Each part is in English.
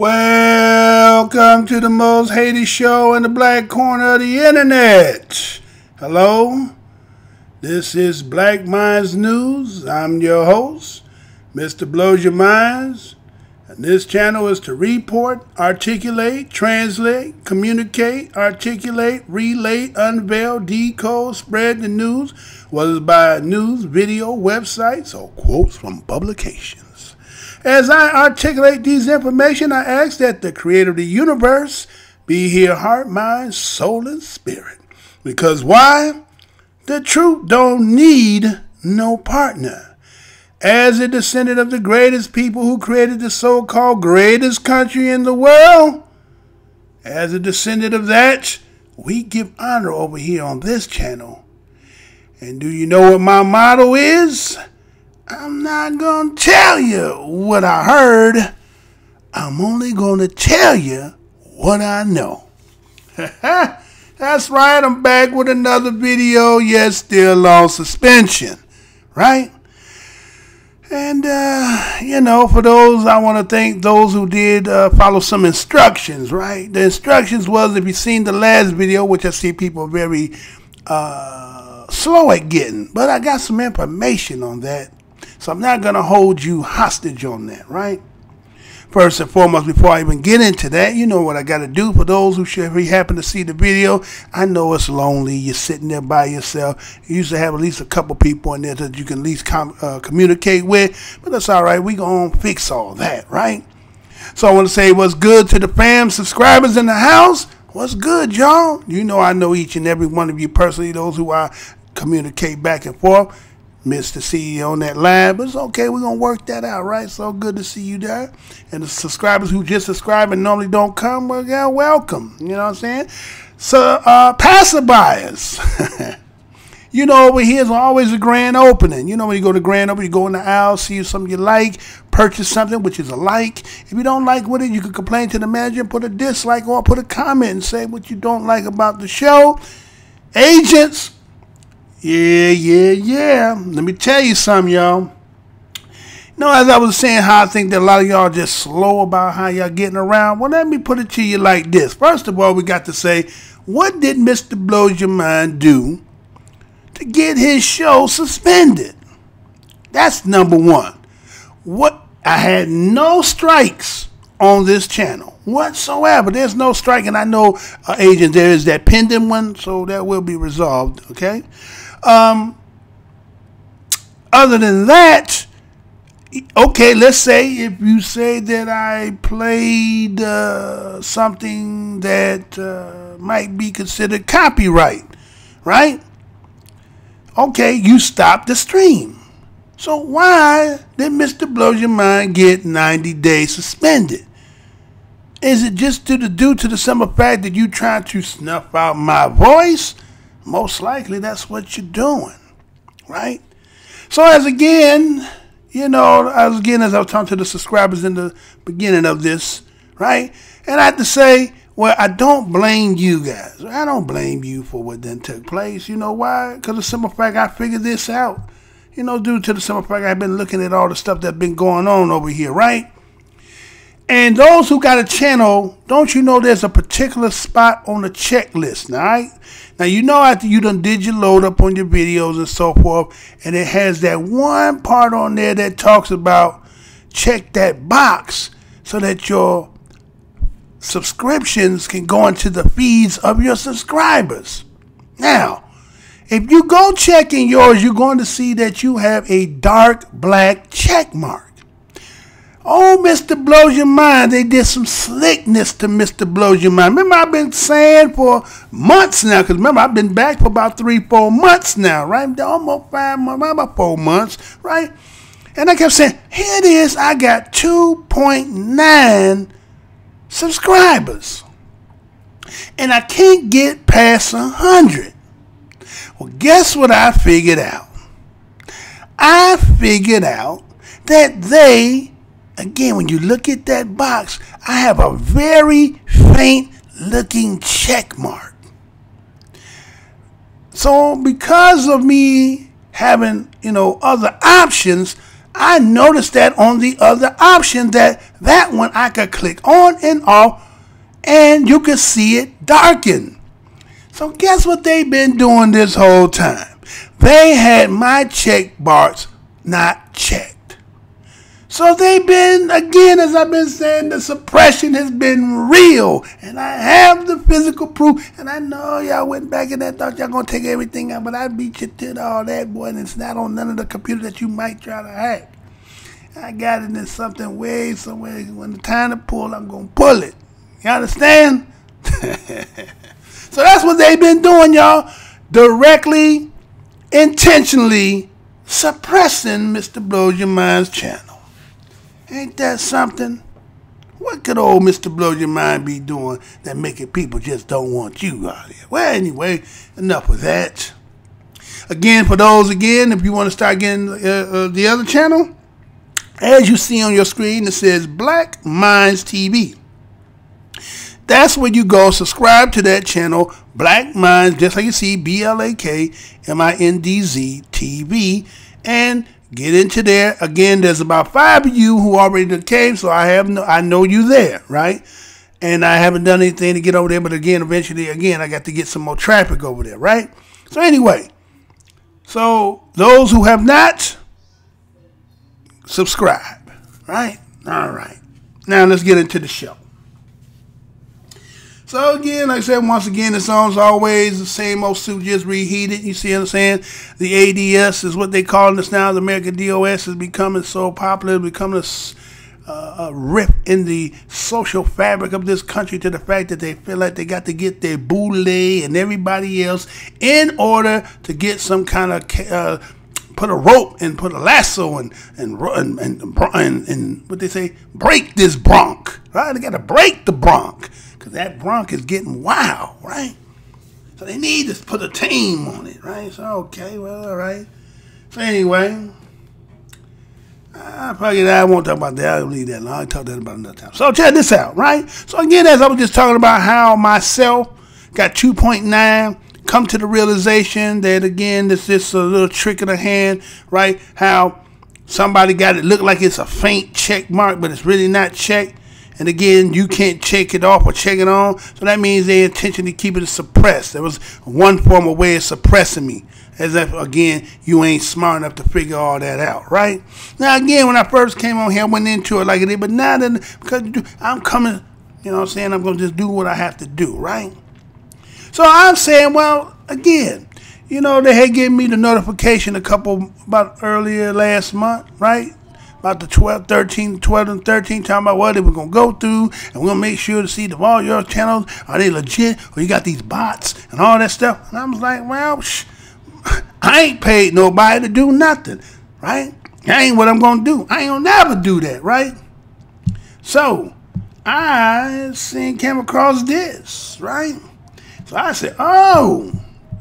Welcome to the most hated show in the black corner of the internet. Hello, this is Black Minds News. I'm your host, Mr. Blows Your Minds. And this channel is to report, articulate, translate, communicate, articulate, relate, unveil, decode, spread the news, whether it's by news, video, websites, or quotes from publications. As I articulate these information, I ask that the creator of the universe be here, heart, mind, soul, and spirit. Because why? The truth don't need no partner. As a descendant of the greatest people who created the so-called greatest country in the world, as a descendant of that, we give honor over here on this channel. And do you know what my motto is? I'm not going to tell you what I heard. I'm only going to tell you what I know. That's right. I'm back with another video, yet still on suspension. Right? And, for those, I want to thank those who did follow some instructions, right? The instructions was, if you've seen the last video, which I see people very slow at getting, but I got some information on that. So I'm not going to hold you hostage on that, right? First and foremost, before I even get into that, you know what I got to do. For those who should happen to see the video, I know it's lonely. You're sitting there by yourself. You used to have at least a couple people in there that you can at least communicate with. But that's all right. We're going to fix all that, right? So I want to say what's good to the fam, subscribers in the house. What's good, y'all? You know I know each and every one of you personally, those who I communicate back and forth. Missed to see you on that live, but it's okay. We're going to work that out, right? So good to see you there. And the subscribers who just subscribe and normally don't come, well, yeah, welcome. You know what I'm saying? So, passerbyers. You know, over here is always a grand opening. You know, when you go to grand opening, you go in the aisle, see something you like, purchase something, which is a like. If you don't like with it, you can complain to the manager, put a dislike, or put a comment and say what you don't like about the show. Agents. Yeah. Let me tell you something, y'all. You know, as I was saying, how I think that a lot of y'all just slow about how y'all getting around. Well, let me put it to you like this. First of all, we got to say, what did Mr. Blows Your Mind do to get his show suspended? That's number one. I had no strikes on this channel whatsoever. There's no strike, and I know, agent, there is that pending one, so that will be resolved, okay? Other than that, okay, let's say if you say that I played something that might be considered copyright, right? Okay, you stopped the stream. So why did Mr. Blows Your Mind get 90 days suspended? Is it just due to the simple fact that you trying to snuff out my voice? Most likely that's what you're doing, right? So as I was talking to the subscribers in the beginning of this, right? And I have to say, well, I don't blame you guys. I don't blame you for what then took place. You know why? Because the simple fact I figured this out. You know, due to the simple fact I've been looking at all the stuff that's been going on over here, right? And those who got a channel, don't you know there's a particular spot on the checklist, all right? Now, you know after you done did your load up on your videos and so forth, and it has that one part on there that talks about check that box so that your subscriptions can go into the feeds of your subscribers. Now, if you go checking yours, you're going to see that you have a dark black check mark. Oh, Mr. Blows Your Mind, they did some slickness to Mr. Blows Your Mind. Remember, I've been saying for months now, because remember, I've been back for about 3-4 months now, right? Almost 5 months, about 4 months, right? And I kept saying, here it is, I got 2.9 subscribers. And I can't get past 100. Well, guess what I figured out? I figured out that again, when you look at that box, I have a very faint looking check mark. So because of me having, other options, I noticed that on the other option, that one I could click on and off, and you could see it darken. So guess what they've been doing this whole time? They had my check marks not checked. So they've been, again, as I've been saying, the suppression has been real. And I have the physical proof. And I know y'all went back in there, thought y'all going to take everything out. But I beat you to all that, boy. And it's not on none of the computer that you might try to hack. I got it in something way somewhere. When the time to pull, I'm going to pull it. You understand? So that's what they've been doing, y'all. Directly, intentionally suppressing Mr. Blows Your Mind's channel. Ain't that something? What could old Mr. Blow Your Mind be doing that making people just don't want you out here? Well, anyway, enough with that. Again, for those, if you want to start getting the other channel, as you see on your screen, it says Black Minds TV. That's where you go. Subscribe to that channel, Black Minds, just like you see, BLAKMINDZ TV, and get into there. Again, there's about 5 of you who already came, so I know you there, right? And I haven't done anything to get over there, but again, eventually, I got to get some more traffic over there, right? So anyway, so those who have not, subscribe, right? All right. Now let's get into the show. So again, like I said, once again, the song's always the same old suit, just reheated. You see what I'm saying? The ADS is what they call this now. The American DOS is becoming so popular, becoming a rip in the social fabric of this country, to the fact that they feel like they got to get their boule and everybody else in order to get some kind of put a rope and put a lasso and what they say, break this bronc, right? They got to break the bronc. Because that bronc is getting wild, right? So they need to put a tame on it, right? So, okay, well, all right. So anyway, I won't talk about that. I'll leave that alone. I'll talk that about another time. So check this out, right? So again, as I was just talking about how myself got 2.9, come to the realization that, again, this is a little trick in the hand, right? How somebody got it look like it's a faint check mark, but it's really not checked. And again, you can't check it off or check it on. So that means they intentionally keep it suppressed. There was one form of way of suppressing me. As if, again, you ain't smart enough to figure all that out, right? Now, again, when I first came on here, I went into it like it is. But now that, because I'm coming, you know what I'm saying, I'm going to just do what I have to do, right? So I'm saying, well, again, you know, they had given me the notification about earlier last month, right? About the 12 and 13, talking about what they were going to go through, and we're going to make sure to see if all your channels, are they legit, or you got these bots and all that stuff. And I was like, well, I ain't paid nobody to do nothing, right? That ain't what I'm going to do. I ain't going to never do that, right? So I came across this, right? So I said, oh,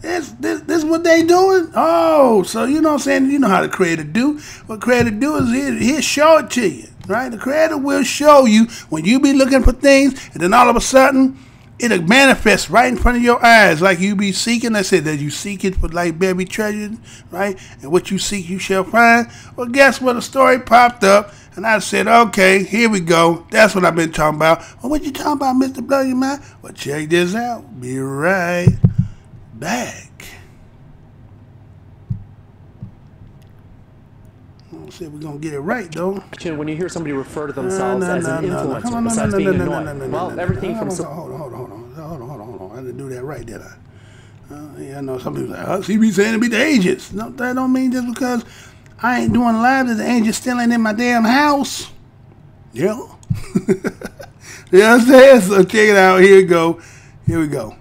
this is what they doing? Oh, so you know what I'm saying? You know how the creator do. What creator do is he'll show it to you, right? The creator will show you when you be looking for things, and then all of a sudden, it'll manifest right in front of your eyes, like you be seeking. I said that you seek it for like baby treasure, right? And what you seek, you shall find. Well, guess what? A story popped up, and I said, okay, here we go. That's what I've been talking about. Well, what you talking about, Mr. Blow Your Mind? Well, check this out. Be right back. Let's see if we're going to get it right, though. When you hear somebody refer to themselves as an influencer, besides being annoying, well, everything from... Hold on. I didn't do that right, did I? Yeah, I know some people like, oh, she be saying to be the agents. No, that don't mean just because I ain't doing live that the agent still ain't in my damn house. Yeah. You know what I'm saying? So check it out. Here we go.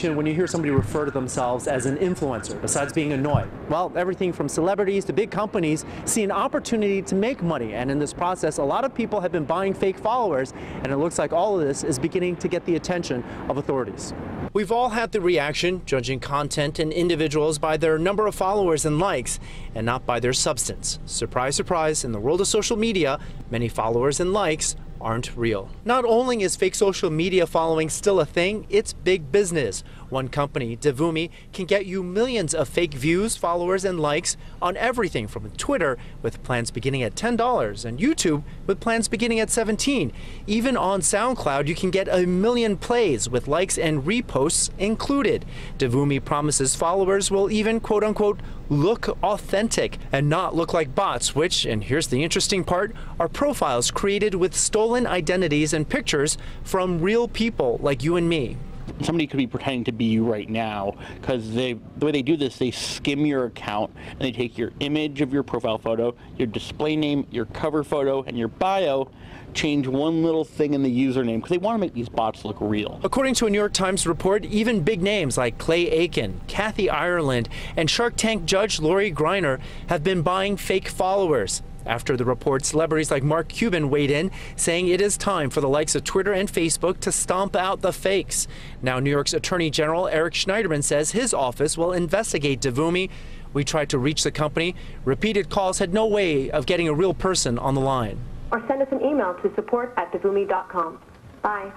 When you hear somebody refer to themselves as an influencer, besides being annoying, well, everything from celebrities to big companies see an opportunity to make money, and in this process, a lot of people have been buying fake followers, and it looks like all of this is beginning to get the attention of authorities. We've all had the reaction, judging content and individuals by their number of followers and likes, and not by their substance. Surprise, surprise, in the world of social media, many followers and likes aren't real. Not only is fake social media following still a thing, it's big business. One company, Devumi, can get you millions of fake views, followers, and likes on everything from Twitter, with plans beginning at $10, and YouTube, with plans beginning at $17. Even on SoundCloud, you can get 1 million plays with likes and reposts included. Devumi promises followers will even, quote-unquote, look authentic and not look like bots, which, and here's the interesting part, are profiles created with stolen identities and pictures from real people like you and me. Somebody could be pretending to be you right now, because the way they do this, they skim your account and they take your image of your profile photo, your display name, your cover photo, and your bio, change one little thing in the username because they want to make these bots look real. According to a New York Times report, even big names like Clay Aiken, Kathy Ireland, and Shark Tank judge Lori Greiner have been buying fake followers. After the report, celebrities like Mark Cuban weighed in, saying it is time for the likes of Twitter and Facebook to stomp out the fakes. Now, New York's Attorney General Eric Schneiderman says his office will investigate Devumi. We tried to reach the company. Repeated calls had no way of getting a real person on the line. Or send us an email to support@devumi.com. Bye.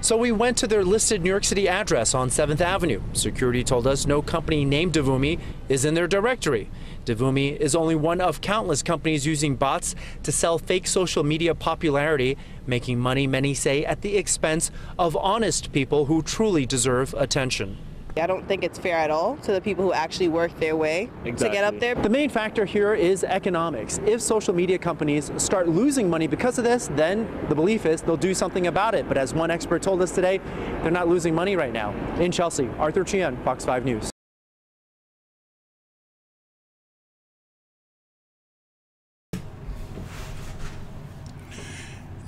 So we went to their listed New York City address on 7th Avenue. Security told us no company named Devumi is in their directory. Devumi is only one of countless companies using bots to sell fake social media popularity, making money, many say, at the expense of honest people who truly deserve attention. I don't think it's fair at all to the people who actually work their way to get up there. The main factor here is economics. If social media companies start losing money because of this, then the belief is they'll do something about it. But as one expert told us today, they're not losing money right now. In Chelsea, Arthur Chien, Fox 5 News.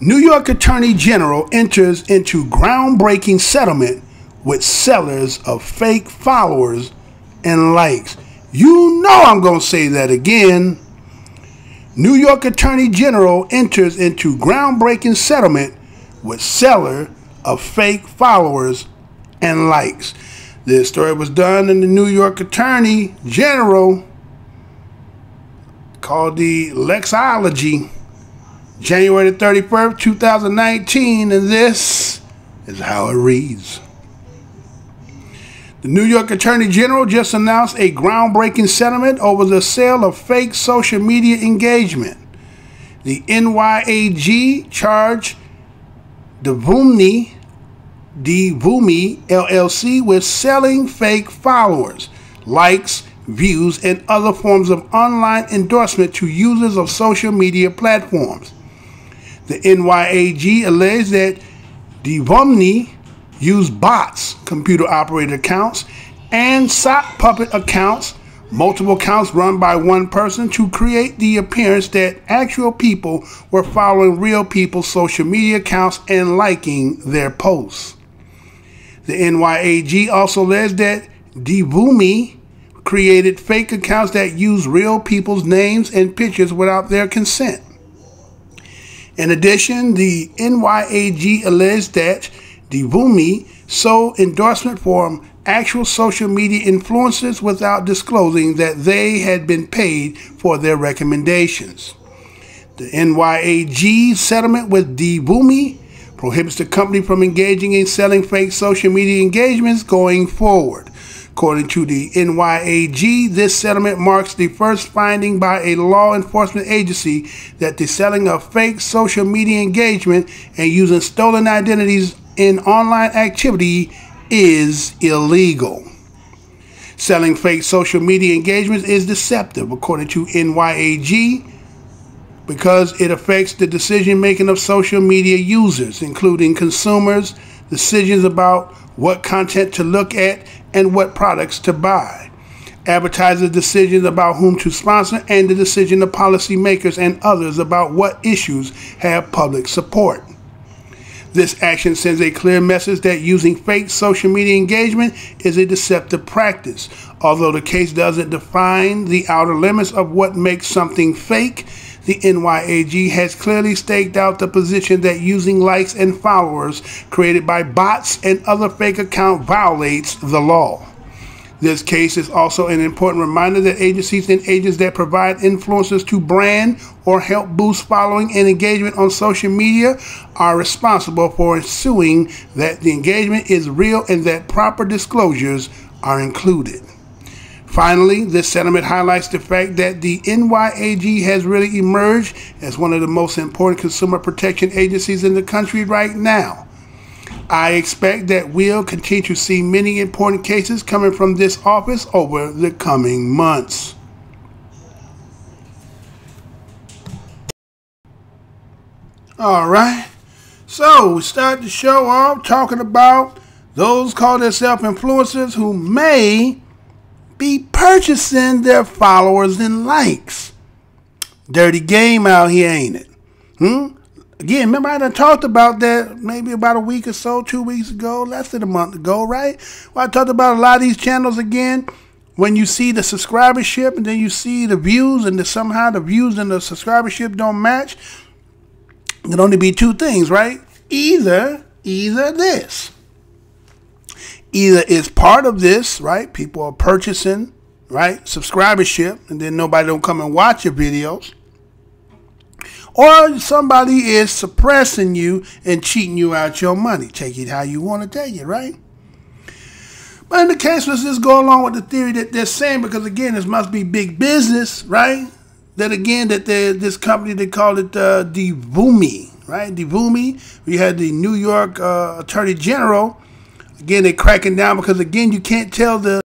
New York Attorney General enters into groundbreaking settlement with sellers of fake followers and likes. You know I'm going to say that again. New York Attorney General enters into groundbreaking settlement with seller of fake followers and likes. This story was done in the New York Attorney General, called the Lexology, January 31st, 2019, and this is how it reads. The New York Attorney General just announced a groundbreaking settlement over the sale of fake social media engagement. The NYAG charged Devumi LLC with selling fake followers, likes, views, and other forms of online endorsement to users of social media platforms. The NYAG alleged that Devumi used bots, computer-operated accounts, and sock puppet accounts, multiple accounts run by one person, to create the appearance that actual people were following real people's social media accounts and liking their posts. The NYAG also alleged that Devumi created fake accounts that used real people's names and pictures without their consent. In addition, the NYAG alleged that Devumi sold endorsement from actual social media influencers without disclosing that they had been paid for their recommendations. The NYAG settlement with Devumi prohibits the company from engaging in selling fake social media engagements going forward. According to the NYAG, this settlement marks the first finding by a law enforcement agency that the selling of fake social media engagement and using stolen identities in online activity is illegal. Selling fake social media engagements is deceptive, according to NYAG, because it affects the decision-making of social media users, including consumers' decisions about what content to look at and what products to buy, advertisers' decisions about whom to sponsor, and the decision of policymakers and others about what issues have public support. This action sends a clear message that using fake social media engagement is a deceptive practice. Although the case doesn't define the outer limits of what makes something fake, the NYAG has clearly staked out the position that using likes and followers created by bots and other fake accounts violates the law. This case is also an important reminder that agencies and agents that provide influencers to brand or help boost following and engagement on social media are responsible for ensuring that the engagement is real and that proper disclosures are included. Finally, this settlement highlights the fact that the NYAG has really emerged as one of the most important consumer protection agencies in the country right now. I expect that we'll continue to see many important cases coming from this office over the coming months. All right, so we start the show off talking about those call themselves influencers who may be purchasing their followers and likes. Dirty game out here, ain't it? Again, remember I done talked about that maybe about a week or so, 2 weeks ago, less than a month ago, right? Well, I talked about a lot of these channels again. When you see the subscribership and then you see the views and somehow the views and the subscribership don't match, it can only be two things, right? Either this. Either it's part of this, right? People are purchasing, right? Subscribership, and then nobody don't come and watch your videos. Or somebody is suppressing you and cheating you out your money. Take it how you want to take it, right? But in the case, let's just go along with the theory that they're saying, because again, this must be big business, right? That again, that this company, they call it DeVumi, right? DeVumi. We had the New York Attorney General. Again, they're cracking down because again, you can't tell the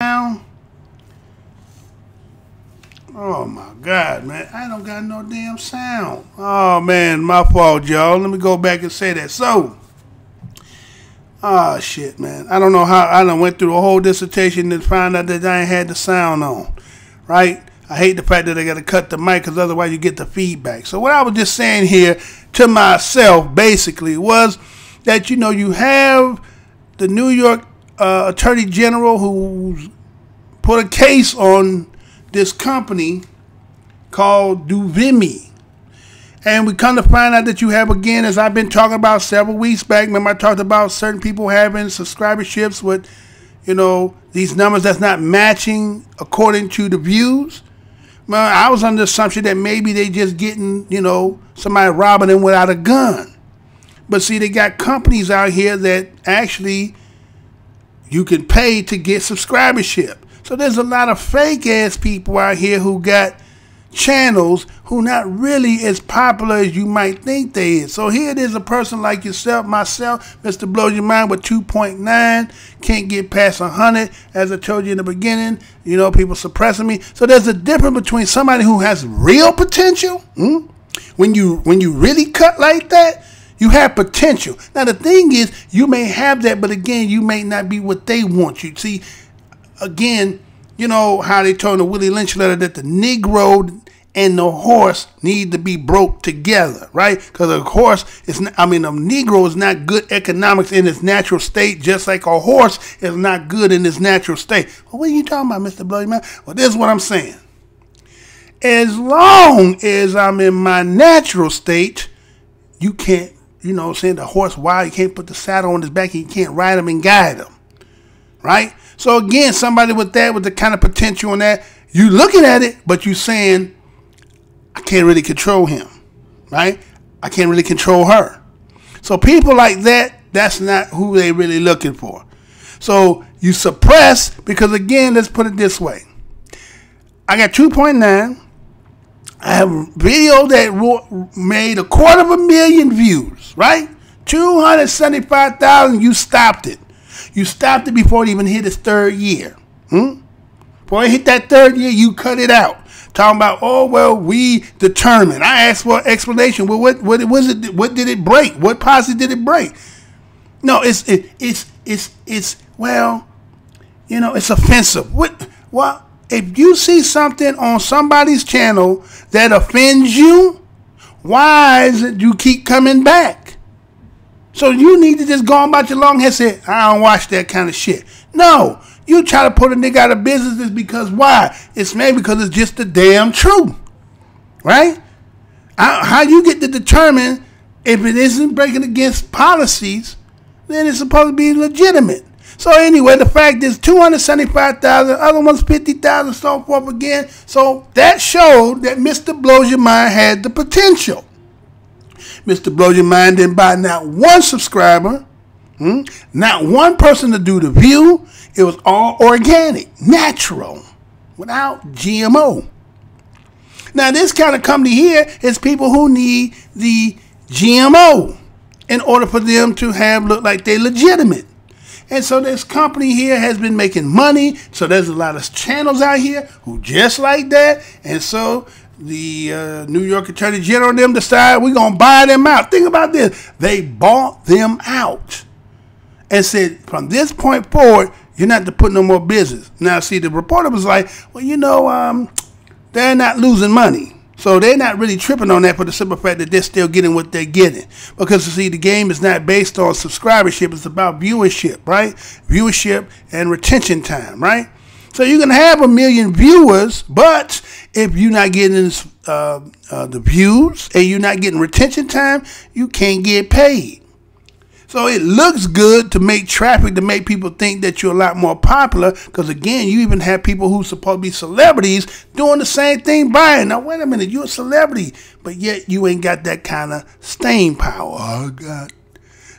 now Oh my God, man. I don't got no damn sound. Oh man, my fault, y'all. Let me go back and say that. So, shit, man. I don't know how I done went through a whole dissertation and found out that I ain't had the sound on. Right? I hate the fact that I got to cut the mic because otherwise you get the feedback. So what I was just saying here to myself basically was that, you have the New York Attorney General who's put a case on this company called Duvimi. And we come to find out that you have, again, as I've been talking about several weeks back, remember I talked about certain people having subscriberships with, these numbers that's not matching according to the views. Well, I was under the assumption that maybe they just getting, somebody robbing them without a gun. But see, they got companies out here that actually you can pay to get subscribership. So there's a lot of fake ass people out here who got channels who not really as popular as you might think they is. So here it is, a person like yourself, myself, Mr. Blows Your Mind with 2.9, can't get past 100, as I told you in the beginning, people suppressing me. So there's a difference between somebody who has real potential, when you really cut like that, you have potential. Now the thing is, you may have that, but again, you may not be what they want you. See, again, how they told in the Willie Lynch letter that the Negro and the horse need to be broke together, right? Because a horse is, a Negro is not good economics in its natural state, just like a horse is not good in its natural state. Well, what are you talking about, Mr. Bloody Man? Well, this is what I'm saying. As long as I'm in my natural state, you can't, the horse wild, you can't put the saddle on his back and you can't ride him and guide him, right? So again, somebody with the kind of potential in that, you looking at it, but you saying, I can't really control him, right? I can't really control her. So people like that, that's not who they really looking for. So you suppress, because again, let's put it this way. I got 2.9. I have a video that made 250,000 views, right? 275,000, you stopped it. You stopped it before it even hit its third year. Before it hit that third year, you cut it out. Talking about, we determined. I asked for an explanation. Well, what was it? What did it break? What policy did it break? No, it's offensive. Well, if you see something on somebody's channel that offends you, why is it you keep coming back? So you need to just go on about your long head and say, I don't watch that kind of shit. No, you try to put a nigga out of business is because why? It's maybe because it's just the damn truth, right? How you get to determine if it isn't breaking against policies, then it's supposed to be legitimate. So anyway, the fact is 275,000, other ones 50,000, so forth again. So that showed that Mr. Blows Your Mind had the potential. Mr. Blows Your Mind didn't buy not one subscriber, not one person to do the view. It was all organic, natural, without GMO. Now this kind of company here is people who need the GMO in order for them to look like they're legitimate. And so this company here has been making money. So there's a lot of channels out here who just like that. And so the New York Attorney General and them decide we're going to buy them out. Think about this. They bought them out and said, from this point forward, you're not to put no more business. Now, see, the reporter was like, well, they're not losing money. So they're not really tripping on that for the simple fact that they're still getting what they're getting. Because, you see, the game is not based on subscribership. It's about viewership, right? Viewership and retention time, right? So you can have 1 million viewers, but if you're not getting the views and you're not getting retention time, you can't get paid. So it looks good to make traffic, to make people think that you're a lot more popular. Because, again, you even have people who supposed to be celebrities doing the same thing buying. Now, wait a minute. You're a celebrity, but yet you ain't got that kind of staying power. I got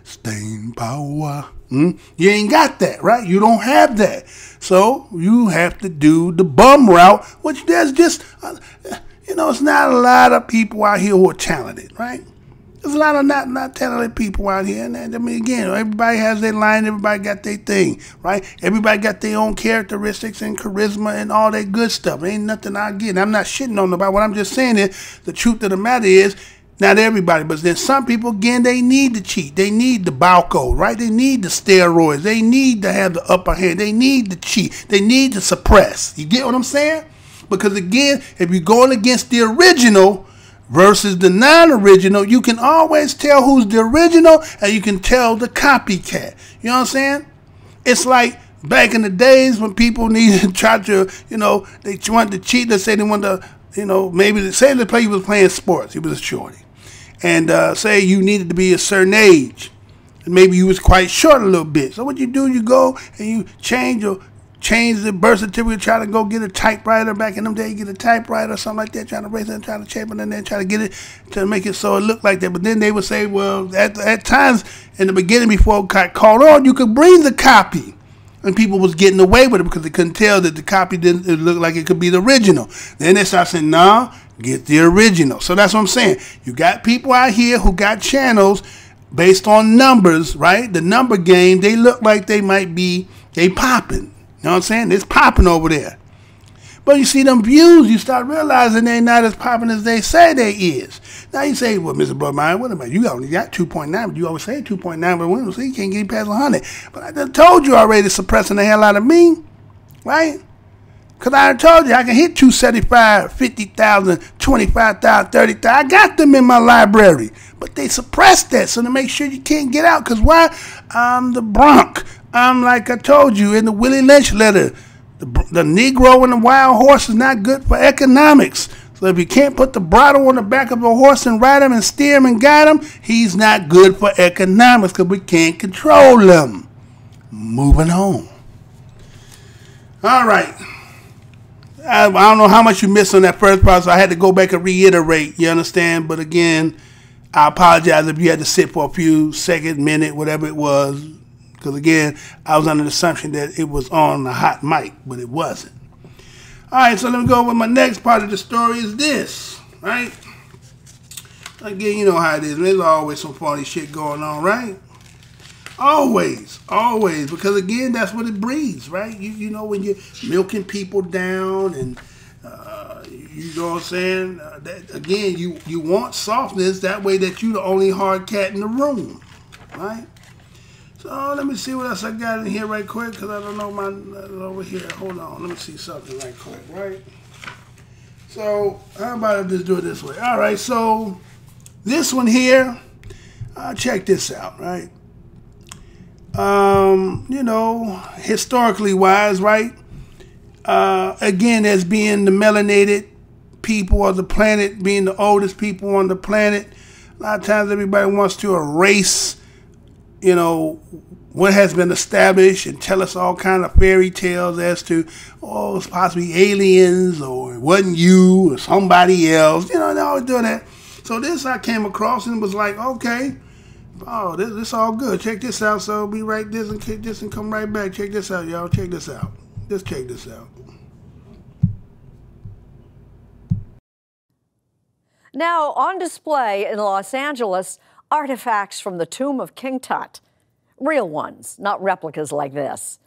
staying power. You ain't got that, right? You don't have that. So you have to do the bum route, which there's just, it's not a lot of people out here who are talented, right? There's a lot of not talented people out here. And I mean, again, everybody has their line. Everybody got their thing, right? Everybody got their own characteristics and charisma and all that good stuff. Ain't nothing I get. I'm not shitting on nobody. What I'm just saying is the truth of the matter is, not everybody, but then some people, again, they need to cheat. They need the Balco, right? They need the steroids. They need to have the upper hand. They need to cheat. They need to suppress. You get what I'm saying? Because, again, if you're going against the original versus the non-original, you can always tell who's the original and you can tell the copycat. You know what I'm saying? It's like back in the days when people needed to try to, they wanted to cheat. Let's say they wanted to, maybe say the player was playing sports. He was a shorty. And say you needed to be a certain age. And maybe you was quite short a little bit. So what you do, you go and you change the birth certificate, try to go get a typewriter. Back in them days, you get a typewriter or something like that, trying to erase it and trying to shape it and then try to get it to make it so it looked like that. But then they would say, well, at times in the beginning before it got called on, you could bring the copy. And people was getting away with it because they couldn't tell that the copy didn't look like it could be the original. Then they start saying, nah, get the original. So that's what I'm saying. You got people out here who got channels based on numbers, right? The number game, they look like they popping. You know what I'm saying? It's popping over there. But you see them views, you start realizing they're not as popping as they say they is. Now you say, well, Mr. Bloodmine, what about you? Only got 2.9, but you always say 2.9, but when you can't get past 100. But I just told you already, suppressing the hell out of me, right? Because I told you I can hit 275, 50,000, 25,000, 30,000. I got them in my library. But they suppressed that so to make sure you can't get out. Because why? I'm the Bronx. I'm like I told you in the Willie Lynch letter. The Negro and the wild horse is not good for economics. So if you can't put the bridle on the back of a horse and ride him and steer him and guide him, he's not good for economics because we can't control him. Moving on. All right. I don't know how much you missed on that first part, so I had to go back and reiterate, you understand? But again, I apologize if you had to sit for a few seconds, minute, whatever it was. Because again, I was under the assumption that it was on a hot mic, but it wasn't. All right, so let me go with my next part of the story is this, right? Again, you know how it is. There's always some funny shit going on, right? Always, because again, that's what it breeds, right? You know, when you're milking people down and, you know what I'm saying? That, again, you want softness, that way that you the only hard cat in the room, right? So let me see what else I got in here right quick, because I don't know my, over here. Hold on, let me see something right quick, right? So, how about I just do it this way? All right, so this one here, check this out, right? You know, historically wise, right? Again, as being the melanated people of the planet, being the oldest people on the planet, a lot of times everybody wants to erase, you know, what has been established and tell us all kind of fairy tales as to, oh, it's possibly aliens or it wasn't you or somebody else. You know, they're always doing that. So this I came across and was like, okay, oh, this all good. Check this out. So be right this and kick this and come right back. Check this out, y'all. Check this out. Just check this out. Now on display in Los Angeles, artifacts from the tomb of King Tut. Real ones, not replicas like this.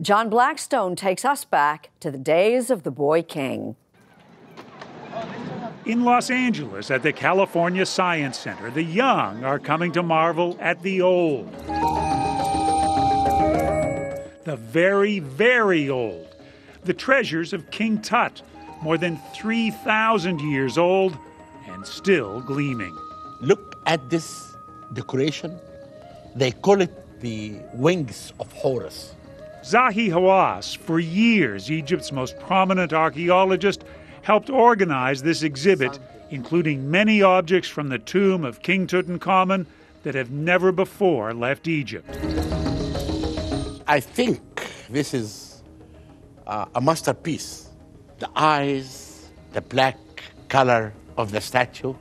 John Blackstone takes us back to the days of the boy king. In Los Angeles at the California Science Center, the young are coming to marvel at the old. The very, very old. The treasures of King Tut, more than 3,000 years old and still gleaming. Look at this decoration. They call it the Wings of Horus. Zahi Hawass, for years Egypt's most prominent archaeologist, helped organize this exhibit, including many objects from the tomb of King Tutankhamun that have never before left Egypt. I think this is a masterpiece. The eyes, the black color of the statue,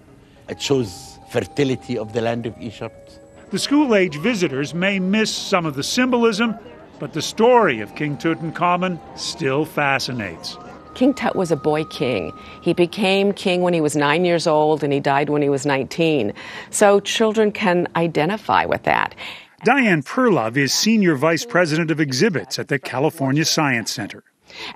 it shows fertility of the land of Egypt. The school-age visitors may miss some of the symbolism, but the story of King Tutankhamun still fascinates. King Tut was a boy king. He became king when he was 9 years old and he died when he was 19. So children can identify with that. Diane Perlov is Senior Vice President of Exhibits at the California Science Center.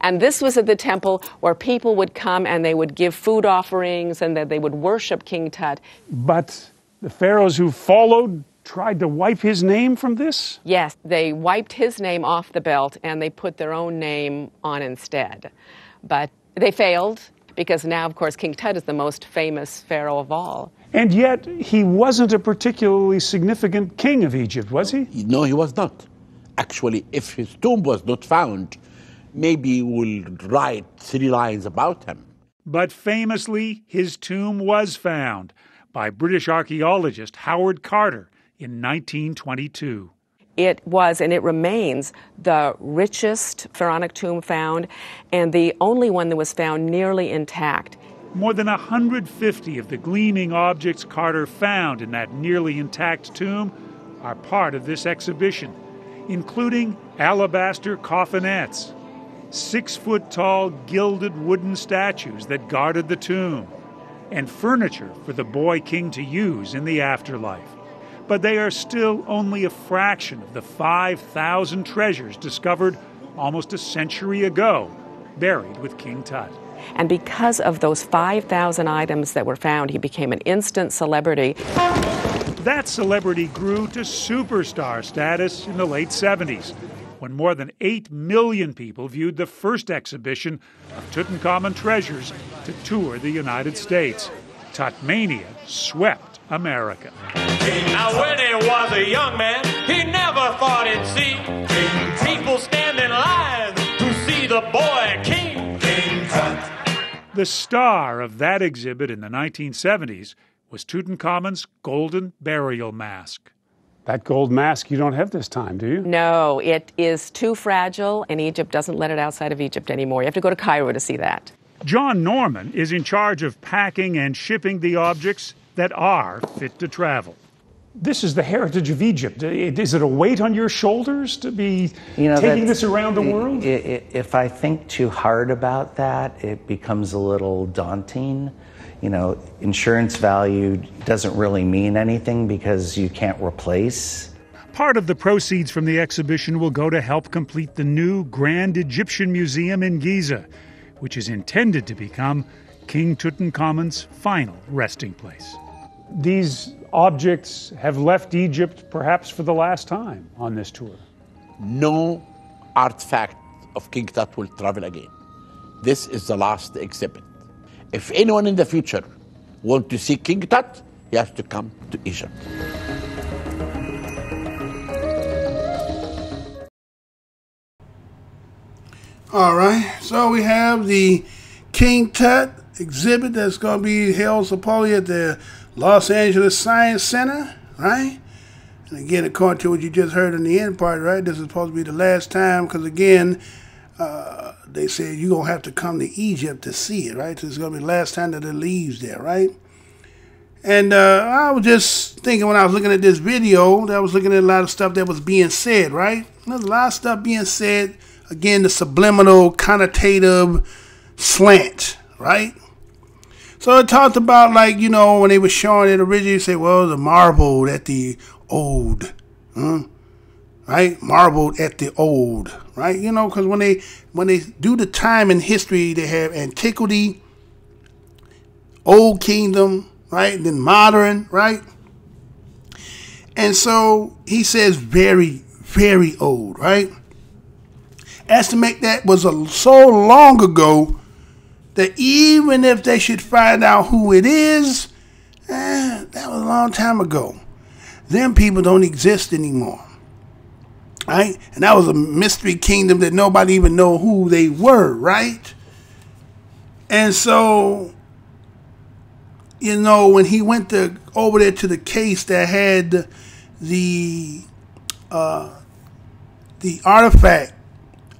And this was at the temple where people would come and they would give food offerings and that they would worship King Tut. But the pharaohs who followed tried to wipe his name from this? Yes, they wiped his name off the belt and they put their own name on instead. But they failed because now, of course, King Tut is the most famous pharaoh of all. And yet, he wasn't a particularly significant king of Egypt, was he? No, he was not. Actually, if his tomb was not found, maybe we'll write 3 lines about him. But famously, his tomb was found by British archaeologist Howard Carter in 1922. It was, and it remains, the richest pharaonic tomb found, and the only one that was found nearly intact. More than 150 of the gleaming objects Carter found in that nearly intact tomb are part of this exhibition, including alabaster coffinettes, 6-foot-tall gilded wooden statues that guarded the tomb, and furniture for the boy king to use in the afterlife. But they are still only a fraction of the 5,000 treasures discovered almost a century ago, buried with King Tut. And because of those 5,000 items that were found, he became an instant celebrity. That celebrity grew to superstar status in the late 70s, when more than 8 million people viewed the first exhibition of Tutankhamun treasures to tour the United States. Tutmania swept America. Now when he was a young man, he never thought he'd see people stand in line to see the boy king, King Tut. The star of that exhibit in the 1970s was Tutankhamun's golden burial mask. That gold mask you don't have this time, do you? No, it is too fragile, and Egypt doesn't let it outside of Egypt anymore. You have to go to Cairo to see that. John Norman is in charge of packing and shipping the objects that are fit to travel. This is the heritage of Egypt. Is it a weight on your shoulders to be taking this around the world? If I think too hard about that, it becomes a little daunting. You know, insurance value doesn't really mean anything because you can't replace. Part of the proceeds from the exhibition will go to help complete the new Grand Egyptian Museum in Giza, which is intended to become King Tutankhamun's final resting place. These objects have left Egypt perhaps for the last time on this tour. No artifact of King Tut will travel again. This is the last exhibit. If anyone in the future wants to see King Tut, he has to come to Egypt. All right, so we have the King Tut exhibit that's going to be held supposedly at the Los Angeles Science Center, right? And again, according to what you just heard in the end part, right, this is supposed to be the last time because, again, they said you're going to have to come to Egypt to see it, right? So it's going to be the last time that it leaves there, right? And I was just thinking when I was looking at this video, that I was looking at a lot of stuff that was being said, right? There's a lot of stuff being said. Again, the subliminal, connotative slant, right? So it talked about, like, you know, when they were showing it originally, say, well, the marble at the old, right? Marbled at the old, right? You know, because when they do the time in history, they have antiquity, old kingdom, right? And then modern, right? And so he says very, very old, right? Estimate that was so long ago that even if they should find out who it is, that was a long time ago. Them people don't exist anymore, right? And that was a mystery kingdom that nobody even know who they were, right? And so, you know, when he went over there to the case that had the artifact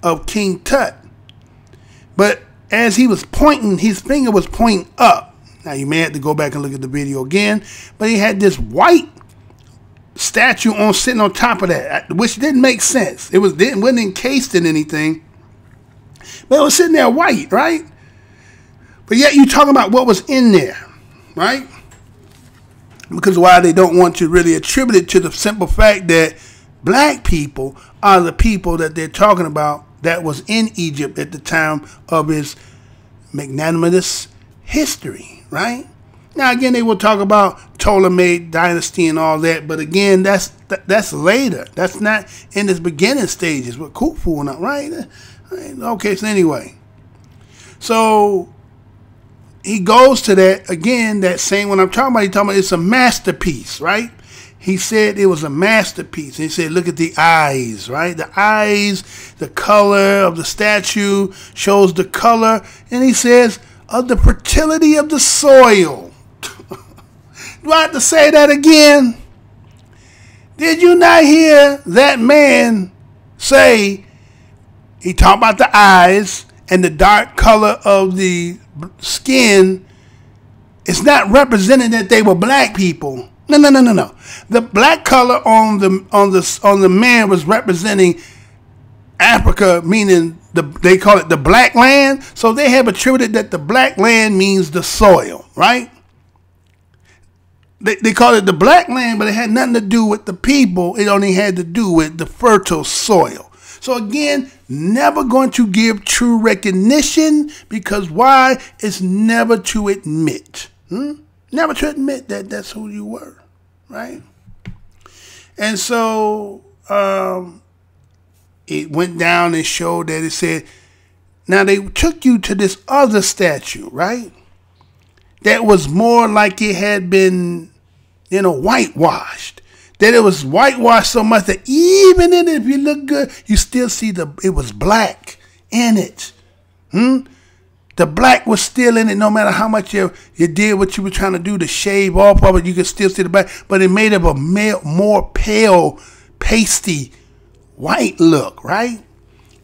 of King Tut, but as he was pointing, his finger was pointing up. Now you may have to go back and look at the video again, but he had this white statue sitting on top of that, which didn't make sense. It wasn't encased in anything, But it was sitting there white, right? But yet you talking about what was in there, right? Because why they don't want to really attribute it to the simple fact that black people are the people that they're talking about that was in Egypt at the time of his magnanimous history, right? Now, again, they will talk about Ptolemy dynasty and all that, but again, that's later. That's not in its beginning stages with Khufu and all, right? Okay, so anyway. So he goes to that, again, that same one I'm talking about. He's talking about it's a masterpiece, right? He said it was a masterpiece. He said, look at the eyes, right? The eyes, the color of the statue shows the color. And he says, of the fertility of the soil. Do I have to say that again? Did you not hear that man say, he talked about the eyes and the dark color of the skin. It's not representing that they were black people. No. The black color on the man was representing Africa, meaning they call it the black land. So they have attributed that the black land means the soil, right? They call it the black land, but it had nothing to do with the people. It only had to do with the fertile soil. So again, never going to give true recognition, because why? It's never to admit. Never to admit that that's who you were, right? And so it went down and showed that it said, now they took you to this other statue, right? That was more like it had been, whitewashed. That it was whitewashed so much that even in it, if you look good, you still see it was black in it. The black was still in it, no matter how much you did what you were trying to do to shave off of it, you could still see the black, but it made it a more pale, pasty, white look, right?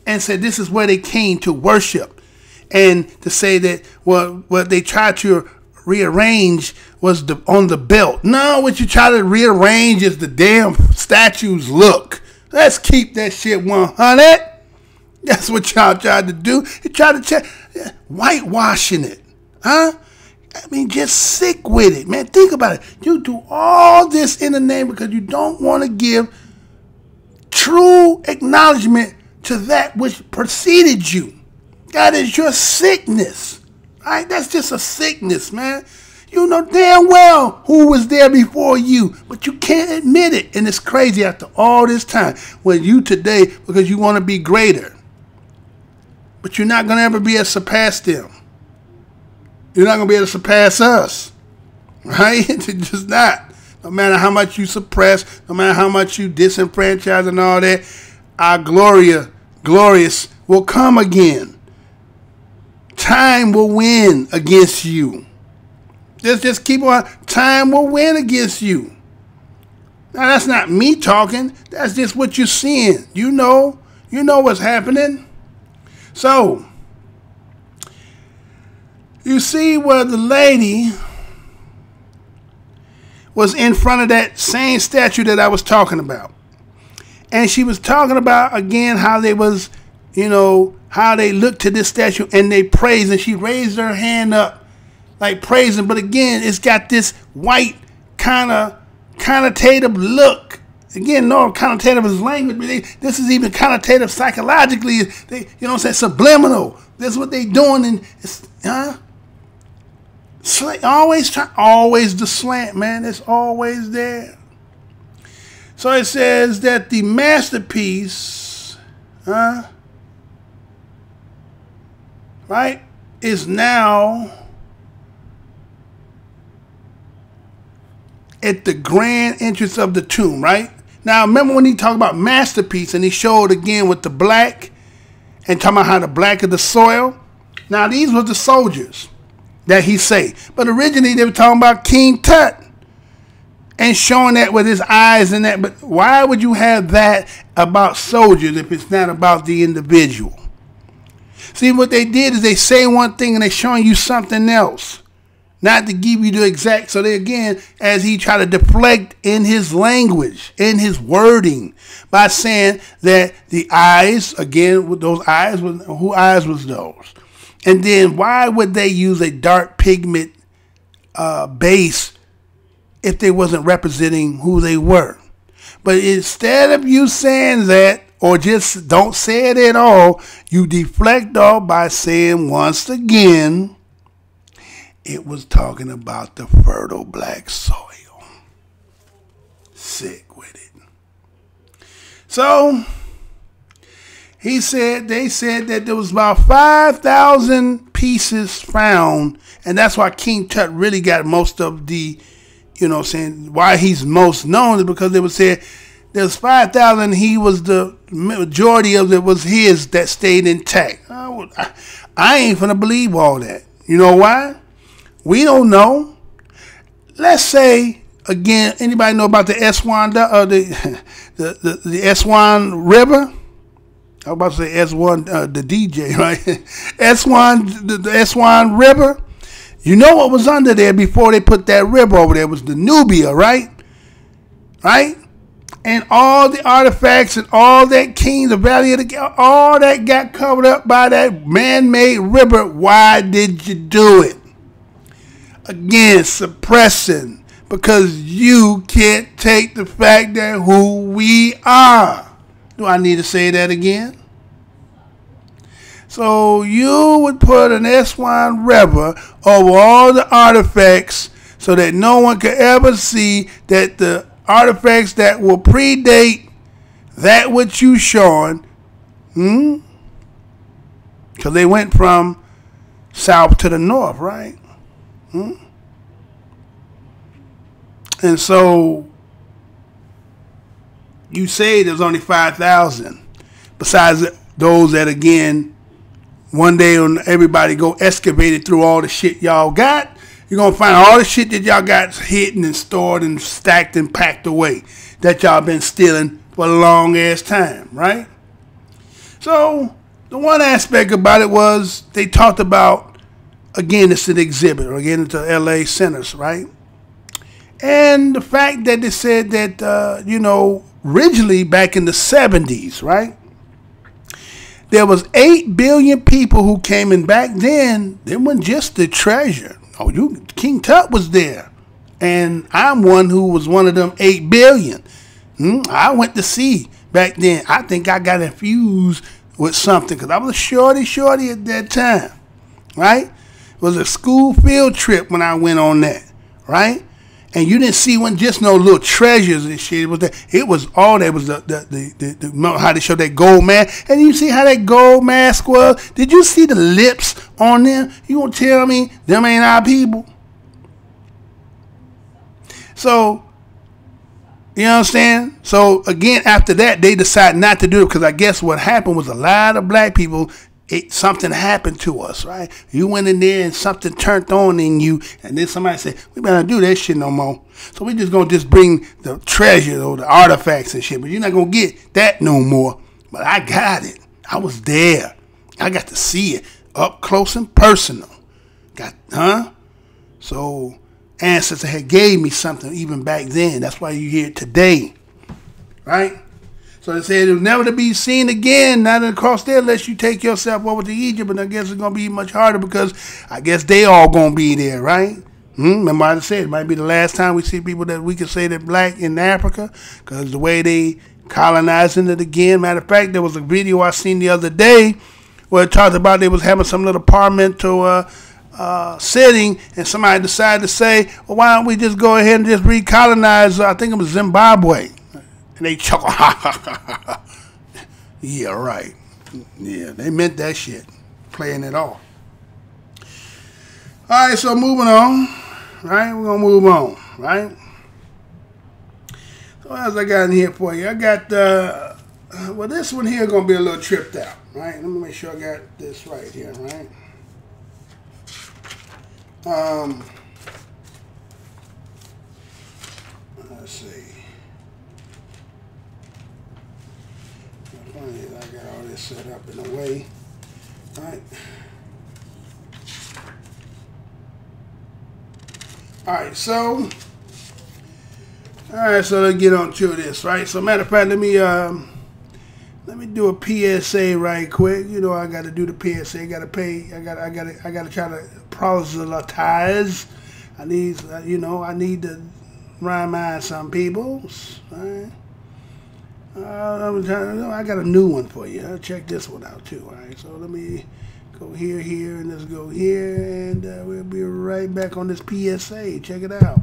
And said this is where they came to worship. And to say that, what they tried to rearrange was on the belt. No, what you try to rearrange is the damn statue's look. Let's keep that shit 100. That's what y'all tried to do. You tried to whitewashing it. Huh? I mean, just sick with it, man. Think about it. You do all this in the name because you don't want to give true acknowledgement to that which preceded you. That is your sickness. Right? That's just a sickness, man. You know damn well who was there before you, but you can't admit it. And it's crazy after all this time. When you today, because you want to be greater, but you're not going to ever be able to surpass them. You're not going to be able to surpass us. Right? It's just not. No matter how much you suppress, no matter how much you disenfranchise and all that, our glorious will come again. Time will win against you. Just keep on. Time will win against you. Now that's not me talking. That's just what you're seeing. You know what's happening. So you see where the lady was in front of that same statue that I was talking about. And she was talking about, again, how they was, how they looked to this statue and they praised. And she raised her hand up like praising. But again, it's got this white kind of connotative look. Again, no, connotative is language, but this is even connotative psychologically. They, subliminal. That's what they doing. And it's, always the slant, man. It's always there. So it says that the masterpiece, right, is now at the grand entrance of the tomb, right? Now, remember when he talked about masterpiece and he showed again with the black and talking about how the black of the soil? Now, these were the soldiers that he say. But originally they were talking about King Tut and showing that with his eyes and that. But why would you have that about soldiers if it's not about the individual? See, what they did is they say one thing and they're showing you something else. not to give you the exact. So they, again, as he tried to deflect in his language, in his wording, by saying that the eyes, again, with those eyes, who eyes was those? And then why would they use a dark pigment base if they wasn't representing who they were? But instead of you saying that, or just don't say it at all, you deflect off by saying once again, it was talking about the fertile black soil. Sick with it. So they said that there was about 5,000 pieces found, and that's why King Tut really got most of the, why he's most known is because they would say there's 5,000. He was the majority of it was his that stayed intact. I ain't finna believe all that. You know why? We don't know. Let's say again. Anybody know about the Aswan the Aswan River? I was about to say S1, the DJ, right? S1, the S1 River. You know what was under there before they put that river over there? It was the Nubia, right? Right? And all the artifacts and all that king, the Valley of the, all that got covered up by that man-made river. Why did you do it? Again, suppressing, because you can't take the fact that who we are. Do I need to say that again? So you would put an Aswan River over all the artifacts so that no one could ever see that the artifacts that will predate that which you showing, because they went from south to the north, right? And so you say there's only 5,000, besides those that, again, one day when everybody go excavate it through all the shit y'all got, you're going to find all the shit that y'all got hidden and stored and stacked and packed away that y'all been stealing for a long ass time, right? So the one aspect about it was they talked about, again, it's an exhibit, or again, it's the LA Centers, right? And the fact that they said that, originally back in the 70s, right? There was 8 billion people who came in back then. They weren't just the treasure. King Tut was there. And I'm one who was one of them 8 billion. I went to see back then. I think I got infused with something because I was a shorty at that time, right? It was a school field trip when I went on that, right? And you didn't see one just no little treasures and shit. It was all that was the how they showed that gold mask. And you see how that gold mask was? Did you see the lips on them? You gonna tell me them ain't our people? So, you understand? So again, after that, they decided not to do it because I guess what happened was a lot of black people. Something happened to us, right? You went in there and something turned on in you, and then somebody said, we better do that shit no more. So we just gonna just bring the treasure or the artifacts and shit, but you're not gonna get that no more. But I got it. I was there. I got to see it up close and personal. So ancestor had gave me something even back then. That's why you hear it today, right? So they said it was never to be seen again, not across there, unless you take yourself over to Egypt. And I guess it's going to be much harder because I guess they all going to be there, right? Remember I said it might be the last time we see people that we can say they're black in Africa because the way they colonizing it again. Matter of fact, there was a video I seen the other day where it talked about they was having some little parliamentary sitting, and somebody decided to say, well, why don't we just go ahead and just recolonize, I think it was Zimbabwe. And they chuckle, yeah, right. Yeah, they meant that shit, playing it off. All right, so moving on, right? We're going to move on, right? So what else I got in here for you? I got, well, this one here going to be a little tripped out, right? Let me make sure I got this right here, right? Let's see. I got all this set up in a way, right? Alright, so let's get on to this, right? So matter of fact, let me do a PSA right quick. You know I gotta do the PSA, I gotta try to proselytize. I need to remind some people. Right? I got a new one for you. Check this one out too. All right, so let me go here, and let's go here, and we'll be right back on this PSA. Check it out.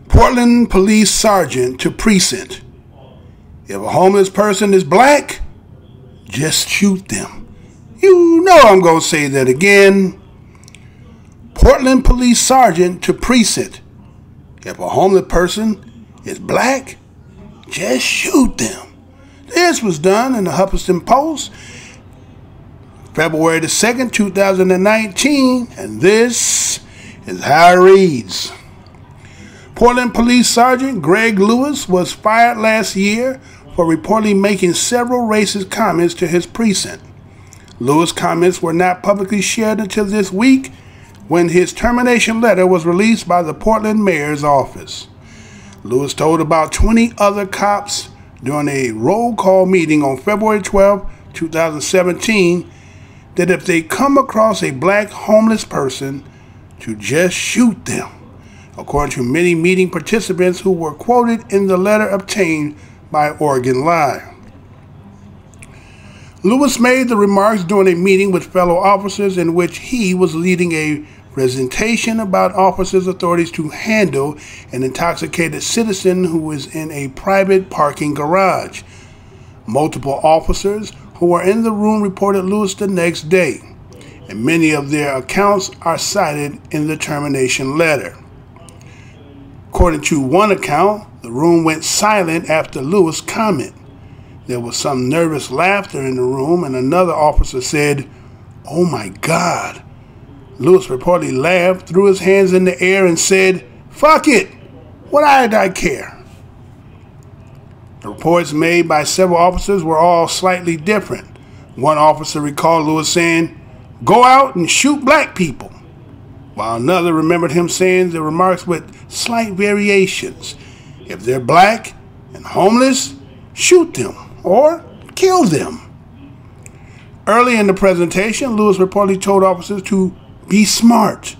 Portland police sergeant to precinct. If a homeless person is black, just shoot them. You know I'm going to say that again. Portland police sergeant to precinct. If a homeless person is black, just shoot them. This was done in the Huffington Post, February the 2nd, 2019, and this is how it reads. Portland Police Sergeant Greg Lewis was fired last year for reportedly making several racist comments to his precinct. Lewis' comments were not publicly shared until this week when his termination letter was released by the Portland mayor's office. Lewis told about 20 other cops during a roll call meeting on February 12, 2017, that if they come across a black homeless person, to just shoot them, according to many meeting participants who were quoted in the letter obtained by Oregon Live. Lewis made the remarks during a meeting with fellow officers in which he was leading a presentation about officers' authorities to handle an intoxicated citizen who was in a private parking garage. Multiple officers who were in the room reported Lewis the next day, and many of their accounts are cited in the termination letter. According to one account, the room went silent after Lewis' comment. There was some nervous laughter in the room, and another officer said, "Oh my God." Lewis reportedly laughed, threw his hands in the air, and said, "Fuck it. What did I care?" The reports made by several officers were all slightly different. One officer recalled Lewis saying, "Go out and shoot black people," while another remembered him saying the remarks with slight variations. If they're black and homeless, shoot them or kill them. Early in the presentation, Lewis reportedly told officers to be smart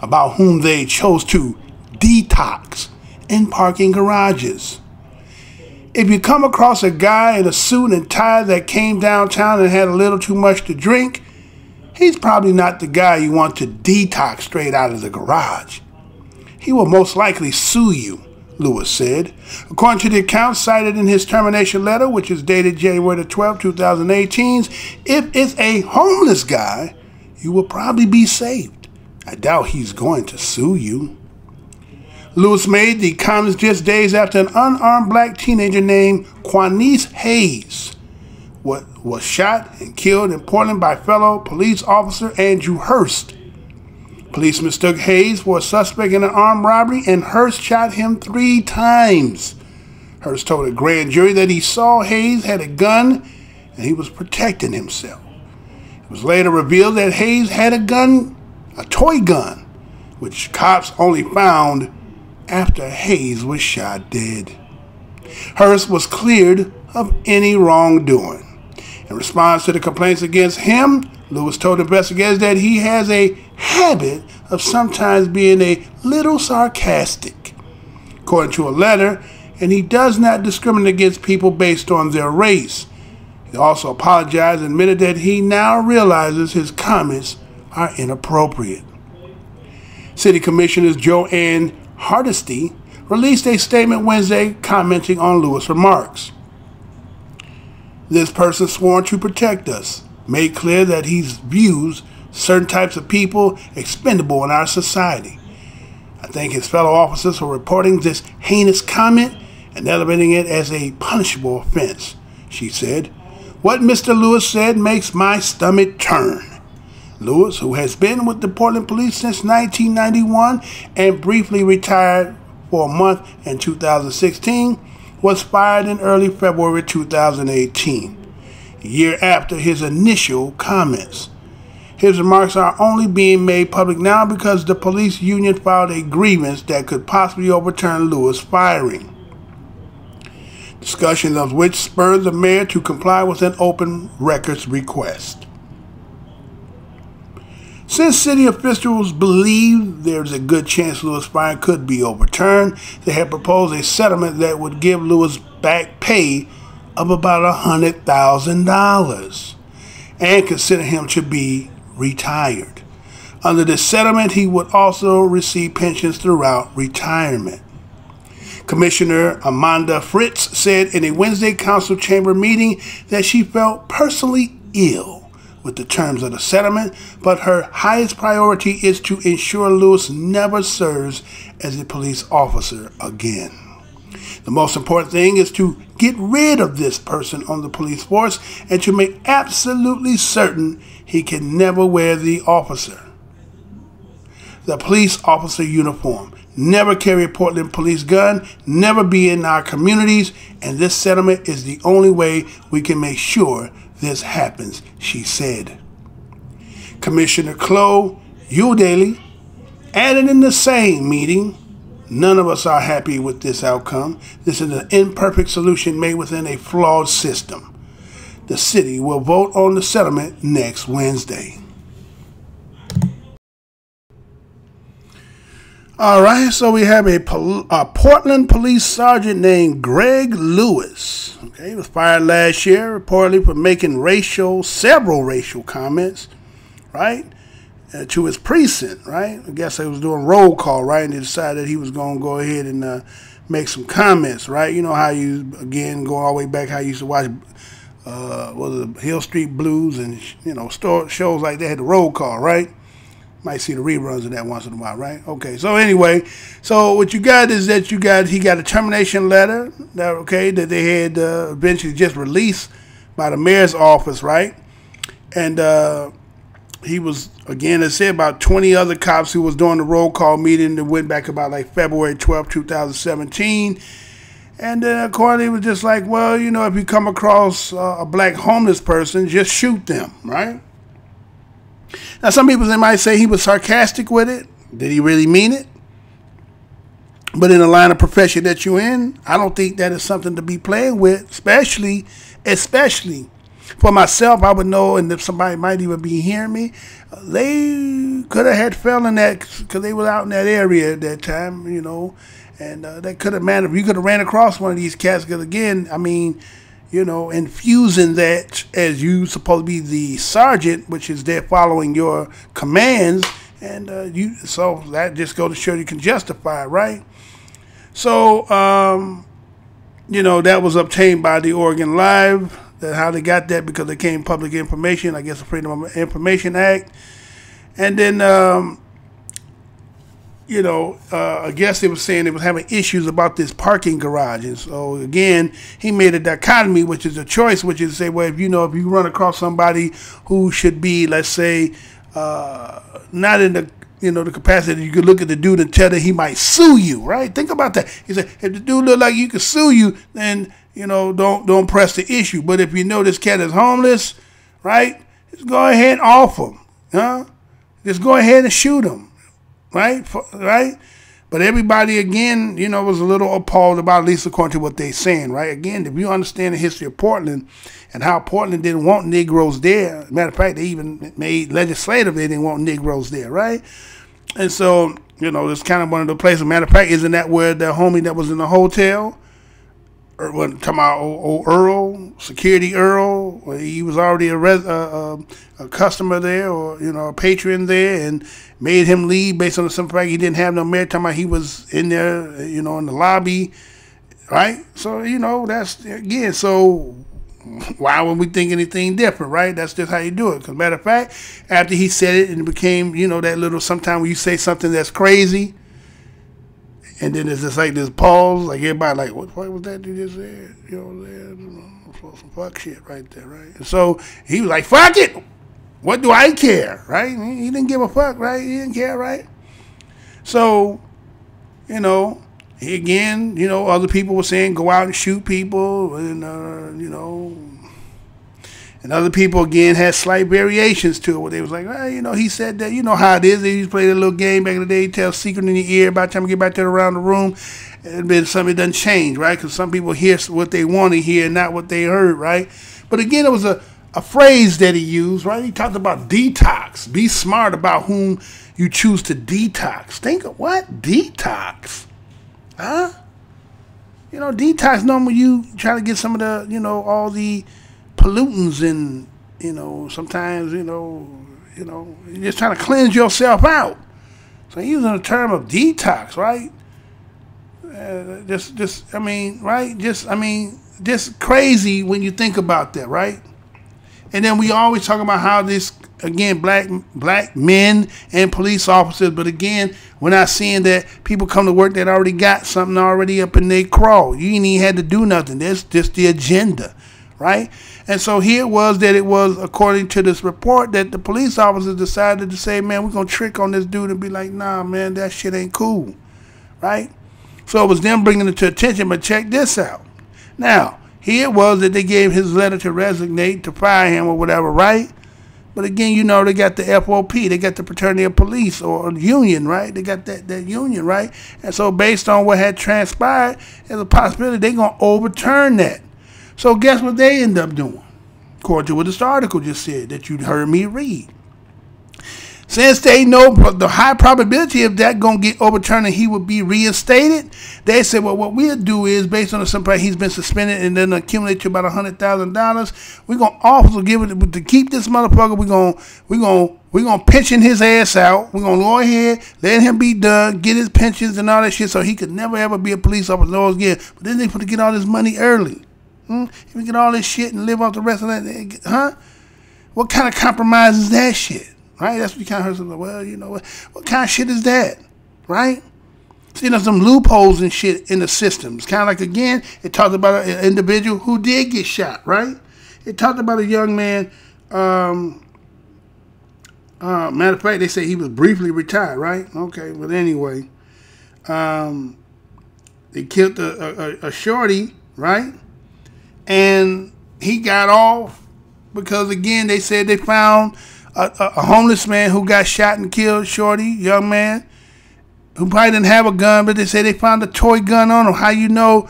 about whom they chose to detox in parking garages. If you come across a guy in a suit and tie that came downtown and had a little too much to drink, he's probably not the guy you want to detox straight out of the garage. He will most likely sue you, Lewis said. According to the account cited in his termination letter, which is dated January 12, 2018, if it's a homeless guy, you will probably be saved. I doubt he's going to sue you. Lewis made the comments just days after an unarmed black teenager named Quanice Hayes was shot and killed in Portland by fellow police officer Andrew Hurst. Police mistook Hayes for a suspect in an armed robbery, and Hurst shot him 3 times. Hurst told a grand jury that he saw Hayes had a gun and he was protecting himself. It was later revealed that Hayes had a gun, a toy gun, which cops only found after Hayes was shot dead. Hurst was cleared of any wrongdoing. In response to the complaints against him, Lewis told investigators that he has a habit of sometimes being a little sarcastic, according to a letter, and he does not discriminate against people based on their race. He also apologized and admitted that he now realizes his comments are inappropriate. City Commissioner Joanne Hardesty released a statement Wednesday commenting on Lewis' remarks. This person sworn to protect us made clear that he views certain types of people expendable in our society. I thank his fellow officers for reporting this heinous comment and elevating it as a punishable offense, she said. What Mr. Lewis said makes my stomach turn. Lewis, who has been with the Portland Police since 1991 and briefly retired for a month in 2016, was fired in early February 2018, a year after his initial comments. His remarks are only being made public now because the police union filed a grievance that could possibly overturn Lewis' firing, discussion of which spurred the mayor to comply with an open records request. Since city officials believe there's a good chance Lewis' firing could be overturned, they have proposed a settlement that would give Lewis back pay of about $100,000 and consider him to be retired. Under this settlement, he would also receive pensions throughout retirement. Commissioner Amanda Fritz said in a Wednesday council chamber meeting that she felt personally ill with the terms of the settlement, but her highest priority is to ensure Lewis never serves as a police officer again. The most important thing is to get rid of this person on the police force and to make absolutely certain he can never wear the police officer uniform, never carry a Portland police gun, never be in our communities, and this settlement is the only way we can make sure this happens, she said. Commissioner Chloe Eudaly added in the same meeting, none of us are happy with this outcome. This is an imperfect solution made within a flawed system. The city will vote on the settlement next Wednesday. All right, so we have a Portland police sergeant named Greg Lewis. Okay, he was fired last year, reportedly for making several racial comments, right, to his precinct, right? I guess they was doing roll call, right, and they decided he was going to go ahead and make some comments, right? You know how you, again, going all the way back, how you used to watch Hill Street Blues and, shows like that had the roll call, right? Might see the reruns of that once in a while, right? Okay, so anyway, so what you got is that he got a termination letter that they had eventually just released by the mayor's office, right? And he was, again, it said about 20 other cops who was doing the roll call meeting that went back about like February 12, 2017. And then accordingly, it was just like, well, if you come across a black homeless person, just shoot them, right? Now, some people, they might say he was sarcastic with it. Did he really mean it? But in the line of profession that you're in, I don't think that is something to be playing with, especially for myself. I would know, and if somebody might even be hearing me, they could have had fell in that because they were out in that area at that time, and they could have, you could have ran across one of these cats because, again, I mean, infusing that as you supposed to be the sergeant, which is there following your commands, and so that just goes to show you can justify, right? So, that was obtained by the Oregon Live. That how they got that because it came public information, I guess the Freedom of Information Act, and then I guess they were saying they was having issues about this parking garage. And so, again, he made a dichotomy, which is a choice, which is to say, well, if you run across somebody who should be, let's say, not in the, the capacity, you could look at the dude and tell that he might sue you, right? Think about that. He said, if the dude look like you could sue you, then, don't press the issue. But if you know this cat is homeless, right, just go ahead and off him, huh? Just go ahead and shoot him, right? Right? But everybody, again, was a little appalled about, at least according to what they're saying, right? Again, if you understand the history of Portland and how Portland didn't want Negroes there, matter of fact, they even made legislative they didn't want Negroes there, right? And so, it's kind of one of the places. Matter of fact, isn't that where the homie that was in the hotel, or talking about old Earl, Security Earl, he was already a customer there, or a patron there, and made him leave based on the simple fact he didn't have no merit. Talking about he was in there, in the lobby, right? So that's again. So why would we think anything different, right? That's just how you do it. Because matter of fact, after he said it, and it became that little sometimes when you say something that's crazy. And then it's just like this pause, like everybody like, what was that you just said? Some fuck shit right there, right? And so he was like, fuck it. What do I care, right? He didn't give a fuck, right? He didn't care, right? So, again, other people were saying go out and shoot people, and and other people, again, had slight variations to it, where they was like, well, he said that, how it is. They used to play that little game back in the day, tell a secret in your ear. By the time you get back there around the room, something doesn't change, right? Because some people hear what they want to hear, not what they heard, right? But again, it was a phrase that he used, right? He talked about detox. Be smart about whom you choose to detox. Think of what? Detox. Huh? Detox normally you try to get some of the, all the pollutants and sometimes you're just trying to cleanse yourself out. So using the term of detox, right? Just crazy when you think about that, right? And then we always talk about how this, again, black men and police officers, but again, we're not seeing that people come to work that already got something already up in their crawl. You ain't even had to do nothing. That's just the agenda, right? And so here it was that it was, according to this report, that the police officers decided to say, man, we're going to trick on this dude and be like, nah, man, that shit ain't cool, right? So it was them bringing it to attention, but check this out. Now, here it was that they gave his letter to resignate, to fire him or whatever, right? But again, they got the FOP, they got the Fraternity of Police or union, right? They got that union, right? And so based on what had transpired, there's a possibility they're going to overturn that. So guess what they end up doing? According to what this article just said that you heard me read. Since they know the high probability of that going to get overturned and he would be reinstated, they said, well, what we'll do is, based on the simple fact he's been suspended and then accumulate to about $100,000, we're going to also give it to keep this motherfucker. We're gonna pension his ass out. We're going to go ahead, let him be done, get his pensions and all that shit so he could never ever be a police officer again. But then they put to get all this money early. If we get all this shit and live off the rest of that, huh? What kind of compromise is that shit? Right? That's what you kind of heard. Something like, well, what kind of shit is that? Right? See, there's some loopholes and shit in the system. It's kind of like, again, it talked about an individual who did get shot, right? It talked about a young man, matter of fact, they say he was briefly retired, right? Okay, but anyway, they killed a shorty, right? And he got off because, again, they said they found a homeless man who got shot and killed, shorty, young man, who probably didn't have a gun, but they said they found a toy gun on him. How you know?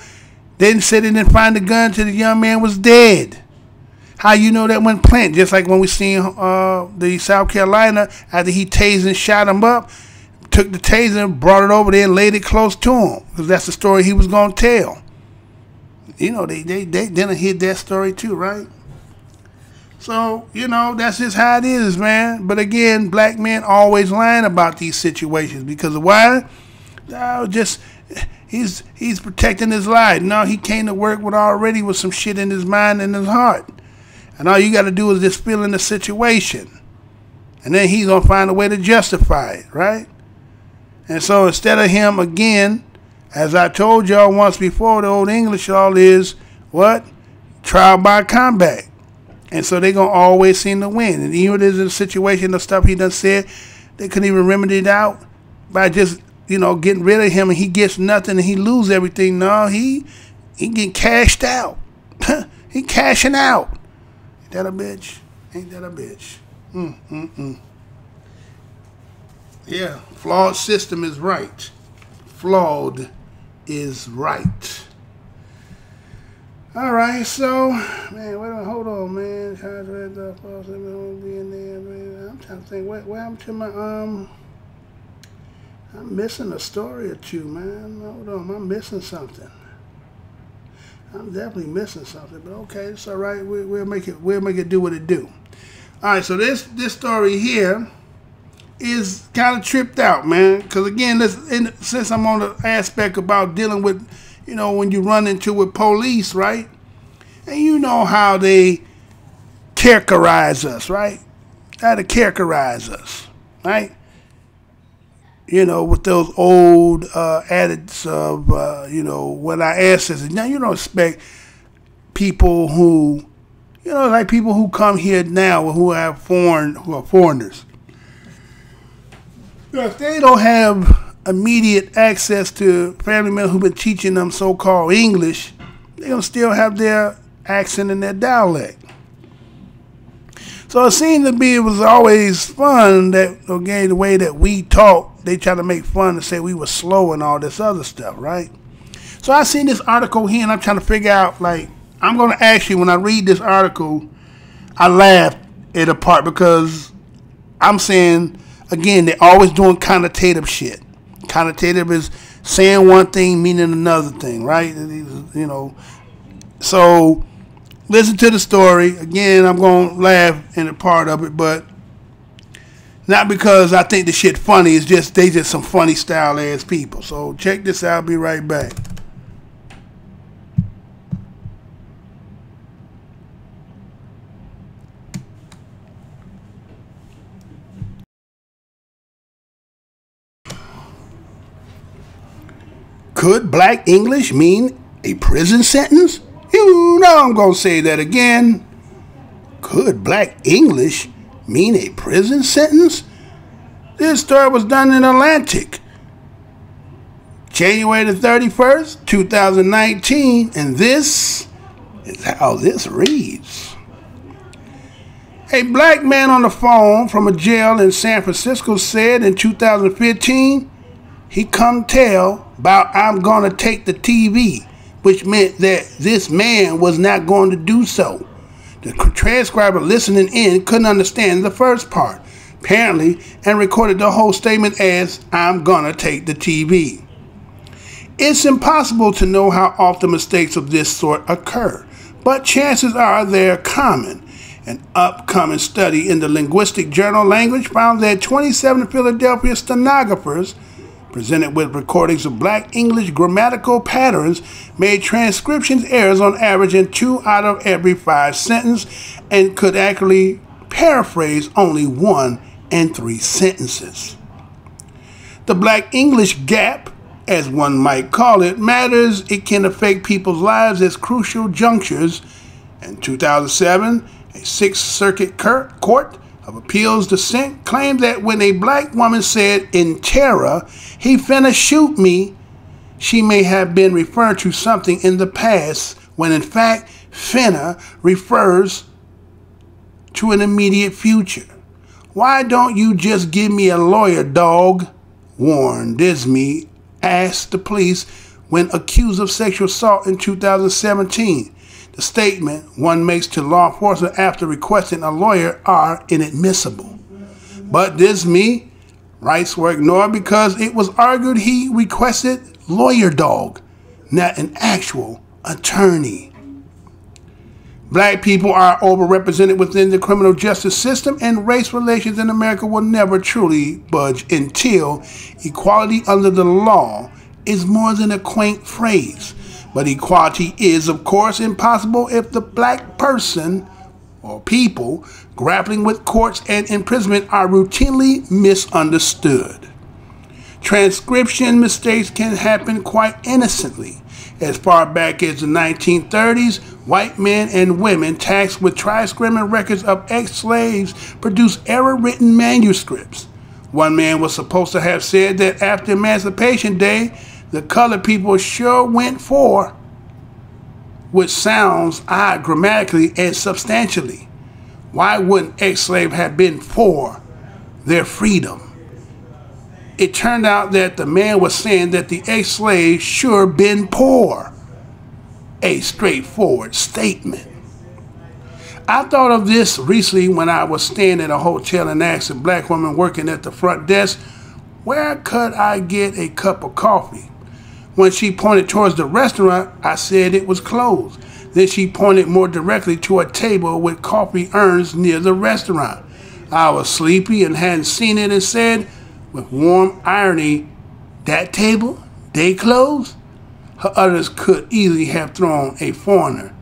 They didn't say they didn't find the gun till the young man was dead. How you know that wasn't planted? Just like when we seen the South Carolina, after he tased and shot him up, took the taser and brought it over there and laid it close to him, because that's the story he was going to tell. They didn't hit that story too, right? So, that's just how it is, man. But again, black men always lying about these situations because of why? He's protecting his life. No, he came to work with some shit in his mind and his heart. And all you got to do is just fill in the situation. And then he's going to find a way to justify it, right? And so instead of him, again, as I told y'all once before, the old English all is, what? Trial by combat. And so they're going to always seem to win. And even if there's a situation of stuff he done said, they couldn't even remedy it out by just, getting rid of him and he gets nothing and he lose everything. No, he he getting cashed out. He cashing out. Ain't that a bitch? Ain't that a bitch? Yeah, flawed system is right. Flawed is right. All right, so, man, hold on, man. I'm trying to think, what happened to my, I'm missing a story or two, man. Hold on, I'm missing something. I'm definitely missing something, but okay, it's all right. We'll make it do what it do. All right, so this story here is kind of tripped out, man. Because again, since I'm on the aspect about dealing with, you know, when you run into with police, right? And you know how they characterize us, right? How to characterize us, right? You know, with those old adage of, you know, what our ancestors. Now, you don't expect people who, you know, like people who come here now who are foreigners. You know, if they don't have immediate access to family members who've been teaching them so-called English, they're going to still have their accent and their dialect. So it seemed to be, it was always fun that, okay, the way that we talk, they try to make fun and say we were slow and all this other stuff, right? So I seen this article here and I'm trying to figure out, like, I'm going to actually, when I read this article, I laughed at a part because I'm saying, again, they're always doing connotative shit. Connotative is saying one thing, meaning another thing, right? You know, so listen to the story. Again, I'm going to laugh in a part of it, but not because I think the shit funny. It's just, they just some funny style ass people. So check this out. I'll be right back. Could black English mean a prison sentence? You know I'm going to say that again. Could black English mean a prison sentence? This story was done in Atlantic, January the 31st, 2019, and this is how this reads. A black man on the phone from a jail in San Francisco said in 2015, he come tell about I'm gonna take the TV, which meant that this man was not going to do so. The transcriber listening in couldn't understand the first part, apparently, and recorded the whole statement as, I'm gonna take the TV. It's impossible to know how often mistakes of this sort occur, but chances are they're common. An upcoming study in the Linguistic Journal Language found that 27 Philadelphia stenographers presented with recordings of black English grammatical patterns made transcriptions errors on average in 2 out of every 5 sentences and could accurately paraphrase only 1 in 3 sentences. The black English gap, as one might call it, matters. It can affect people's lives as crucial junctures. In 2007, a Sixth Circuit Court of Appeals dissent claimed that when a black woman said in terror, he finna shoot me, she may have been referring to something in the past when in fact finna refers to an immediate future. Why don't you just give me a lawyer, dog? Warren Disney asked the police when accused of sexual assault in 2017. The statement one makes to law enforcement after requesting a lawyer are inadmissible. But Disney rights were ignored because it was argued he requested lawyer dog, not an actual attorney. Black people are overrepresented within the criminal justice system, and race relations in America will never truly budge until equality under the law is more than a quaint phrase. But equality is, of course, impossible if the black person or people grappling with courts and imprisonment are routinely misunderstood. Transcription mistakes can happen quite innocently. As far back as the 1930s, white men and women tasked with transcribing records of ex-slaves produced error-written manuscripts. One man was supposed to have said that after Emancipation Day, the colored people sure went for which sounds odd grammatically and substantially. Why wouldn't ex-slave have been for their freedom? It turned out that the man was saying that the ex-slave sure been poor. A straightforward statement. I thought of this recently when I was staying at a hotel and asked a black woman working at the front desk, where could I get a cup of coffee? When she pointed towards the restaurant, I said it was closed. Then she pointed more directly to a table with coffee urns near the restaurant. I was sleepy and hadn't seen it and said, with warm irony, that table? They closed? Her utterance could easily have thrown a foreigner,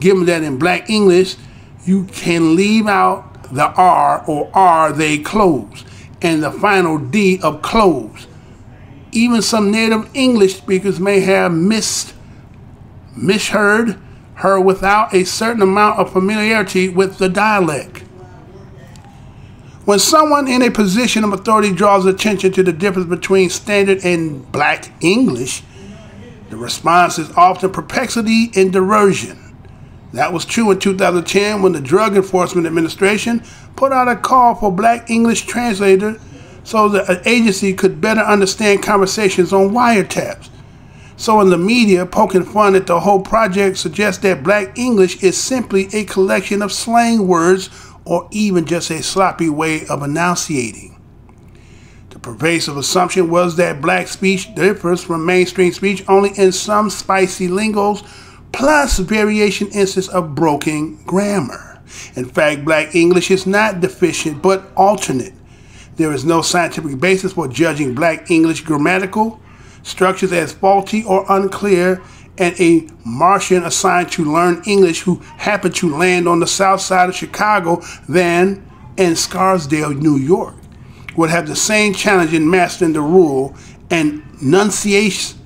given that in black English, you can leave out the R or are they closed and the final D of closed. Even some native English speakers may have misheard her without a certain amount of familiarity with the dialect. When someone in a position of authority draws attention to the difference between standard and black English, the response is often perplexity and derision. That was true in 2010 when the Drug Enforcement Administration put out a call for black English translators so the agency could better understand conversations on wiretaps. So in the media, poking fun at the whole project suggests that black English is simply a collection of slang words or even just a sloppy way of enunciating. The pervasive assumption was that black speech differs from mainstream speech only in some spicy lingos plus variation instances of broken grammar. In fact, black English is not deficient but alternate. There is no scientific basis for judging black English grammatical structures as faulty or unclear, and a Martian assigned to learn English who happened to land on the south side of Chicago than in Scarsdale, New York, would have the same challenge in mastering the rule and enunciation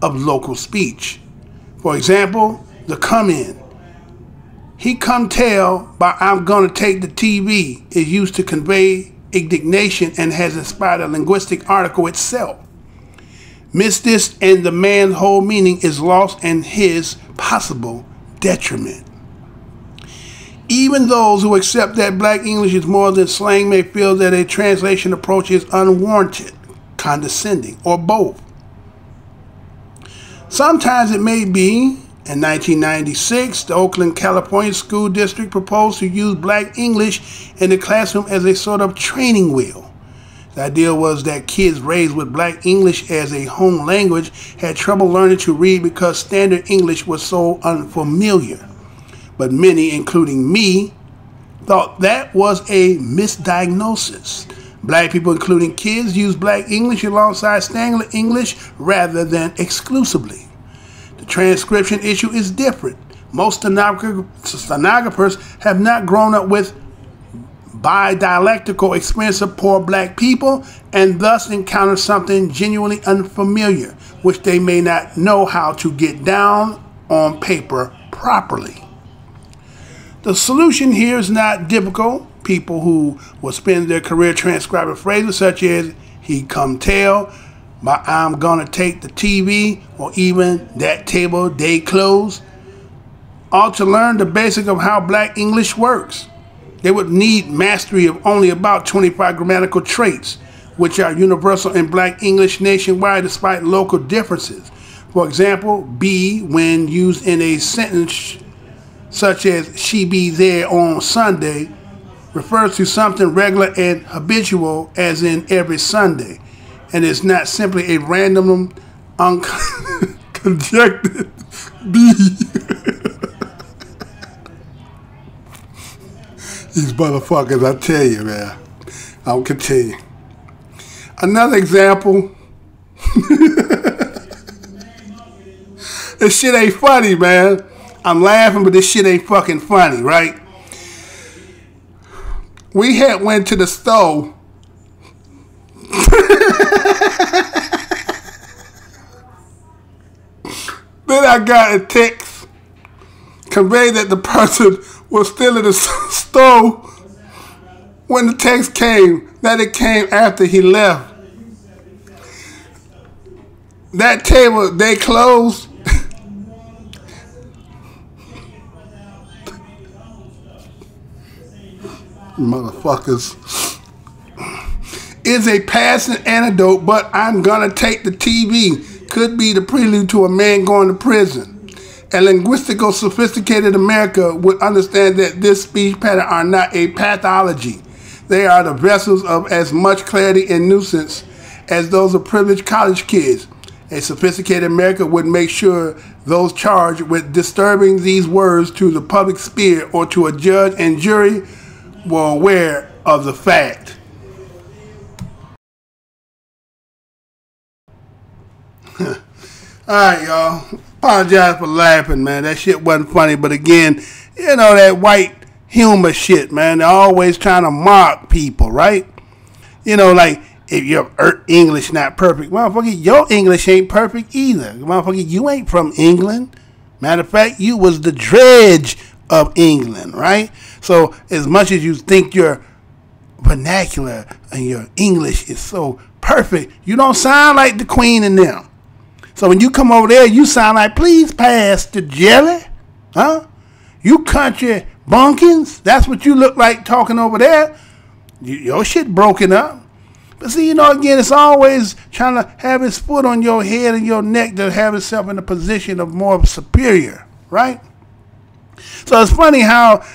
of local speech. For example, the come in. He come tell by I'm gonna take the TV is used to convey indignation and has inspired a linguistic article itself. Miss this and the man's whole meaning is lost and his possible detriment. Even those who accept that black English is more than slang may feel that a translation approach is unwarranted, condescending, or both. Sometimes it may be. In 1996, the Oakland, California School District proposed to use black English in the classroom as a sort of training wheel. The idea was that kids raised with black English as a home language had trouble learning to read because standard English was so unfamiliar. But many, including me, thought that was a misdiagnosis. Black people, including kids, use black English alongside standard English rather than exclusively. The transcription issue is different. Most stenographers have not grown up with bidialectical experience of poor black people and thus encounter something genuinely unfamiliar, which they may not know how to get down on paper properly. The solution here is not difficult. People who will spend their career transcribing phrases such as he come tell, but I'm gonna take the TV, or even that table they close, ought to learn the basic of how black English works. They would need mastery of only about 25 grammatical traits, which are universal in black English nationwide despite local differences. For example, be, when used in a sentence such as she be there on Sunday, refers to something regular and habitual as in every Sunday, and is not simply a random, conjected be. These motherfuckers, I tell you, man. I'll continue. Another example. This shit ain't funny, man. I'm laughing, but this shit ain't fucking funny, right? We had went to the store. Then I got a text conveying that the person was still in the store when the text came, that it came after he left. That table they closed. Motherfuckers. Is a passing antidote, but I'm gonna take the TV. Could be the prelude to a man going to prison. A linguistical, sophisticated America would understand that this speech pattern are not a pathology. They are the vessels of as much clarity and nuisance as those of privileged college kids. A sophisticated America would make sure those charged with disturbing these words to the public sphere or to a judge and jury were aware of the fact. Alright, y'all. Apologize for laughing, man. That shit wasn't funny. But again, you know that white humor shit, man. They're always trying to mock people, right? You know, like, if your English not perfect, motherfucker, your English ain't perfect either. Motherfucker, you ain't from England. Matter of fact, you was the dredge of England, right? So as much as you think your vernacular and your English is so perfect, you don't sound like the Queen and them. So when you come over there, you sound like, please pass the jelly, huh? You country bunkins, that's what you look like talking over there. Your shit broken up. But see, you know, again, it's always trying to have his foot on your head and your neck to have itself in a position of more superior, right? So it's funny how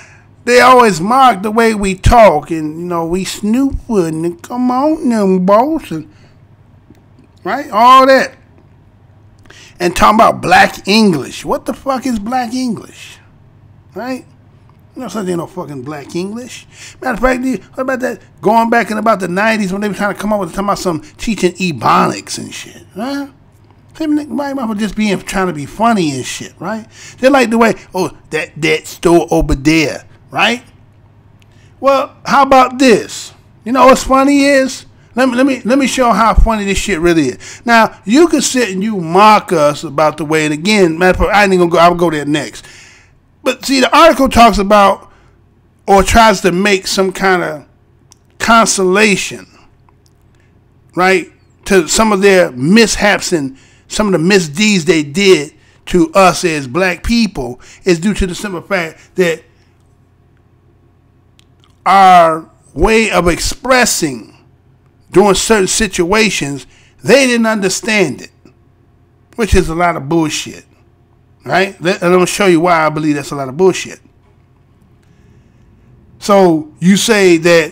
they always mock the way we talk and, you know, we snooping and come on them boss and, right, all that. And talking about black English. What the fuck is black English, right? You know, something ain't no fucking black English. Matter of fact, what about that going back in about the 90s when they were trying to come up with talking about some teaching ebonics and shit, huh? Might just being trying to be funny and shit, right? They're like the way, oh, that store over there, right? Well, how about this? You know what's funny is? Let me show how funny this shit really is. Now, you can sit and you mock us about the way, and again, matter of fact, I ain't gonna go, I'll go there next. But see, the article talks about or tries to make some kind of consolation, right, to some of their mishaps and some of the misdeeds they did to us as black people is due to the simple fact that our way of expressing during certain situations, they didn't understand it, which is a lot of bullshit. Right? And I'm going to show you why I believe that's a lot of bullshit. So you say that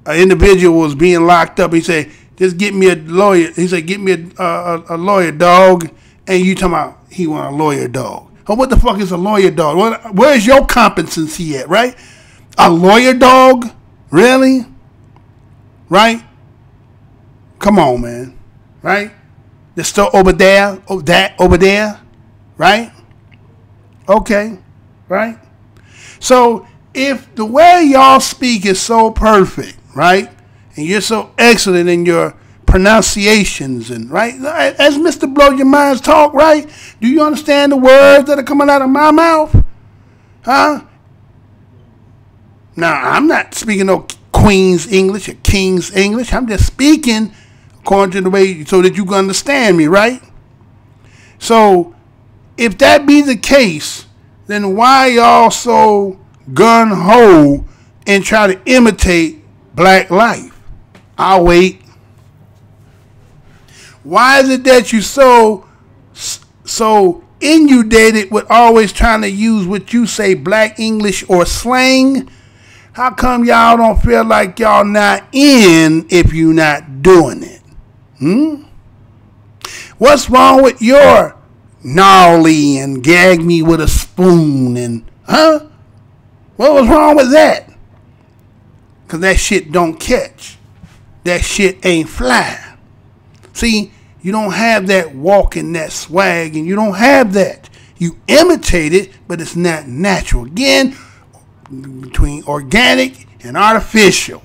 an individual was being locked up. He said, just get me a lawyer. He said, get me a lawyer, dog. And you talking about he want a lawyer, dog. Oh, what the fuck is a lawyer, dog? Where's your competency at, right? A lawyer, dog? Really? Right? Come on, man. Right? The store over there, that over there. Right? Okay. Right? So, if the way y'all speak is so perfect, right? And you're so excellent in your pronunciations and, right? As Mr. Blow Your Minds talk, right? Do you understand the words that are coming out of my mouth? Huh? Now, I'm not speaking no Queen's English or King's English. I'm just speaking according to the way so that you can understand me, right? So, if that be the case, then why y'all so gun-ho and try to imitate black life? I'll wait. Why is it that you so inundated with always trying to use what you say black English or slang? How come y'all don't feel like y'all not in if you not doing it? What's wrong with your gnarly and gag me with a spoon and, huh? What was wrong with that? Because that shit don't catch. That shit ain't fly. See, you don't have that walk and that swag, and you don't have that. You imitate it, but it's not natural. Again, between organic and artificial.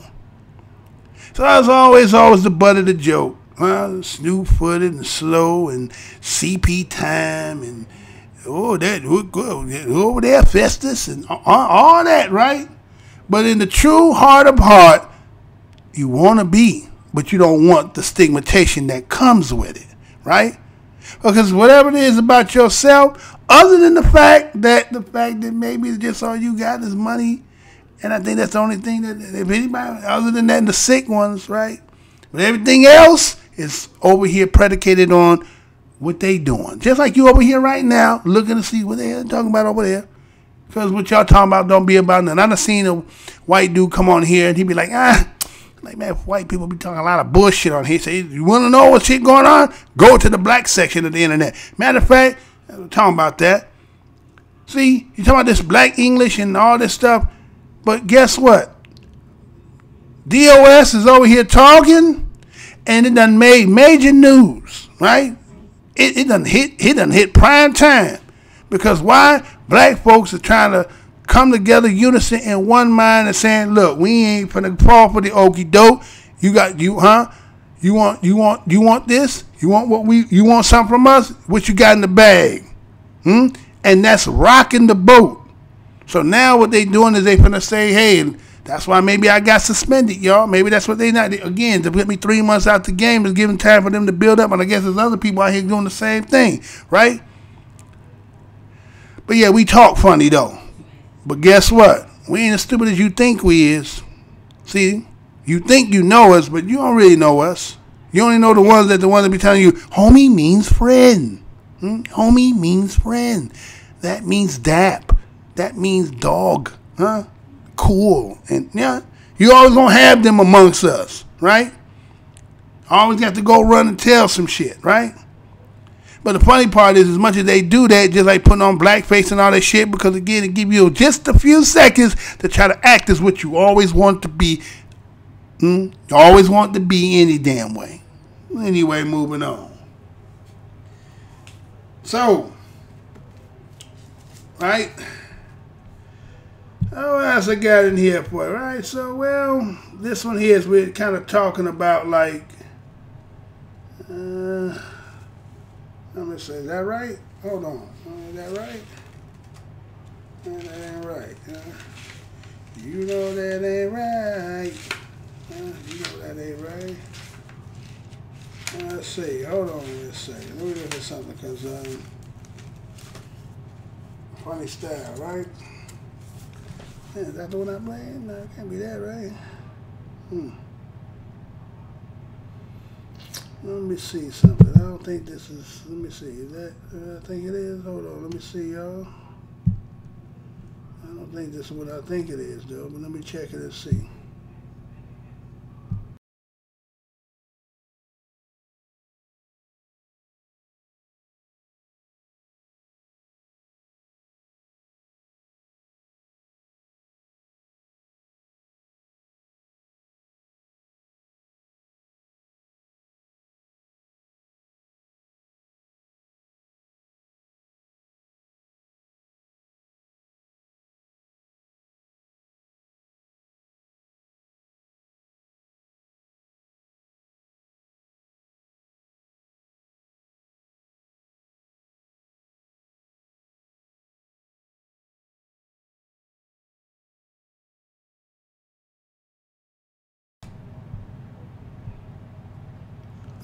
So that's always the butt of the joke. Snoop-footed and slow and CP time and over there Festus and all that, right? But in the true heart of heart, you want to be, but you don't want the stigmatization that comes with it, right? Because whatever it is about yourself, other than the fact that maybe it's just all you got is money And I think that's the only thing that, if anybody, other than that, the sick ones, right? But everything else is over here predicated on what they doing. Just like you over here right now, looking to see what they're talking about over there. Because what y'all talking about don't be about nothing. I done seen a white dude come on here and he be like, like, man, white people be talking a lot of bullshit on here. Say, you want to know what shit going on? Go to the black section of the internet. Matter of fact, I'm talking about that. See, you talking about this black English and all this stuff. But guess what? DOS is over here talking, and it done made major news, right? It done hit prime time. Because why? Black folks are trying to come together unison in one mind and saying, look, we ain't finna fall for the okie doke. You want this? You want something from us? What you got in the bag? And that's rocking the boat. So now what they doing is they finna say, hey, that's why maybe I got suspended, y'all. Maybe that's what they not. Again, to put me 3 months out the game is giving time for them to build up. And I guess there's other people out here doing the same thing, right? But yeah, we talk funny though. But guess what? We ain't as stupid as you think we is. See, you think you know us, but you don't really know us. You only know the ones that be telling you, homie means friend. Homie means friend. That means dap. That means dog. Huh? Cool. And yeah, you always gonna have them amongst us, right? Always got to go run and tell some shit, right? But the funny part is, as much as they do that, just like putting on blackface and all that shit, because again, it give you just a few seconds to try to act as what you always want to be. You always want to be any damn way. Anyway, moving on. So, right? Oh, what else I got in here for you, right? So, well, this one here is we're kind of talking about like, let me see, is that right? Hold on. Is that right? That ain't right. You know that ain't right. You know that ain't right. Let's see. Hold on a second. Let me look at something because funny style, right? Man, is that the one I'm playing? No, it can't be that, right? Let me see something. I don't think this is. Let me see. Is that? I think it is. Hold on. Let me see, y'all. I don't think this is what I think it is, though. But let me check it and see.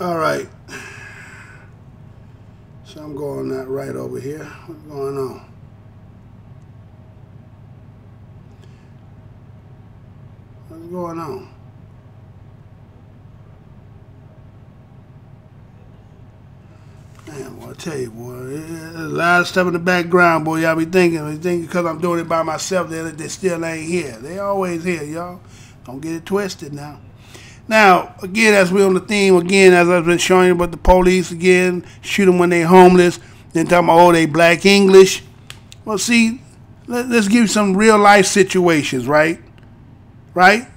All right. So I'm going that right over here. What's going on? What's going on? Man, boy, I tell you, boy, there's a lot of stuff in the background, boy. Y'all be thinking because I'm doing it by myself, they still ain't here. They always here, y'all. Don't get it twisted now. Now, again, as we're on the theme, again, as I've been showing you about the police, again, shoot them when they homeless, then talking about, oh, they black English. Well, see, let's give you some real life situations, right? Right?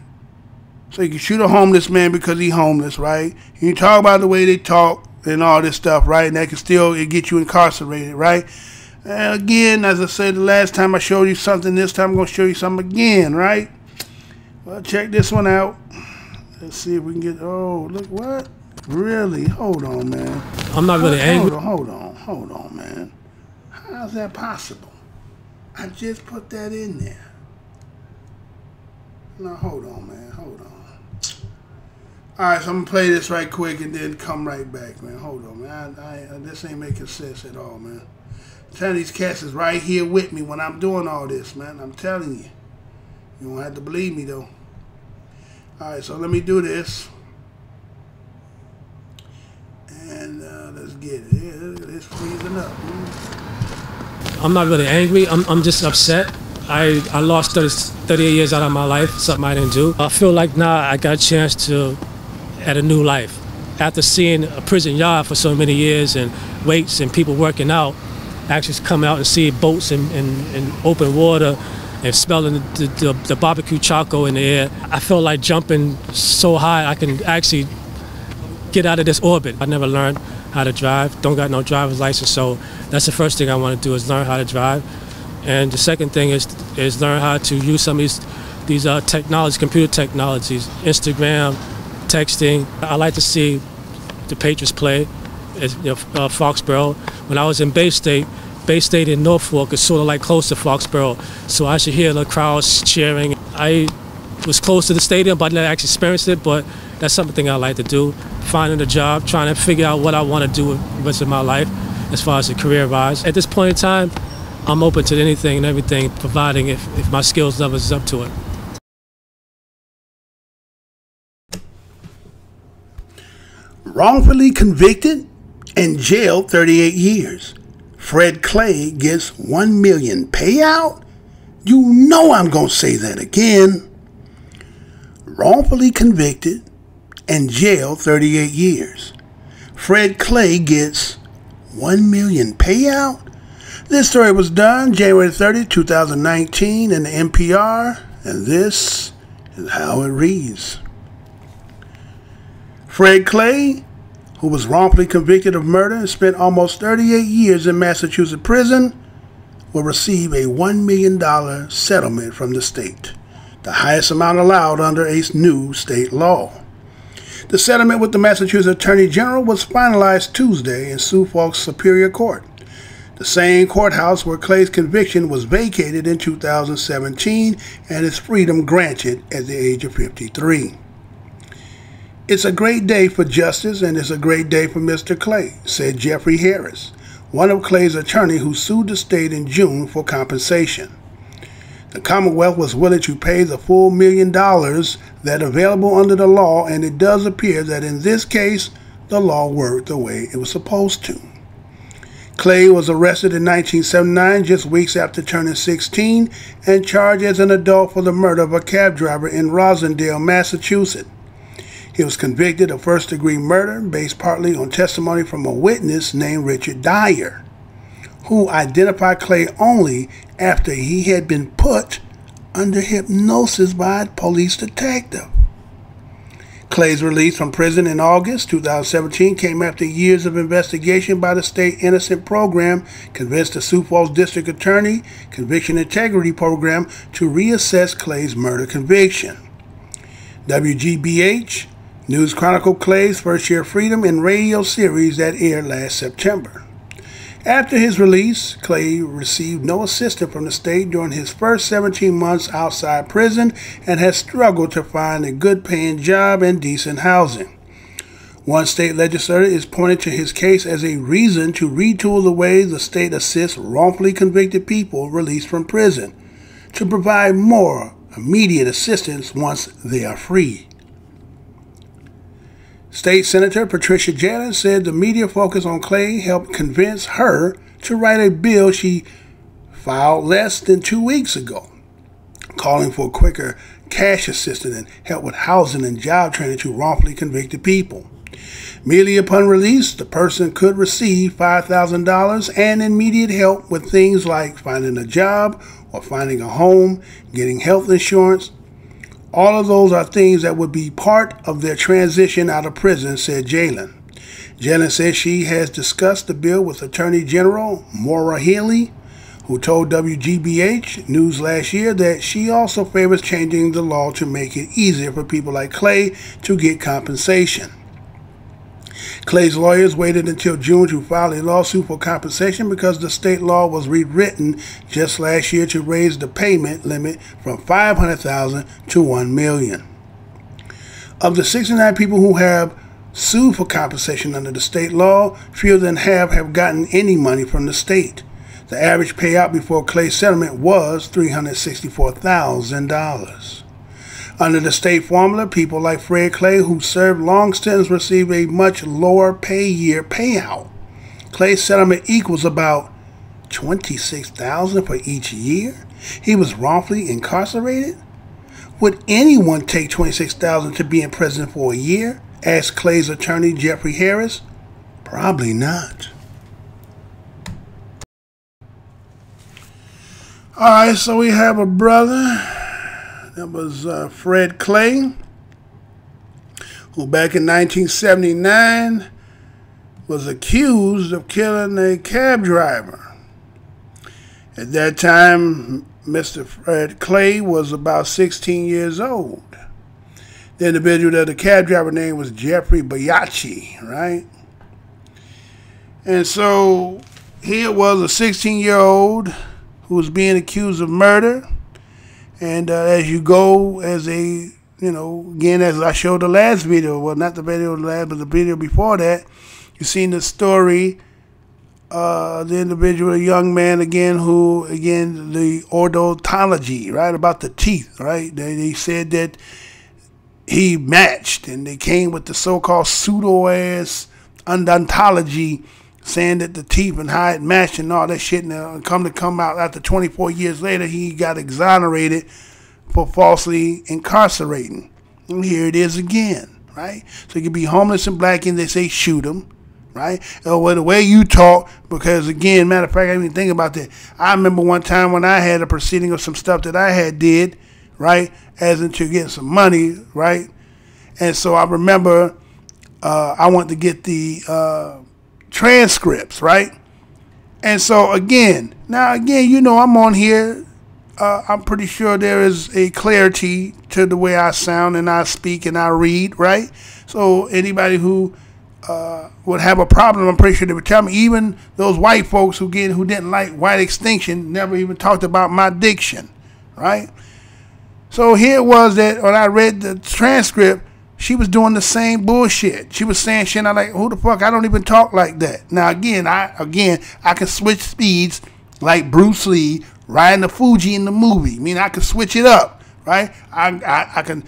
So you can shoot a homeless man because he's homeless, right? You talk about the way they talk and all this stuff, right? And that can still get you incarcerated, right? And again, as I said the last time I showed you something, this time I'm going to show you something again, right? Well, check this one out. Let's see if we can get, oh, look, what? Really? Hold on, man. I'm not really angry. Hold on, man. How's that possible? I just put that in there. No, hold on, man. Hold on. All right, so I'm going to play this right quick and then come right back, man. Hold on, man. This ain't making sense at all, man. I'm telling these cats is right here with me when I'm doing all this, man. I'm telling you. You don't have to believe me, though. All right, so let me do this. And let's get it. Yeah, look at this freezing up. I'm not really angry. I'm just upset. I lost 38 years out of my life, something I didn't do. I feel like now I got a chance to add a new life. After seeing a prison yard for so many years and weights and people working out, actually come out and see boats in open water and smelling the barbecue charcoal in the air. I felt like jumping so high I can actually get out of this orbit. I never learned how to drive, don't got no driver's license, so that's the first thing I want to do is learn how to drive. And the second thing is learn how to use some of these technologies, computer technologies, Instagram, texting. I like to see the Patriots play at Foxborough. When I was in Bay State in Norfolk is sort of like close to Foxborough, so I should hear the crowds cheering. I was close to the stadium, but I never actually experienced it, but that's something I like to do. Finding a job, trying to figure out what I want to do with the rest of my life as far as the career-wise. At this point in time, I'm open to anything and everything, providing if my skills level is up to it. Wrongfully convicted and jailed 38 years. Fred Clay gets $1 million payout? You know I'm going to say that again. Wrongfully convicted and jailed 38 years. Fred Clay gets $1 million payout? This story was done January 30, 2019 in the NPR, and this is how it reads. Fred Clay, who was wrongfully convicted of murder and spent almost 38 years in Massachusetts prison, will receive a $1 million settlement from the state, the highest amount allowed under a new state law. The settlement with the Massachusetts Attorney General was finalized Tuesday in Suffolk Superior Court, the same courthouse where Clay's conviction was vacated in 2017 and his freedom granted at the age of 53. It's a great day for justice and it's a great day for Mr. Clay, said Jeffrey Harris, one of Clay's attorneys who sued the state in June for compensation. The Commonwealth was willing to pay the full $1 million that available under the law, and it does appear that in this case, the law worked the way it was supposed to. Clay was arrested in 1979, just weeks after turning 16, and charged as an adult for the murder of a cab driver in Rosendale, Massachusetts. He was convicted of first-degree murder based partly on testimony from a witness named Richard Dyer, who identified Clay only after he had been put under hypnosis by a police detective. Clay's release from prison in August 2017 came after years of investigation by the State Innocent Program convinced the Sioux Falls District Attorney Conviction Integrity Program to reassess Clay's murder conviction. WGBH News chronicled Clay's first-year freedom in radio series that aired last September. After his release, Clay received no assistance from the state during his first 17 months outside prison and has struggled to find a good-paying job and decent housing. One state legislator is pointing to his case as a reason to retool the way the state assists wrongfully convicted people released from prison, to provide more immediate assistance once they are free. State Senator Patricia Jalin said the media focus on Clay helped convince her to write a bill she filed less than 2 weeks ago, calling for quicker cash assistance and help with housing and job training to wrongfully convicted people. Immediately upon release, the person could receive $5,000 and immediate help with things like finding a job or finding a home, getting health insurance. All of those are things that would be part of their transition out of prison, said Jalin. Jalin says she has discussed the bill with Attorney General Maura Healey, who told WGBH News last year that she also favors changing the law to make it easier for people like Clay to get compensation. Clay's lawyers waited until June to file a lawsuit for compensation because the state law was rewritten just last year to raise the payment limit from $500,000 to $1 million. Of the 69 people who have sued for compensation under the state law, fewer than half have gotten any money from the state. The average payout before Clay's settlement was $364,000. Under the state formula, people like Fred Clay, who served long stints, received a much lower pay-year payout. Clay's settlement equals about $26,000 for each year. He was wrongfully incarcerated. Would anyone take $26,000 to be in prison for a year? Asked Clay's attorney, Jeffrey Harris. Probably not. All right, so we have a brother. That was Fred Clay, who back in 1979 was accused of killing a cab driver. At that time, Mr. Fred Clay was about 16 years old. The individual that the cab driver name was Jeffrey Biaggi, right? And so here was a 16-year-old who was being accused of murder. And as you go, as a, again, as I showed the last video, well, not the video last, but the video before that, you've seen the story, the individual, a young man, again, who, again, the odontology, right, about the teeth, right? They said that he matched, and they came with the so-called pseudo-ass odontology, saying that the teeth and how it matched and all that shit, and come out after 24 years later, he got exonerated for falsely incarcerating. And here it is again, right? So you can be homeless and black, and they say shoot him, right? Or the way you talk, because again, matter of fact, I didn't even think about that. I remember one time when I had a proceeding of some stuff that I had did, right, as into getting some money, right? And so I remember I wanted to get the transcripts, right? And so again, I'm on here. I'm pretty sure there is a clarity to the way I sound and I speak and I read, right? So anybody who would have a problem, I'm pretty sure they would tell me. Even those white folks who didn't like white extinction never even talked about my diction, right? So here it was that when I read the transcript, she was doing the same bullshit. She was saying shit. I'm like, who the fuck? I don't even talk like that. Now again, I can switch speeds like Bruce Lee riding the Fuji in the movie. I mean, I can switch it up, right? I can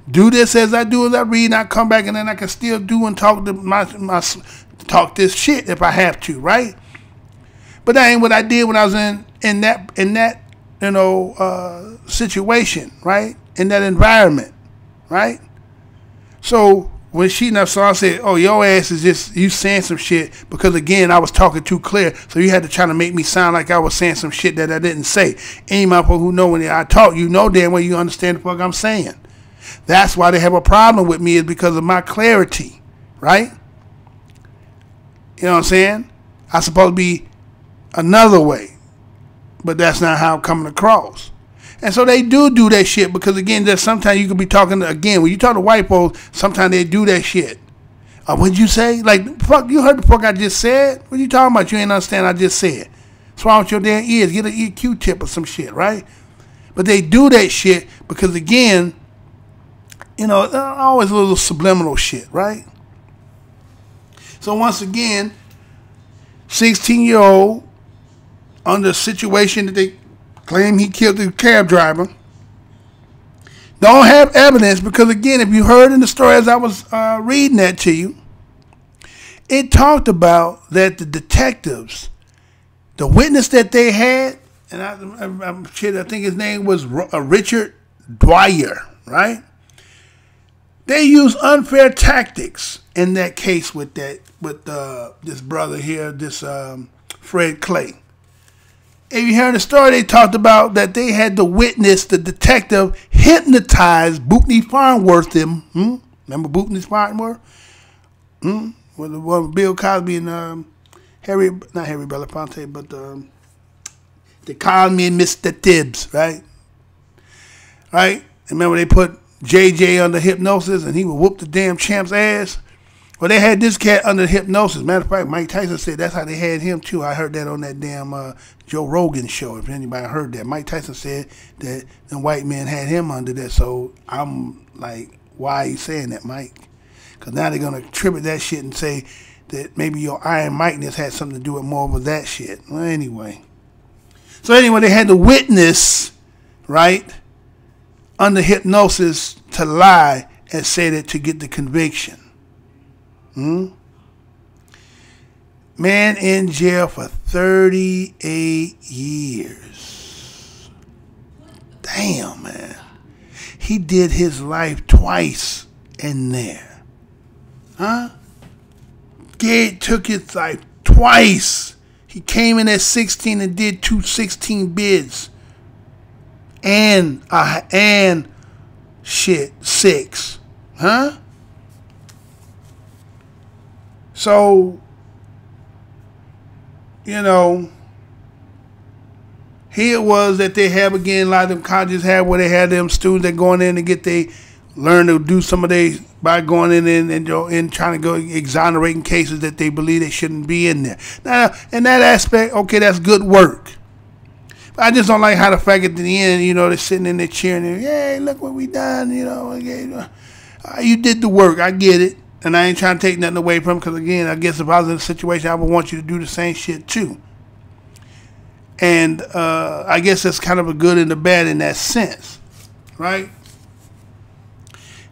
do this as I do as I read, and I come back, and then I can still do and talk to talk this shit if I have to, right? But that ain't what I did when I was in that situation, right? In that environment, right? So when so I said, oh, your ass is just, you saying some shit, because again, I was talking too clear, so you had to try to make me sound like I was saying some shit that I didn't say. Any motherfucker who know when I talk, you know damn well you understand the fuck I'm saying. That's why they have a problem with me, is because of my clarity, right? You know what I'm saying? I'm supposed to be another way, but that's not how I'm coming across. And so they do that shit, because again, there's sometimes you could be talking again, when you talk to white folks, sometimes they do that shit. What'd you say? Like, fuck, you heard the fuck I just said? What you talking about? You ain't understand I just said. What's wrong with your damn ears? Get an ear Q-tip or some shit, right? But they do that shit because again, always a little subliminal shit, right? So once again, 16-year-old under a situation that they claim he killed the cab driver. Don't have evidence, because again, if you heard in the story as I was reading that to you, it talked about that the detectives, the witness that they had, and I think his name was Richard Dwyer, right? They used unfair tactics in that case with this brother here, this Fred Clay. If you heard the story, they talked about that they had to witness the detective hypnotize Bootney Farnsworth. Remember Bootney Farnsworth? With the one with Bill Cosby and not Harry Belafonte, but they called me Mr. Tibbs, right? Right? Remember they put JJ under hypnosis and he would whoop the damn champ's ass? Well, they had this cat under hypnosis. Matter of fact, Mike Tyson said that's how they had him too. I heard that on that damn Joe Rogan show. If anybody heard that, Mike Tyson said that the white man had him under that. So I'm like, why are you saying that, Mike? Because now they're gonna attribute that shit and say that maybe your Iron Mike-ness had something to do with more with that shit. Well, anyway. So anyway, they had the witness, right, under hypnosis to lie and say that to get the conviction. Man in jail for 38 years. Damn, man. He did his life twice in there. Huh? Gabe took his life twice. He came in at 16 and did 2 16 bids. And 6. Huh? So, you know, here it was that they have again, a lot of them colleges have where they had them students that going in and learn to do some of they by going in and trying to go exonerating cases that they believe they shouldn't be in there. Now, in that aspect, okay, that's good work. But I just don't like how the fact at the end, you know, they're sitting in there cheering and, hey, look what we done, you know. You did the work, I get it. And I ain't trying to take nothing away from him because, again, I guess if I was in a situation, I would want you to do the same shit too. And I guess that's kind of a good and a bad in that sense, right?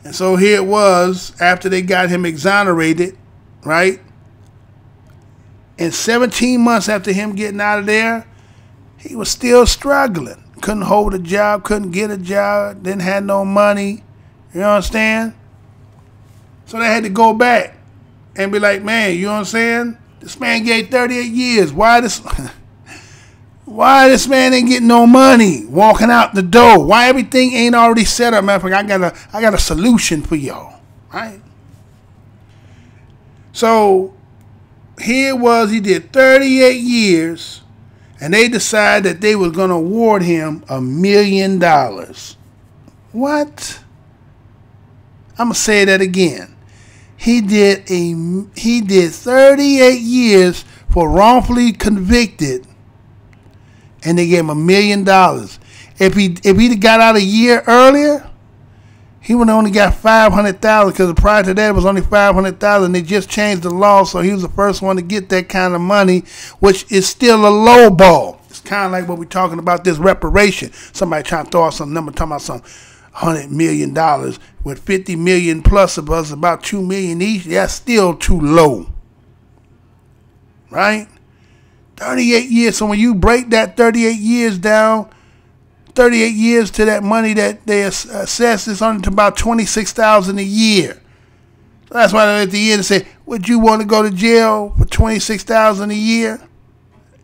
And so here it was, after they got him exonerated, right? And 17 months after him getting out of there, he was still struggling. Couldn't hold a job, couldn't get a job, didn't have no money. You understand? So they had to go back and be like, man, you know what I'm saying? This man gave 38 years. Why this man ain't getting no money walking out the door? Why everything ain't already set up? Matter of fact, I got a solution for y'all, right? So here it was, he did 38 years, and they decided that they was going to award him $1 million. What? I'm going to say that again. He did 38 years for wrongfully convicted, and they gave him $1 million. If he'd got out a year earlier, he would have only got $500,000 because prior to that it was only $500,000. They just changed the law, so he was the first one to get that kind of money, which is still a low ball. It's kind of like what we're talking about, this reparation. Somebody trying to throw out some number, talking about some $100 million with 50 million plus of us, about 2 million each. That's still too low, right? 38 years. So when you break that 38 years down, 38 years to that money that they assess, it's only to about $26,000 a year. So that's why at the end they say, would you want to go to jail for $26,000 a year?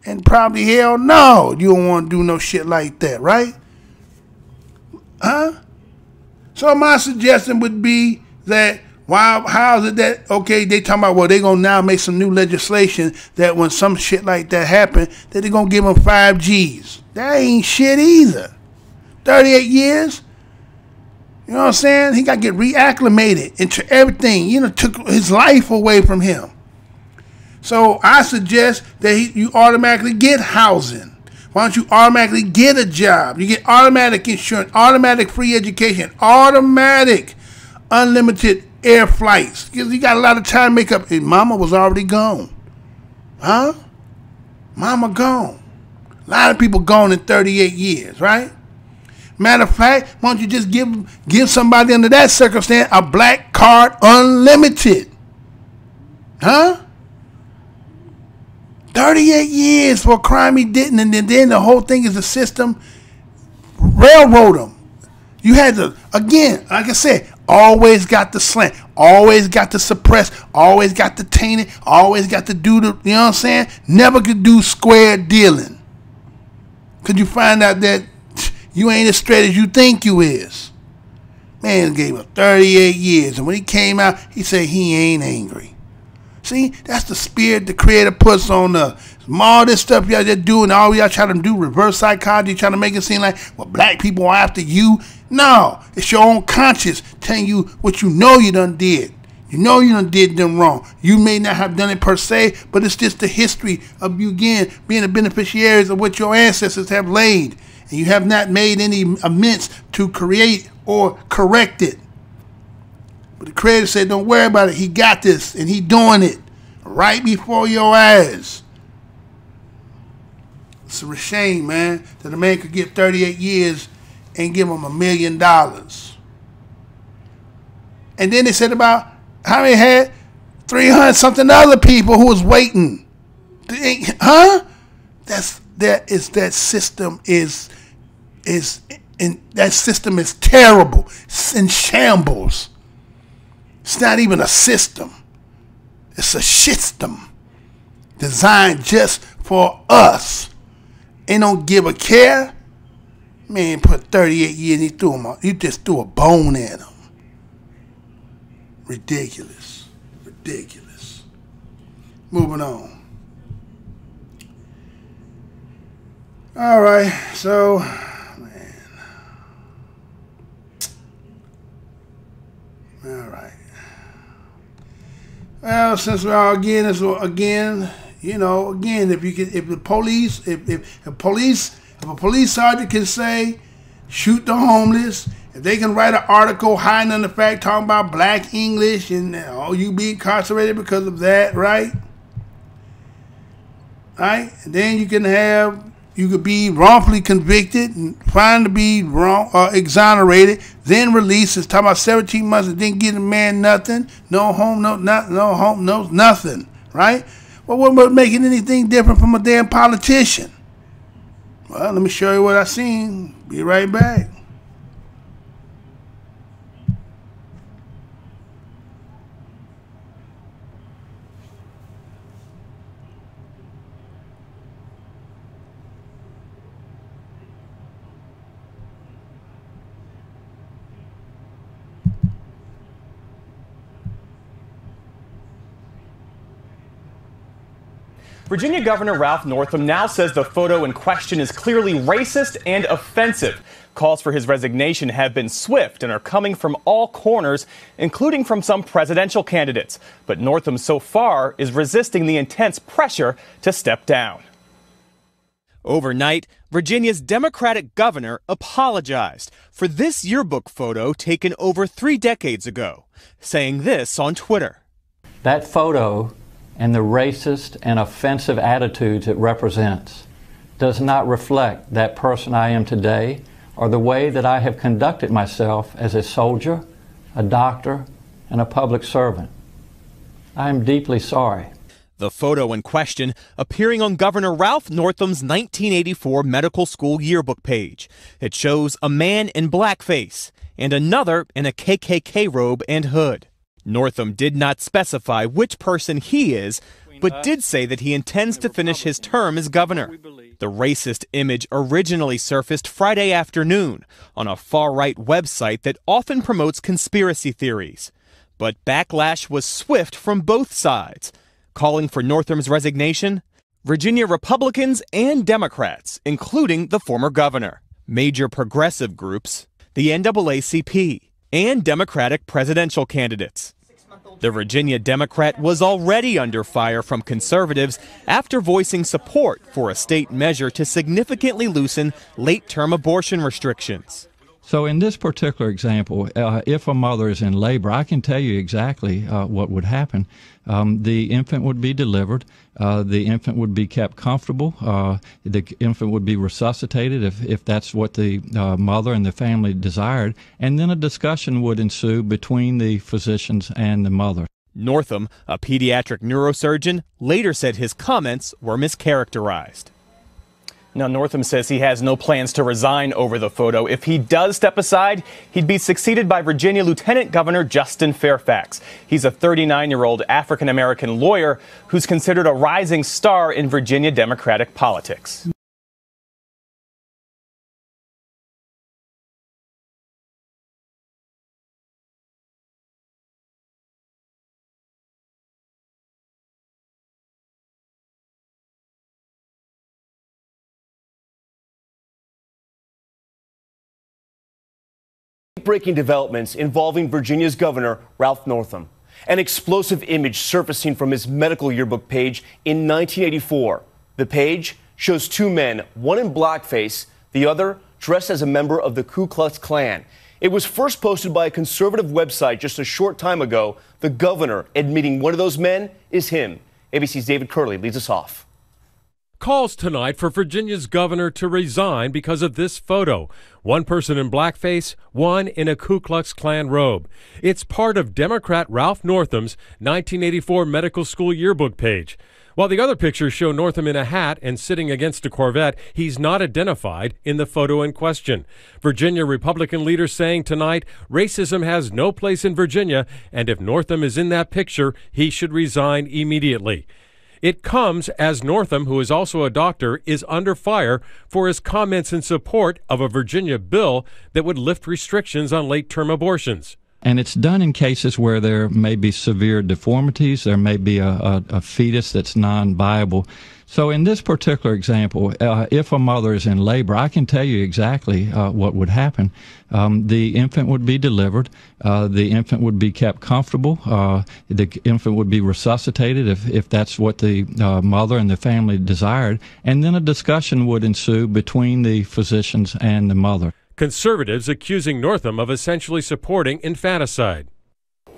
And probably hell no, you don't want to do no shit like that, right? Huh? So my suggestion would be that, how is it that, okay, they talking about, well, they're going to now make some new legislation that when some shit like that happen, that they're going to give them 5 Gs. That ain't shit either. 38 years? You know what I'm saying? He got to get reacclimated into everything. You know, took his life away from him. So I suggest that you automatically get housing. Why don't you automatically get a job? You get automatic insurance, automatic free education, automatic unlimited air flights. Because you got a lot of time to make up. And mama was already gone. Huh? Mama gone. A lot of people gone in 38 years, right? Matter of fact, why don't you just give somebody under that circumstance a black card unlimited? Huh? 38 years for a crime he didn't, and then the whole thing is the system railroad him. You had to, again, like I said, always got the slant, always got to suppress, always got to taint it, always got to do the, you know what I'm saying? Never could do square dealing. Could you find out that you ain't as straight as you think you is? Man gave him 38 years, and when he came out, he said he ain't angry. See, that's the spirit the Creator puts on us. All this stuff y'all just doing, all y'all trying to do reverse psychology, trying to make it seem like, well, black people are after you. No, it's your own conscience telling you what you know you done did. You know you done did them wrong. You may not have done it per se, but it's just the history of you, again, being the beneficiaries of what your ancestors have laid. And you have not made any amends to create or correct it. But the Creator said, don't worry about it. He got this, and he doing it right before your eyes. It's a shame, man, that a man could get 38 years and give him $1 million. And then they said about how they had 300 something other people who was waiting. Huh? That system is terrible. It's in shambles. It's not even a system. It's a shitstem designed just for us. They don't give a care. Man, put 38 years and you just threw a bone at him. Ridiculous. Ridiculous. Moving on. All right, so, man. All right. Well, since we're all again, if a police sergeant can say, shoot the homeless, if they can write an article hiding on the fact talking about black English and you be incarcerated because of that, right? Right? And then you could be wrongfully convicted and found to be wrong or exonerated, then released. It's talking about 17 months and didn't give the man nothing, no home, no nothing, right? Well, what about making anything different from a damn politician? Well, let me show you what I seen. Be right back. Virginia Governor Ralph Northam now says the photo in question is clearly racist and offensive. Calls for his resignation have been swift and are coming from all corners, including from some presidential candidates. But Northam so far is resisting the intense pressure to step down. Overnight, Virginia's Democratic governor apologized for this yearbook photo taken over 3 decades ago, saying this on Twitter. That photo and the racist and offensive attitudes it represents does not reflect that person I am today or the way that I have conducted myself as a soldier, a doctor, and a public servant. I am deeply sorry. The photo in question appearing on Governor Ralph Northam's 1984 medical school yearbook page. It shows a man in blackface and another in a KKK robe and hood. Northam did not specify which person he is, but did say that he intends to finish his term as governor. The racist image originally surfaced Friday afternoon on a far-right website that often promotes conspiracy theories. But backlash was swift from both sides, calling for Northam's resignation, Virginia Republicans and Democrats, including the former governor, major progressive groups, the NAACP, and Democratic presidential candidates. The Virginia Democrat was already under fire from conservatives after voicing support for a state measure to significantly loosen late-term abortion restrictions. So in this particular example, if a mother is in labor, I can tell you exactly what would happen. The infant would be delivered. The infant would be kept comfortable. The infant would be resuscitated if that's what the mother and the family desired. And then a discussion would ensue between the physicians and the mother. Northam, a pediatric neurosurgeon, later said his comments were mischaracterized. Now, Northam says he has no plans to resign over the photo. If he does step aside, he'd be succeeded by Virginia Lieutenant Governor Justin Fairfax. He's a 39-year-old African-American lawyer who's considered a rising star in Virginia Democratic politics. Breaking developments involving Virginia's governor, Ralph Northam. An explosive image surfacing from his medical yearbook page in 1984. The page shows 2 men, one in blackface, the other dressed as a member of the Ku Klux Klan. It was first posted by a conservative website just a short time ago, the governor admitting one of those men is him. ABC's David Curley leads us off. Calls tonight for Virginia's governor to resign because of this photo. One person in blackface, one in a Ku Klux Klan robe. It's part of Democrat Ralph Northam's 1984 medical school yearbook page. While the other pictures show Northam in a hat and sitting against a Corvette, he's not identified in the photo in question. Virginia Republican leaders saying tonight racism has no place in Virginia, and if Northam is in that picture, he should resign immediately. It comes as Northam, who is also a doctor, is under fire for his comments in support of a Virginia bill that would lift restrictions on late-term abortions. And it's done in cases where there may be severe deformities, there may be a fetus that's non-viable. So in this particular example, if a mother is in labor, I can tell you exactly what would happen. The infant would be delivered, the infant would be kept comfortable, the infant would be resuscitated if that's what the mother and the family desired, and then a discussion would ensue between the physicians and the mother. Conservatives accusing Northam of essentially supporting infanticide.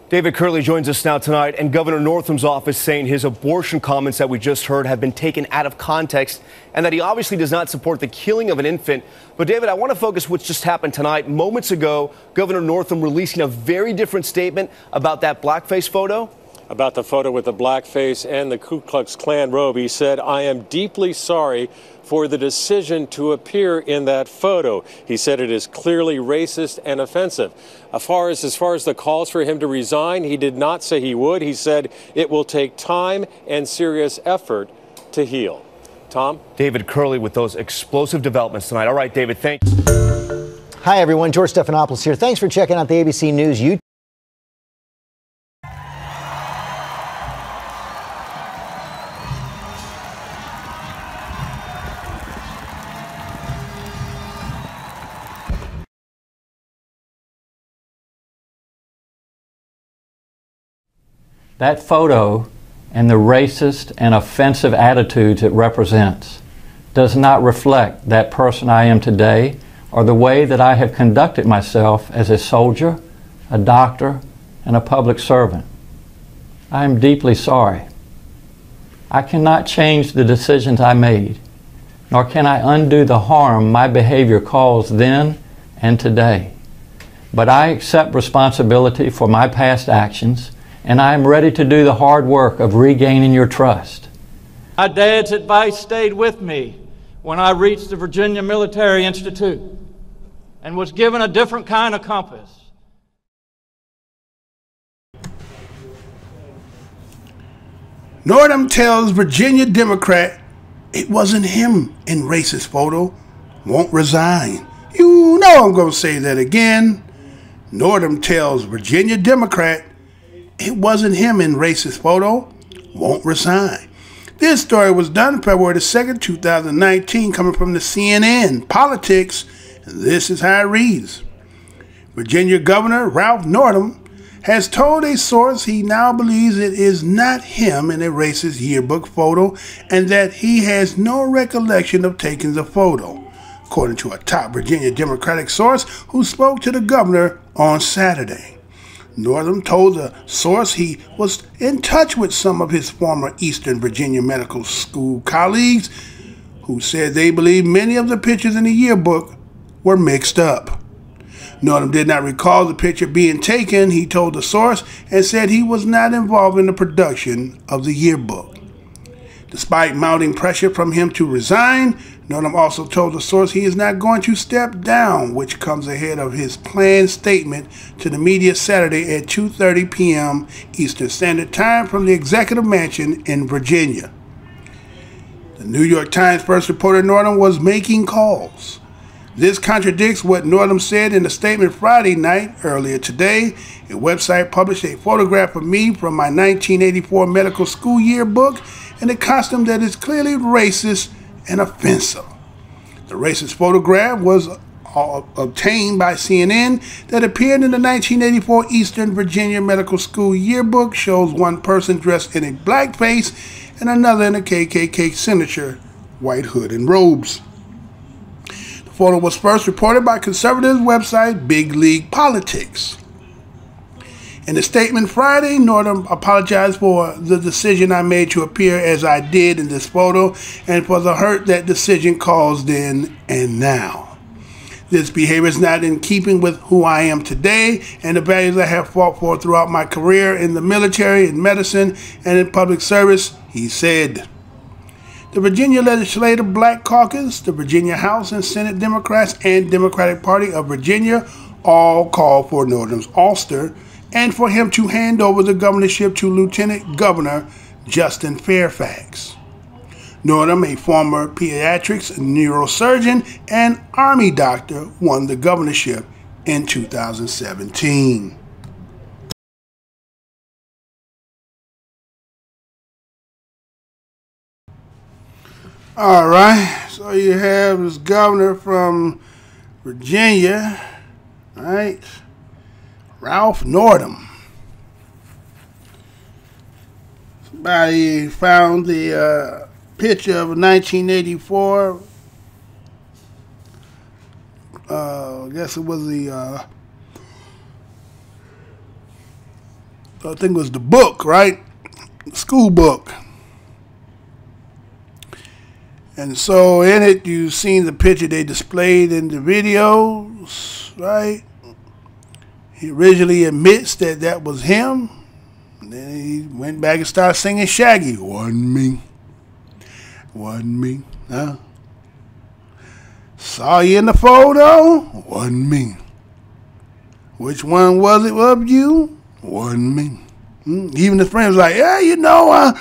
David Curley joins us now tonight, and Governor Northam's office saying his abortion comments that we just heard have been taken out of context and that he obviously does not support the killing of an infant. But David, I want to focus what's just happened tonight. Moments ago, Governor Northam releasing a very different statement about that blackface photo. About the photo with the blackface and the Ku Klux Klan robe, he said, "I am deeply sorry for the decision to appear in that photo." He said it is clearly racist and offensive. As far as the calls for him to resign, he did not say he would. He said it will take time and serious effort to heal. Tom? David Curley with those explosive developments tonight. All right, David, thanks. Hi, everyone. George Stephanopoulos here. Thanks for checking out the ABC News YouTube. That photo and the racist and offensive attitudes it represents does not reflect that person I am today or the way that I have conducted myself as a soldier, a doctor, and a public servant. I am deeply sorry. I cannot change the decisions I made, nor can I undo the harm my behavior caused then and today. But I accept responsibility for my past actions, and I am ready to do the hard work of regaining your trust. My dad's advice stayed with me when I reached the Virginia Military Institute and was given a different kind of compass. Northam tells Virginia Democrat it wasn't him in racist photo, won't resign. You know I'm going to say that again. Northam tells Virginia Democrat it wasn't him in racist photo, won't resign. This story was done February 2nd, 2019, coming from the CNN Politics. And this is how it reads. Virginia Governor Ralph Northam has told a source he now believes it is not him in a racist yearbook photo and that he has no recollection of taking the photo, according to a top Virginia Democratic source who spoke to the governor on Saturday. Northam told the source he was in touch with some of his former Eastern Virginia medical school colleagues who said they believe many of the pictures in the yearbook were mixed up. Northam did not recall the picture being taken, he told the source, and said he was not involved in the production of the yearbook. Despite mounting pressure from him to resign, Northam also told the source he is not going to step down, which comes ahead of his planned statement to the media Saturday at 2:30 p.m. Eastern Standard Time from the Executive Mansion in Virginia. The New York Times first reported Northam was making calls. This contradicts what Northam said in a statement Friday night. Earlier today, a website published a photograph of me from my 1984 medical school yearbook in a costume that is clearly racist and offensive. The racist photograph was obtained by CNN that appeared in the 1984 Eastern Virginia Medical School yearbook, shows one person dressed in a blackface and another in a KKK signature, white hood and robes. The photo was first reported by conservative website Big League Politics. In a statement Friday, Northam apologized for the decision I made to appear as I did in this photo and for the hurt that decision caused then and now. This behavior is not in keeping with who I am today and the values I have fought for throughout my career in the military, in medicine, and in public service, he said. The Virginia Legislative Black Caucus, the Virginia House and Senate Democrats, and Democratic Party of Virginia all called for Northam's ouster and for him to hand over the governorship to Lieutenant Governor Justin Fairfax. Northam, a former pediatrics neurosurgeon and Army doctor, won the governorship in 2017. All right, so you have this governor from Virginia, right? Ralph Northam. Somebody found the picture of 1984. I guess it was the, I think it was the book, right? School book. And so in it, you've seen the picture they displayed in the videos, right? He originally admits that that was him. And then he went back and started singing Shaggy. Wasn't me. Wasn't me. Huh? Saw you in the photo. Wasn't me. Which one was it of you? Wasn't me. Even his friends like, yeah, you know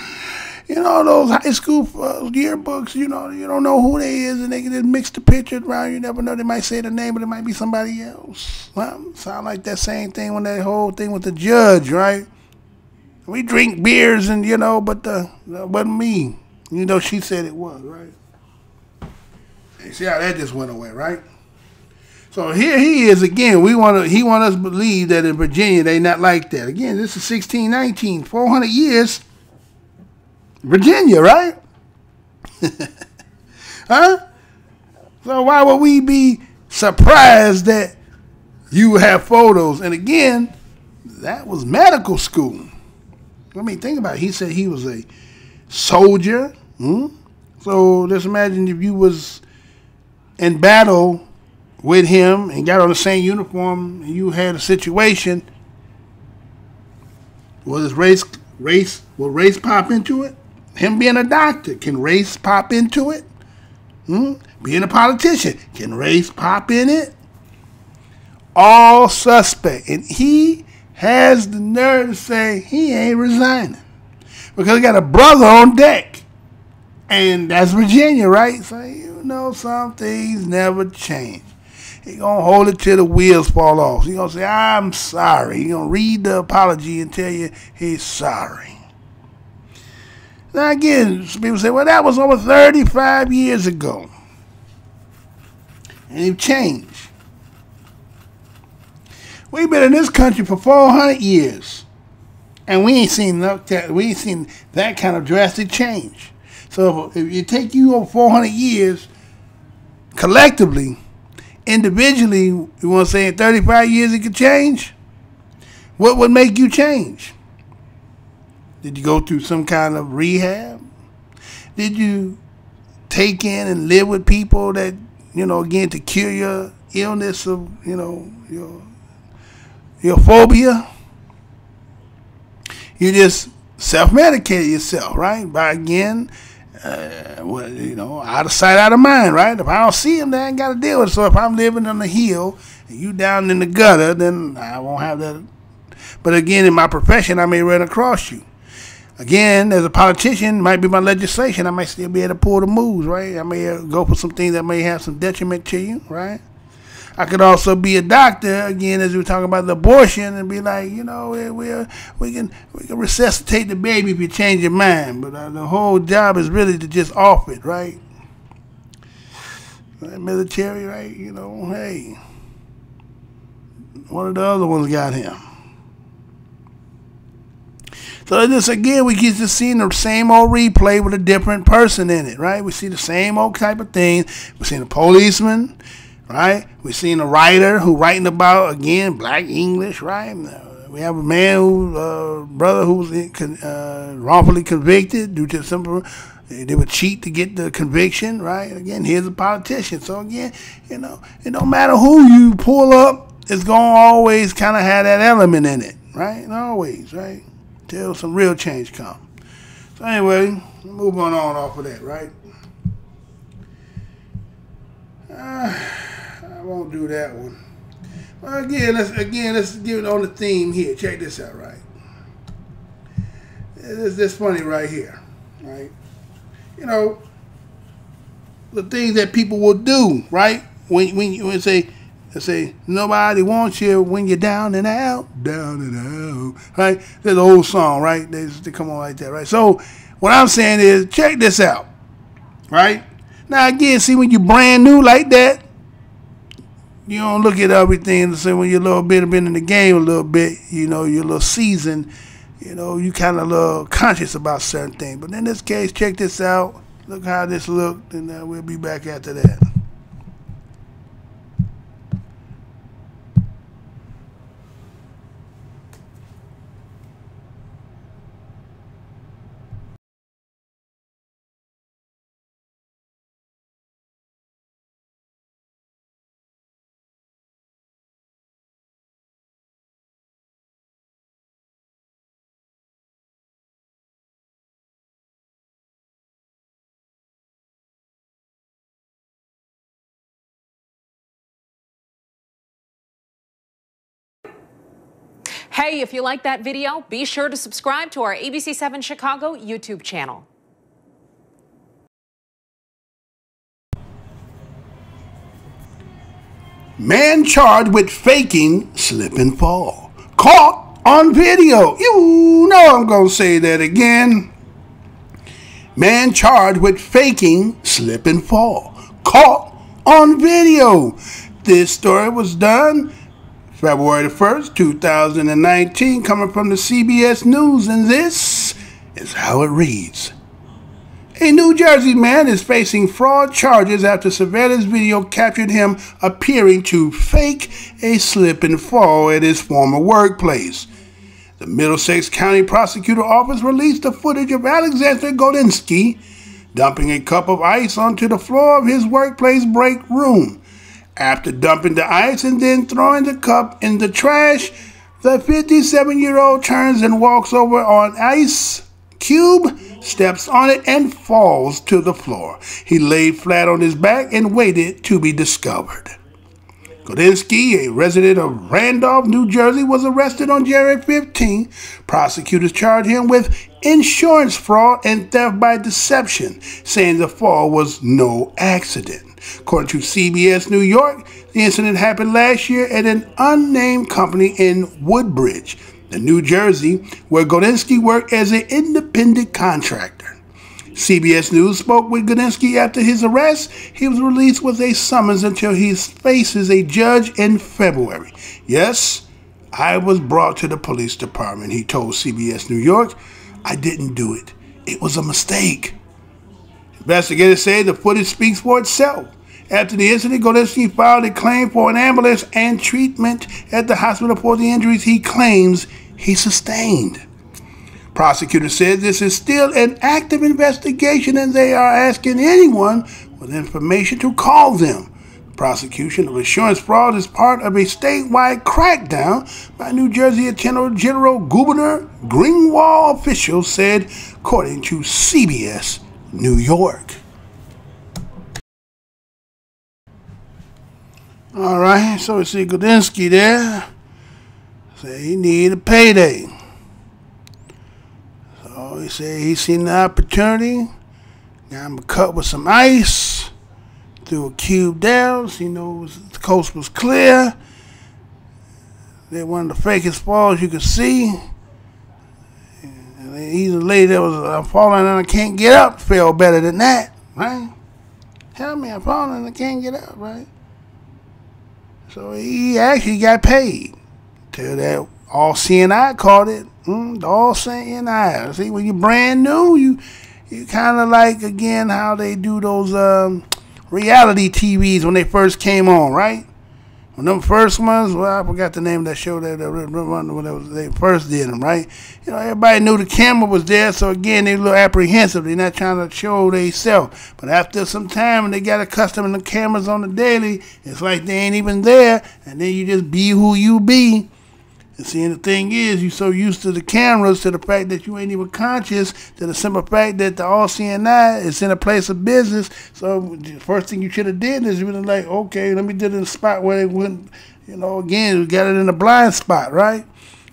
those high school yearbooks, you don't know who they is, and they can just mix the pictures around. You never know. They might say the name, but it might be somebody else. Well, sound like that same thing when that whole thing with the judge, right? We drink beers and, but that wasn't me. She said it was, right? You see how that just went away, right? So here he is again. He want us to believe that in Virginia they not like that. Again, this is 1619, 400 years. Virginia, right? Huh? So why would we be surprised that you have photos? And again, that was medical school. I mean, think about it. He said he was a soldier. So just imagine if you was in battle with him and got on the same uniform and you had a situation. Will race pop into it? Him being a doctor, can race pop into it? Being a politician, can race pop in it? All suspect. And he has the nerve to say he ain't resigning. Because he got a brother on deck. And that's Virginia, right? So some things never change. He gonna hold it till the wheels fall off. He gonna say, I'm sorry. He gonna read the apology and tell you he's sorry. Now again, people say, well, that was over 35 years ago. And it changed. We've been in this country for 400 years. And we ain't seen that kind of drastic change. So if you take you over 400 years, collectively, individually, you want to say in 35 years it could change? What would make you change? Did you go through some kind of rehab? Did you take in and live with people that, again, to cure your illness of, your phobia? You just self-medicated yourself, right? By, again, out of sight, out of mind, right? If I don't see him, then I ain't got to deal with it. So if I'm living on the hill and you down in the gutter, then I won't have that. But again, in my profession, I may run across you. Again, as a politician, might be my legislation. I might still be able to pull the moves, right? I may go for some things that may have some detriment to you, right? I could also be a doctor, again, as we were talking about the abortion, and be like, we can resuscitate the baby if you change your mind. But the whole job is really to just off it, right? Military, right? Hey, one of the other ones got him. So this again, we get to see the same old replay with a different person in it, right? We see the same old type of thing. We see a policeman, right? We seen a writer who writing about, again, black English, right? We have a man brother who was wrongfully convicted due to simple. They would cheat to get the conviction, right? Again, here's a politician. So again, it don't matter who you pull up, it's gonna always kind of have that element in it, right? Always, right? Till some real change comes. So anyway, move on off of that, right? I won't do that one. Well, let's get it on the theme here. Check this out, right? This funny right here, right? The things that people will do, right? When you say nobody wants you when you're down and out, right? There's an old song, right? They come on like that, right? So what I'm saying is, check this out, right? Now again, see, when you're brand new like that, you don't look at everything and say when you're a little bit been in the game a little bit, you're a little seasoned, you kind of a little conscious about certain things. But in this case, check this out. Look how this looked, and we'll be back after that. Hey, if you like that video, be sure to subscribe to our ABC7 Chicago YouTube channel. Man charged with faking slip and fall. Caught on video. You know I'm going to say that again. Man charged with faking slip and fall. Caught on video. This story was done February the 1st, 2019, coming from the CBS News, and this is how it reads. A New Jersey man is facing fraud charges after surveillance video captured him appearing to fake a slip and fall at his former workplace. The Middlesex County Prosecutor Office released the footage of Alexander Golinsky dumping a cup of ice onto the floor of his workplace break room. After dumping the ice and then throwing the cup in the trash, the 57-year-old turns and walks over on ice cube, steps on it, and falls to the floor. He laid flat on his back and waited to be discovered. Golinsky, a resident of Randolph, New Jersey, was arrested on January 15. Prosecutors charged him with insurance fraud and theft by deception, saying the fall was no accident. According to CBS New York, the incident happened last year at an unnamed company in Woodbridge, New Jersey, where Golinsky worked as an independent contractor. CBS News spoke with Golinsky after his arrest. He was released with a summons until he faces a judge in February. Yes, I was brought to the police department, he told CBS New York. I didn't do it. It was a mistake. Investigators say the footage speaks for itself. After the incident, Golinsky filed a claim for an ambulance and treatment at the hospital for the injuries he claims he sustained. Prosecutors said this is still an active investigation and they are asking anyone with information to call them. The prosecution of insurance fraud is part of a statewide crackdown by New Jersey Attorney General Governor Greenwald officials said, according to CBS New York. All right, so we see Golinsky there. Say he need a payday. So he said he seen the opportunity. Got him a cup with some ice. Threw a cube down. So he knows the coast was clear. They one of the fakest falls you could see. And he's a lady that was falling and I can't get up. Felt better than that, right? Tell me I'm falling and I can't get up, right? So he actually got paid. Till that all-seeing eye caught it. The all-seeing eye. See, when you're brand new, you kind of like, again, how they do those reality TVs when they first came on, right? When them first ones, well, I forgot the name of that show that they first did them, right? You know, everybody knew the camera was there, so again, they were a little apprehensive. They're not trying to show themselves. But after some time, when they got accustomed to the cameras on the daily, it's like they ain't even there, and then you just be who you be. And see, the thing is, you're so used to the cameras, to the fact that you ain't even conscious, to the simple fact that the all-seeing eye is in a place of business. So the first thing you should have did is you would have like, okay, let me do it in a spot where it wouldn't, you know, again, you got it in a blind spot, right?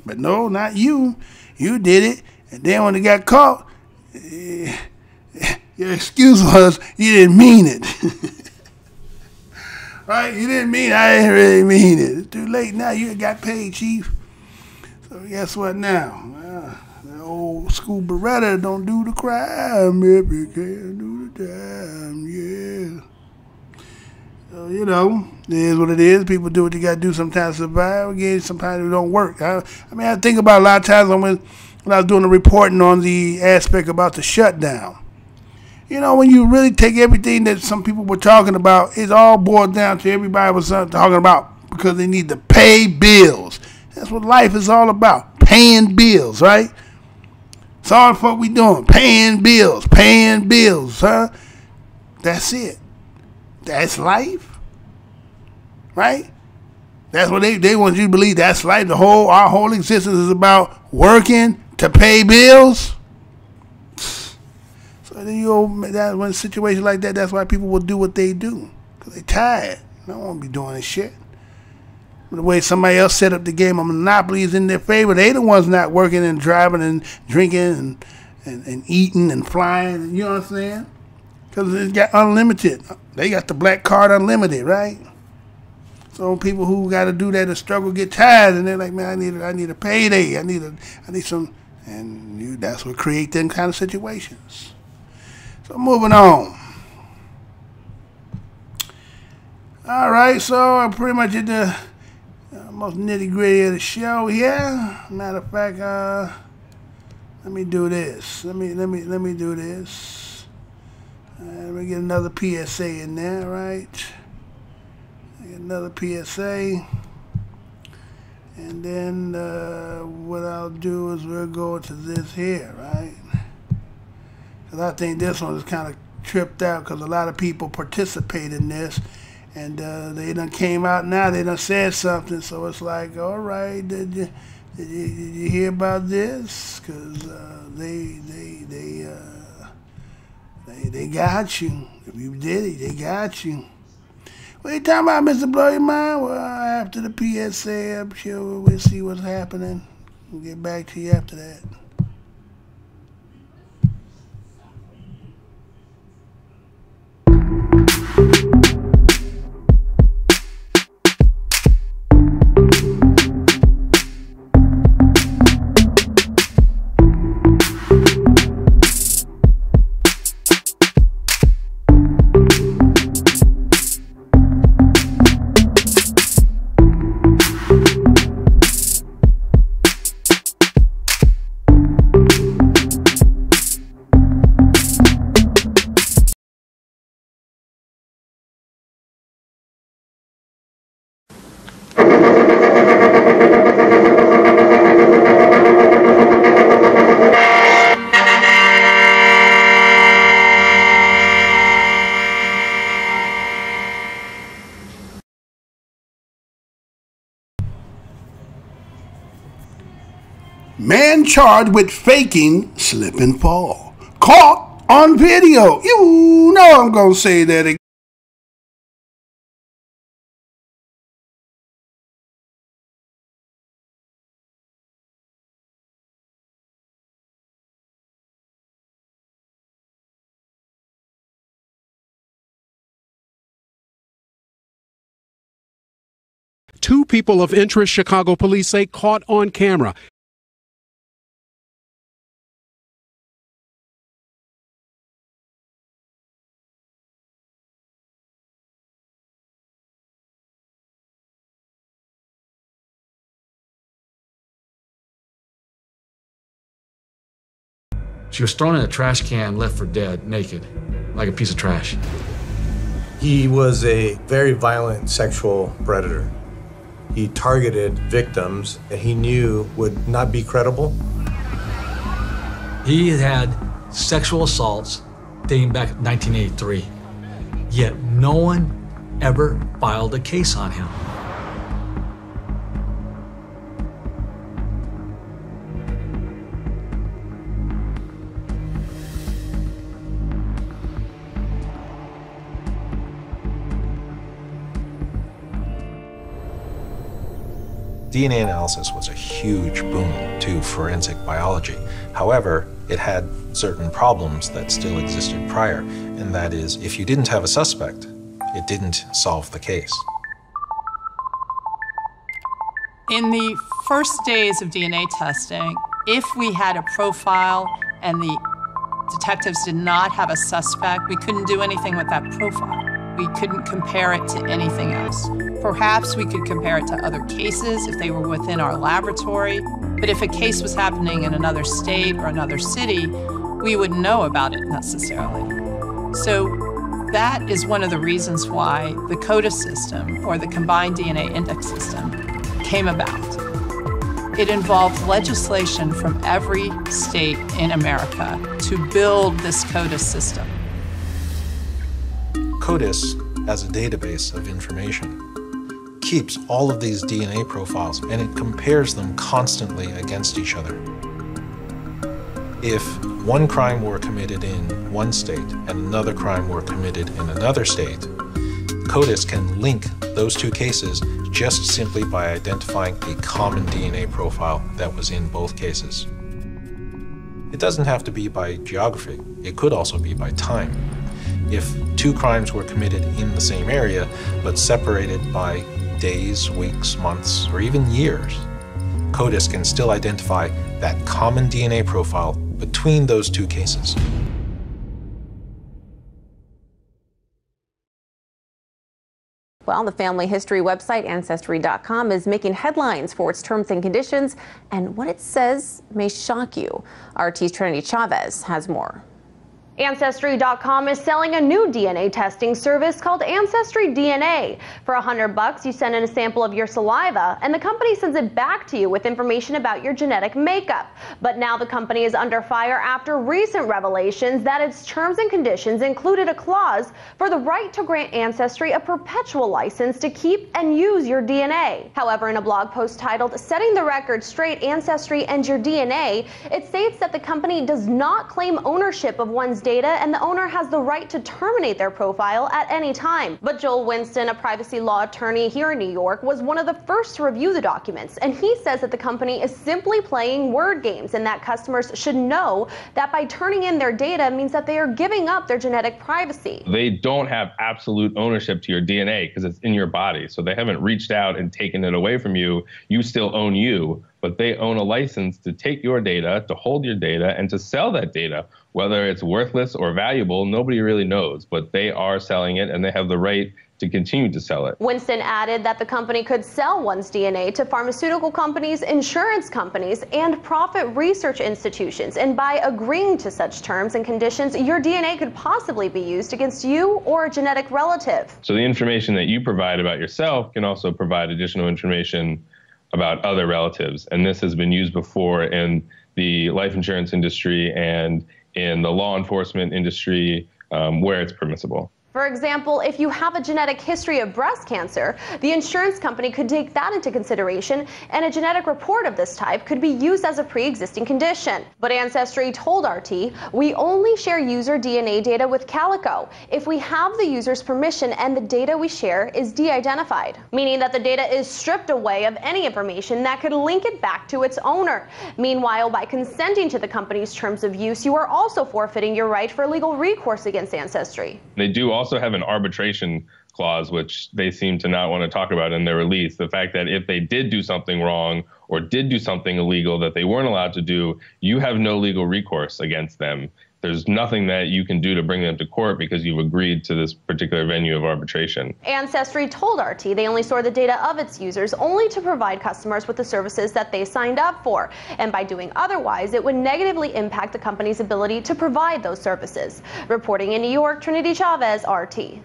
But no, not you. You did it. And then when it got caught, your excuse was you didn't mean it. Right? You didn't mean it. I didn't really mean it. It's too late now. You got paid, Chief. So guess what now? The old school Beretta don't do the crime if you can't do the time, yeah. So, you know, it is what it is. People do what you got to do sometimes to survive. Again, sometimes it don't work. I mean, I think about a lot of times when I was doing the reporting on the aspect about the shutdown. You know, when you really take everything that some people were talking about, it all boiled down to everybody was talking about because they need to pay bills. That's what life is all about, paying bills, right? That's all the fuck we doing, paying bills, huh? That's it. That's life, right? That's what they want you to believe. That's life. Our whole existence is about working to pay bills. So then when a situation like that, that's why people will do what they do, because they're tired. They don't want to be doing this shit. The way somebody else set up the game of Monopoly is in their favor. They the ones not working and driving and drinking and eating and flying. You know what I'm saying? Because it's got unlimited. They got the black card unlimited, right? So people who got to do that and struggle get tired, and they're like, man, I need a payday. I need some, and that's what create them kind of situations. So moving on. All right, so I'm pretty much at the most nitty-gritty of the show here. Matter of fact, let me do this. Let me do this. Let me get another PSA in there, right? Get another PSA. And then what I'll do is we'll go to this here, right? Because I think this one is kind of tripped out because a lot of people participate in this. And they done came out now. They done said something. So it's like, all right, did you hear about this? Because they got you. If you did it, they got you. What are you talking about, Mr. Blow Your Mind? Well, after the PSA, I'm sure we'll see what's happening. We'll get back to you after that. Man charged with faking slip and fall. Caught on video. You know I'm going to say that again. Two people of interest, Chicago police say, caught on camera. She was thrown in a trash can, left for dead, naked, like a piece of trash. He was a very violent sexual predator. He targeted victims that he knew would not be credible. He had sexual assaults dating back to 1983, yet no one ever filed a case on him. DNA analysis was a huge boom to forensic biology. However, it had certain problems that still existed prior, and that is, if you didn't have a suspect, it didn't solve the case. In the first days of DNA testing, if we had a profile and the detectives did not have a suspect, we couldn't do anything with that profile. We couldn't compare it to anything else. Perhaps we could compare it to other cases if they were within our laboratory, but if a case was happening in another state or another city, we wouldn't know about it necessarily. So that is one of the reasons why the CODIS system, or the Combined DNA Index System, came about. It involved legislation from every state in America to build this CODIS system. CODIS, as a database of information, keeps all of these DNA profiles and it compares them constantly against each other. If one crime were committed in one state and another crime were committed in another state, CODIS can link those two cases just simply by identifying a common DNA profile that was in both cases. It doesn't have to be by geography. It could also be by time. If two crimes were committed in the same area but separated by days, weeks, months, or even years, CODIS can still identify that common DNA profile between those two cases. Well, the family history website Ancestry.com is making headlines for its terms and conditions, and what it says may shock you. RT's Trinity Chavez has more. Ancestry.com is selling a new DNA testing service called Ancestry DNA. For $100, you send in a sample of your saliva, and the company sends it back to you with information about your genetic makeup. But now the company is under fire after recent revelations that its terms and conditions included a clause for the right to grant Ancestry a perpetual license to keep and use your DNA. However, in a blog post titled "Setting the Record Straight, Ancestry and Your DNA," it states that the company does not claim ownership of one's data, and the owner has the right to terminate their profile at any time. But Joel Winston, a privacy law attorney here in New York, was one of the first to review the documents, and he says that the company is simply playing word games and that customers should know that by turning in their data means that they are giving up their genetic privacy. They don't have absolute ownership to your DNA because it's in your body, so they haven't reached out and taken it away from you. You still own you, but they own a license to take your data, to hold your data, and to sell that data. Whether it's worthless or valuable, nobody really knows, but they are selling it and they have the right to continue to sell it. Winston added that the company could sell one's DNA to pharmaceutical companies, insurance companies, and profit research institutions. And by agreeing to such terms and conditions, your DNA could possibly be used against you or a genetic relative. So the information that you provide about yourself can also provide additional information about other relatives. And this has been used before in the life insurance industry and in the law enforcement industry where it's permissible. For example, if you have a genetic history of breast cancer, the insurance company could take that into consideration, and a genetic report of this type could be used as a pre-existing condition. But Ancestry told RT, "We only share user DNA data with Calico if we have the user's permission and the data we share is de-identified," meaning that the data is stripped away of any information that could link it back to its owner. Meanwhile, by consenting to the company's terms of use, you are also forfeiting your right for legal recourse against Ancestry. They do also have an arbitration clause, which they seem to not want to talk about in their release. The fact that if they did do something wrong or did do something illegal that they weren't allowed to do, you have no legal recourse against them. There's nothing that you can do to bring them to court because you've agreed to this particular venue of arbitration. Ancestry told RT they only store the data of its users only to provide customers with the services that they signed up for. And by doing otherwise, it would negatively impact the company's ability to provide those services. Reporting in New York, Trinity Chavez, RT.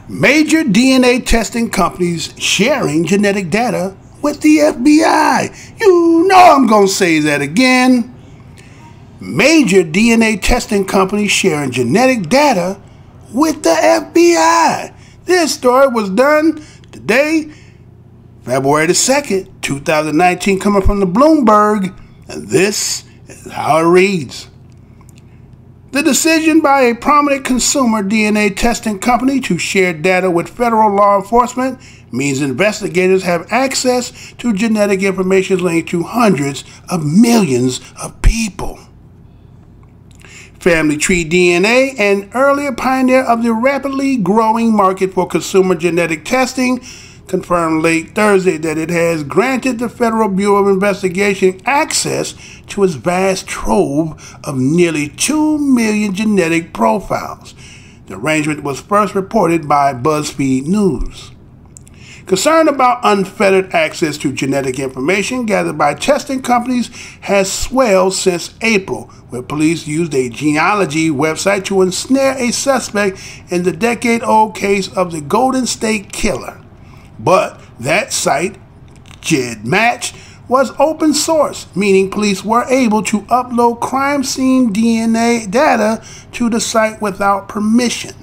Major DNA testing companies sharing genetic data with the FBI. You know I'm going to say that again. Major DNA testing companies sharing genetic data with the FBI. This story was done today, February the 2nd, 2019, coming from the Bloomberg, and this is how it reads. The decision by a prominent consumer DNA testing company to share data with federal law enforcement means investigators have access to genetic information linked to hundreds of millions of people. Family Tree DNA, an earlier pioneer of the rapidly growing market for consumer genetic testing, confirmed late Thursday that it has granted the Federal Bureau of Investigation access to its vast trove of nearly 2 million genetic profiles. The arrangement was first reported by BuzzFeed News. Concern about unfettered access to genetic information gathered by testing companies has swelled since April, where police used a genealogy website to ensnare a suspect in the decade-old case of the Golden State Killer. But that site, GEDmatch, was open source, meaning police were able to upload crime scene DNA data to the site without permission.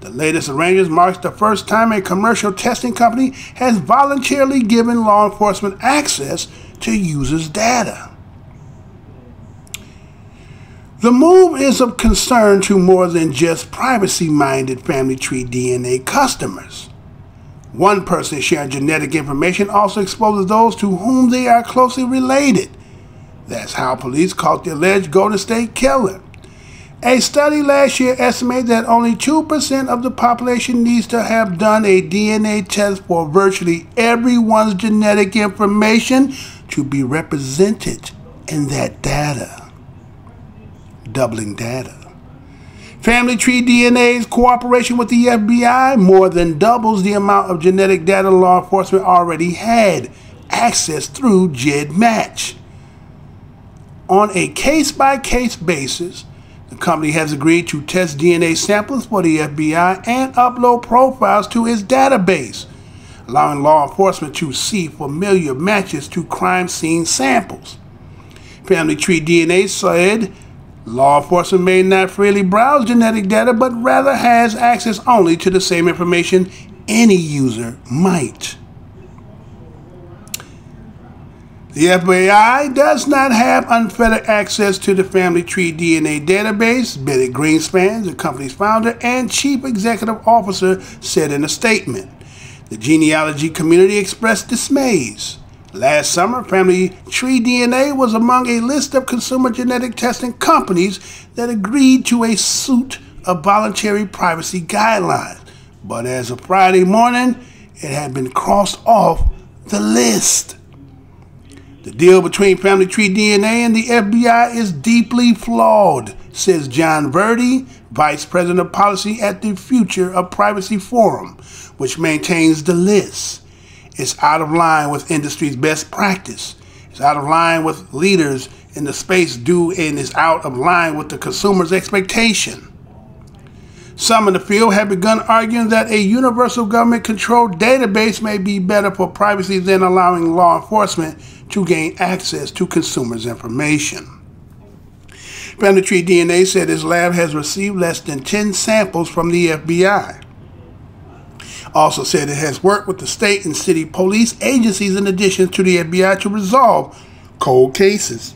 The latest arrangement marks the first time a commercial testing company has voluntarily given law enforcement access to users' data. The move is of concern to more than just privacy-minded Family Tree DNA customers. One person sharing genetic information also exposes those to whom they are closely related. That's how police caught the alleged Golden State Killer. A study last year estimated that only 2% of the population needs to have done a DNA test for virtually everyone's genetic information to be represented in that data. Doubling data. Family Tree DNA's cooperation with the FBI more than doubles the amount of genetic data law enforcement already had access through GEDmatch. On a case-by-case basis, the company has agreed to test DNA samples for the FBI and upload profiles to its database, allowing law enforcement to see familiar matches to crime scene samples. Family Tree DNA said law enforcement may not freely browse genetic data, but rather has access only to the same information any user might. The FBI does not have unfettered access to the Family Tree DNA database, Bennett Greenspan, the company's founder and chief executive officer, said in a statement. The genealogy community expressed dismays. Last summer, Family Tree DNA was among a list of consumer genetic testing companies that agreed to a suite of voluntary privacy guidelines. But as of Friday morning, it had been crossed off the list. The deal between Family Tree DNA and the FBI is deeply flawed, says John Verdi, Vice President of Policy at the Future of Privacy Forum, which maintains the list. It's out of line with industry's best practice. It's out of line with leaders in the space and is out of line with the consumer's expectation. Some in the field have begun arguing that a universal government-controlled database may be better for privacy than allowing law enforcement to gain access to consumers' information. Family Tree DNA said its lab has received less than 10 samples from the FBI. Also said it has worked with the state and city police agencies in addition to the FBI to resolve cold cases.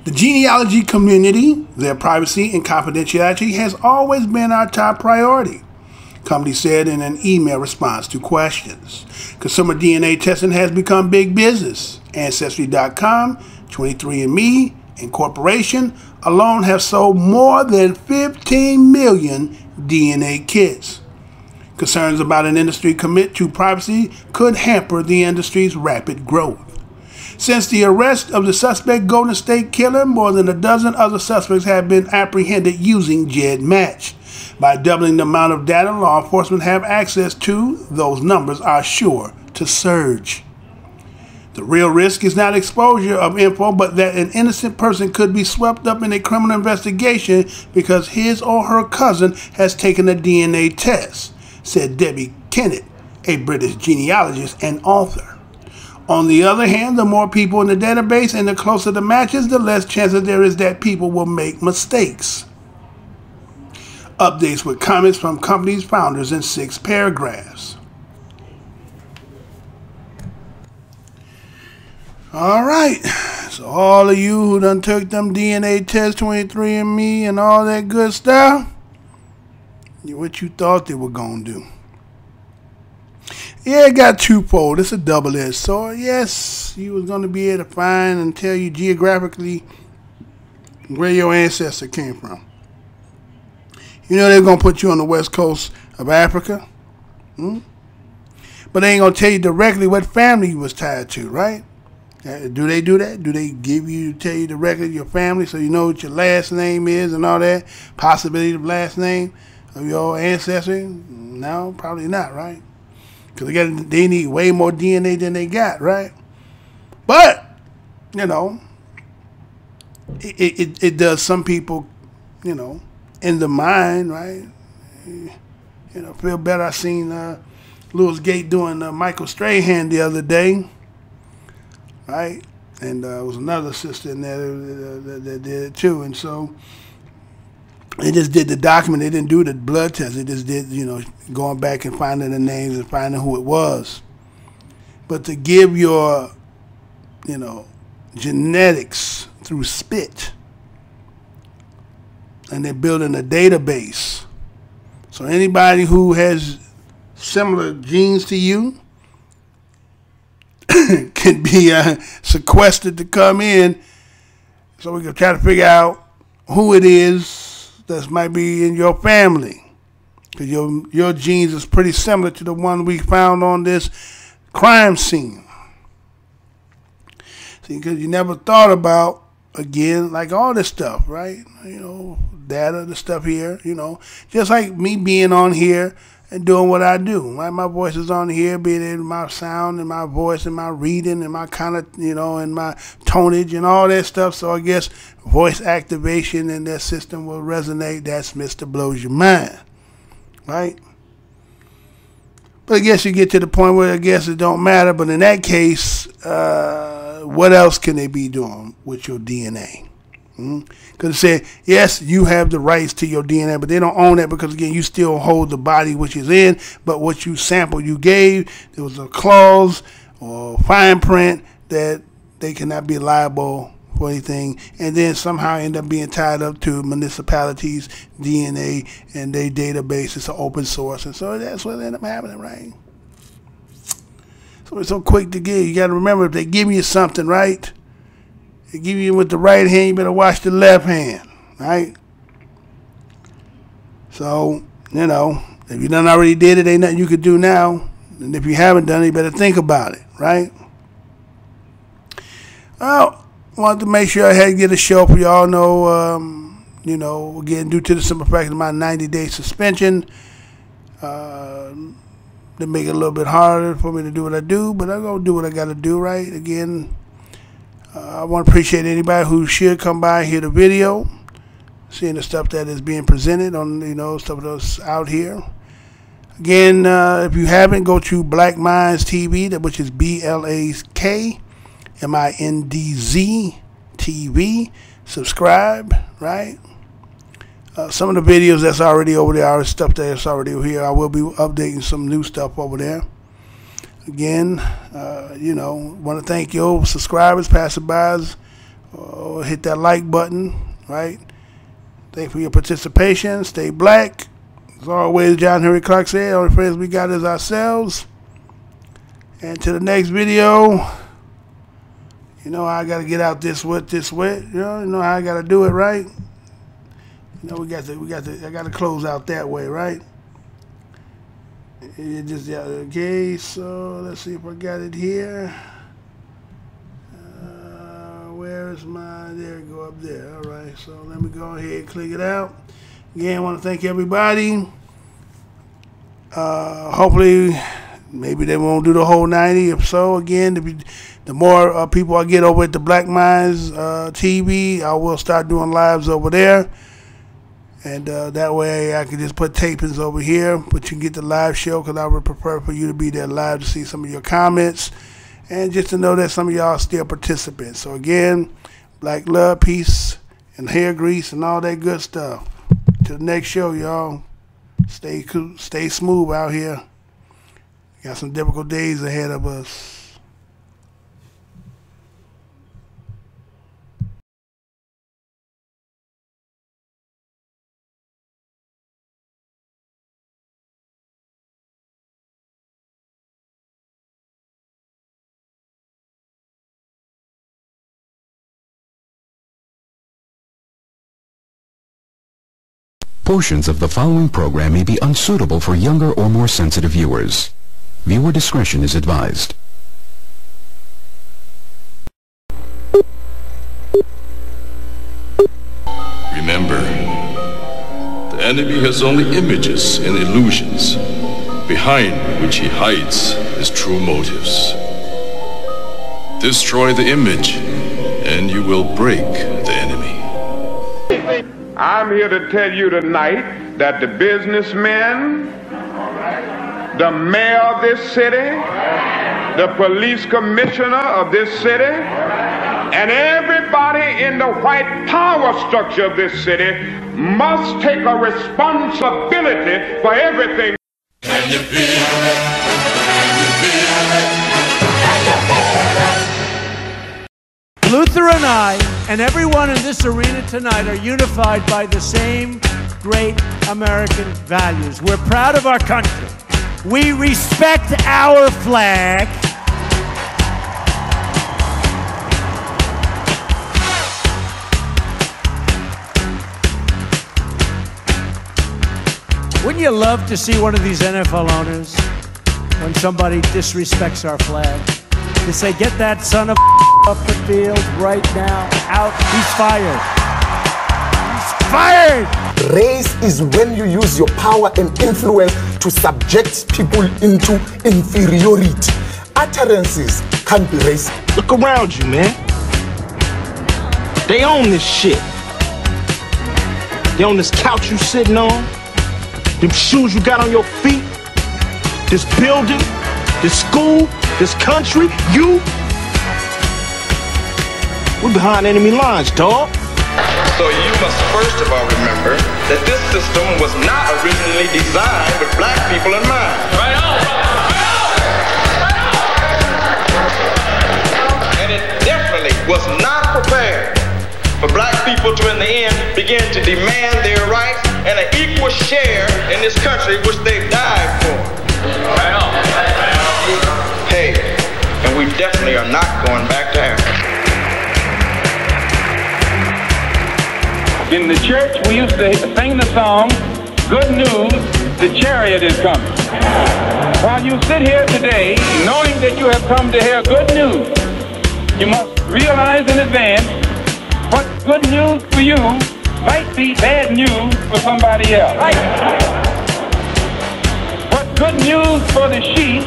The genealogy community, their privacy and confidentiality has always been our top priority, the company said in an email response to questions. Consumer DNA testing has become big business. Ancestry.com, 23andMe, and Corporation alone have sold more than 15 million DNA kits. Concerns about an industry commit to privacy could hamper the industry's rapid growth. Since the arrest of the suspect Golden State Killer, more than a dozen other suspects have been apprehended using GEDmatch. By doubling the amount of data law enforcement have access to, those numbers are sure to surge. The real risk is not exposure of info, but that an innocent person could be swept up in a criminal investigation because his or her cousin has taken a DNA test, said Debbie Kennett, a British genealogist and author. On the other hand, the more people in the database and the closer the matches, the less chances there is that people will make mistakes. Updates with comments from company's founders in 6 paragraphs. All right, so all of you who done took them DNA tests, 23andMe and all that good stuff, what you thought they were going to do. Yeah, it got twofold. It's a double-edged sword. Yes, you was going to be able to find and tell you geographically where your ancestor came from. You know they're going to put you on the west coast of Africa. But they ain't going to tell you directly what family you was tied to, right? Do they do that? Do they tell you directly your family so you know what your last name is and all that? Possibility of last name of your ancestry? No, probably not, right? Because they need way more DNA than they got, right? But, you know, it does some people, you know, in the mind, right? You know, feel better. I seen Louis Gate doing Michael Strahan the other day, right? And there was another sister in there that did it too. And so they just did the document. They didn't do the blood test. They just did, you know, going back and finding the names and finding who it was. But to give your, you know, genetics through spit, and they're building a database. So anybody who has similar genes to you can be sequestered to come in, so we can try to figure out who it is that might be in your family. Because your genes is pretty similar to the one we found on this crime scene. See, because you never thought about, again, like all this stuff, right? You know, data, the stuff here, you know, just like me being on here and doing what I do, right? My voice is on here, being in my sound and my voice and my reading and my kind of, you know, and my tonage and all that stuff. So I guess voice activation in that system will resonate. That's Mr. Blows Your Mind, right? But I guess you get to the point where I guess it don't matter. But in that case, what else can they be doing with your DNA? Because it said, yes, you have the rights to your DNA, but they don't own that because, again, you still hold the body which is in, but what you sample you gave, there was a clause or fine print that they cannot be liable for anything, and then somehow end up being tied up to municipalities' DNA and their database is open source, and so that's what ended up happening, right? So it's so quick to give. You got to remember, if they give you something, right, they give you with the right hand, you better watch the left hand, right? So, you know, if you done already did it, ain't nothing you could do now. And if you haven't done it, you better think about it, right? Well, I wanted to make sure I had to get a show for y'all. Know, you know, again, due to the simple fact of my 90-day suspension, they make it a little bit harder for me to do what I do, but I'm going to do what I got to do, right? Again, I want to appreciate anybody who should come by and hear the video, seeing the stuff that is being presented on, you know, stuff that's out here. Again, if you haven't, go to Black Minds TV, which is BLAKMINDZ TV. Subscribe, right? Some of the videos that's already over there are stuff that's already here. I will be updating some new stuff over there. Again, you know, want to thank your subscribers, passerbys. Hit that like button, right? Thank you for your participation. Stay black. As always, John Henry Clark said, only friends we got is ourselves. And to the next video, you know how I got to get out this way. You know how I got to do it, right? You know, I got to close out that way, right? It just, okay, so let's see if I got it here. Where is my, there, go up there. All right, so let me go ahead and click it out. Again, I want to thank everybody. Hopefully Maybe they won't do the whole 90. If so, again, the more people I get over at the Black Minds TV, I will start doing lives over there. And that way I can just put tapings over here, but you can get the live show, because I would prefer for you to be there live to see some of your comments and just to know that some of y'all are still participants. So again, black love, peace, and hair grease and all that good stuff. Till the next show, y'all. Stay cool, stay smooth out here. Got some difficult days ahead of us. Portions of the following program may be unsuitable for younger or more sensitive viewers. Viewer discretion is advised. Remember, the enemy has only images and illusions, behind which he hides his true motives. Destroy the image, and you will break the enemy. I'm here to tell you tonight that the businessmen, the mayor of this city, the police commissioner of this city, and everybody in the white power structure of this city must take a responsibility for everything. Can you feel it? Can you feel it? Luther and I, and everyone in this arena tonight, are unified by the same great American values. We're proud of our country. We respect our flag. Wouldn't you love to see one of these NFL owners, when somebody disrespects our flag, to say, get that son of off the field right now, out, he's fired. He's fired! Race is when you use your power and influence to subject people into inferiority. Utterances can't be racist. Look around you, man. They own this shit. They own this couch you sitting on, them shoes you got on your feet, this building, this school, this country, you. We're behind enemy lines, dog. So you must first of all remember that this system was not originally designed with black people in mind. Right on! And it definitely was not prepared for black people to, in the end, begin to demand their rights and an equal share in this country which they died for. Right on! Hey, and we definitely are not going back to Africa. In the church, we used to sing the song, "Good News, the chariot is coming." While you sit here today, knowing that you have come to hear good news, you must realize in advance what good news for you might be bad news for somebody else. What good news for the sheep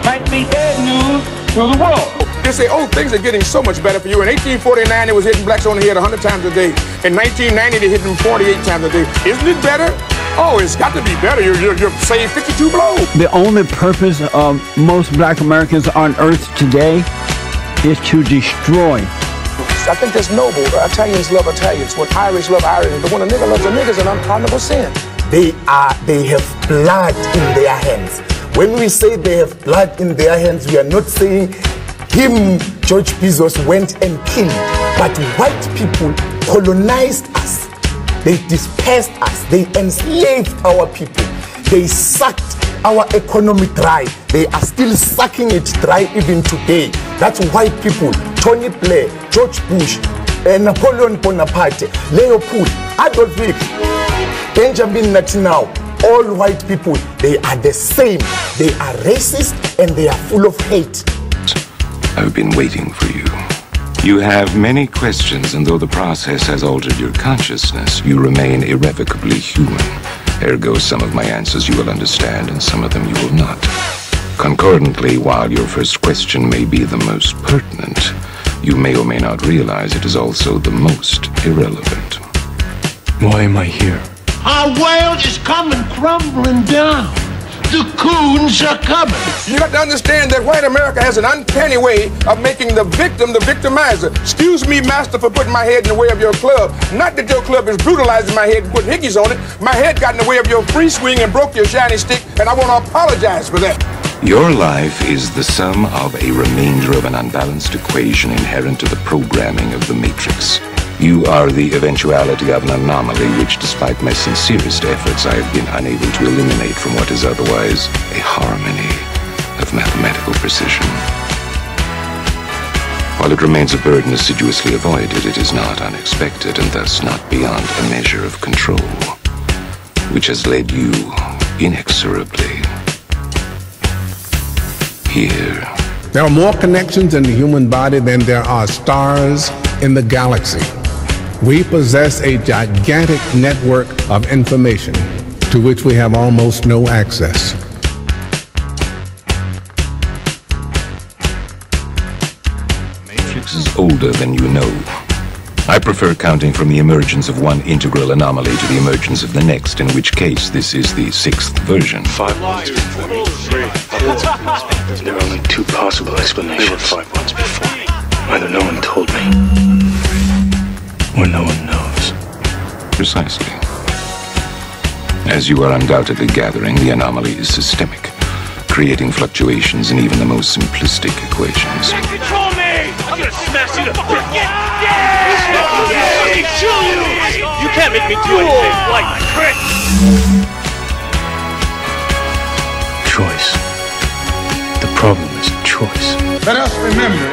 might be bad news to the wolf. They say, oh, things are getting so much better for you. In 1849, it was hitting blacks on the head 100 times a day. In 1990, they hit them 48 times a day. Isn't it better? Oh, it's got to be better. You're saved 52 blows. The only purpose of most black Americans on earth today is to destroy. I think that's noble. Italians love Italians. When Irish love Irish. But when a nigga loves a nigga, it's an unpardonable sin. They have blood in their hands. When we say they have blood in their hands, we are not saying him, George Bezos, went and killed. But white people colonized us. They dispersed us. They enslaved our people. They sucked our economy dry. They are still sucking it dry even today. That's white people. Tony Blair, George Bush, Napoleon Bonaparte, Leopold, Adolf Hitler, Benjamin Netanyahu. All white people, they are the same. They are racist and they are full of hate. I've been waiting for you. You have many questions, and though the process has altered your consciousness, you remain irrevocably human. Ergo, some of my answers you will understand, and some of them you will not. Concordantly, while your first question may be the most pertinent, you may or may not realize it is also the most irrelevant. Why am I here? Our world is coming crumbling down. The coons are coming. You got to understand that white America has an uncanny way of making the victim the victimizer. Excuse me, master, for putting my head in the way of your club. Not that your club is brutalizing my head and putting hickeys on it. My head got in the way of your free swing and broke your shiny stick, and I want to apologize for that. Your life is the sum of a remainder of an unbalanced equation inherent to the programming of the Matrix. You are the eventuality of an anomaly which, despite my sincerest efforts, I have been unable to eliminate from what is otherwise a harmony of mathematical precision. While it remains a burden assiduously avoided, it is not unexpected and thus not beyond a measure of control, which has led you inexorably here. There are more connections in the human body than there are stars in the galaxy. We possess a gigantic network of information to which we have almost no access. Matrix is older than you know. I prefer counting from the emergence of one integral anomaly to the emergence of the next, in which case this is the 6th version. 5 months before me. There are only 2 possible explanations. They were 5 months before me. Either no one told me, or no one knows. Precisely. As you are undoubtedly gathering, the anomaly is systemic, creating fluctuations in even the most simplistic equations. Control me! I'm gonna smash you to fucking You can't make me do anything like Chris! Choice. The problem is choice. Let us remember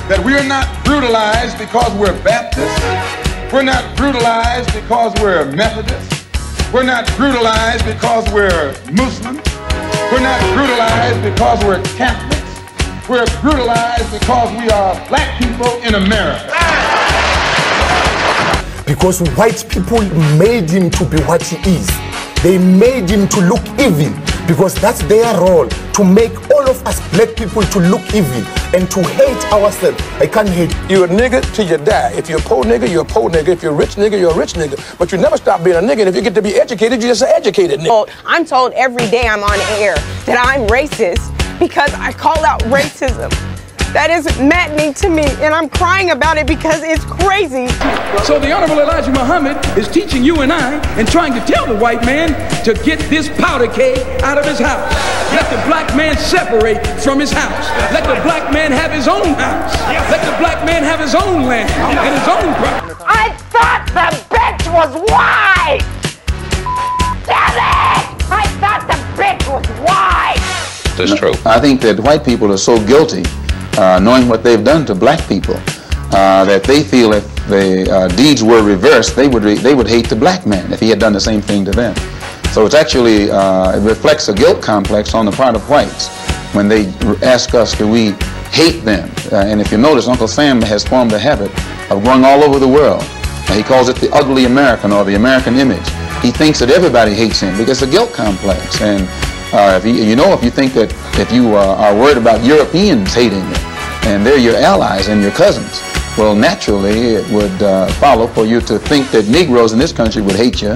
that we are not brutalized because we're Baptists. We're not brutalized because we're Methodists. We're not brutalized because we're Muslims. We're not brutalized because we're Catholics. We're brutalized because we are black people in America. Because white people made him to be what he is. They made him to look evil, because that's their role, to make all of us black people to look evil and to hate ourselves. I can't hate. You're a nigga till you die. If you're a poor nigga, you're a poor nigga. If you're a rich nigga, you're a rich nigga. But you never stop being a nigga, and if you get to be educated, you're just an educated nigga. I'm told every day I'm on air that I'm racist because I call out racism. That is maddening to me, and I'm crying about it because it's crazy. So the Honorable Elijah Muhammad is teaching you and I and trying to tell the white man to get this powder keg out of his house. Let the black man separate from his house. Let the black man have his own house. Let the black man have his own land and his own property. I thought the bitch was white! Damn it! I thought the bitch was white! That's true. I think that white people are so guilty, knowing what they've done to black people, that they feel if the deeds were reversed, they would hate the black man if he had done the same thing to them. So it's actually, it reflects a guilt complex on the part of whites when they ask us, do we hate them? And if you notice, Uncle Sam has formed a habit of going all over the world. He calls it the ugly American, or the American image. He thinks that everybody hates him because it's a guilt complex. And if you think that if you are worried about Europeans hating you, and they're your allies and your cousins, well, naturally it would follow for you to think that Negroes in this country would hate you,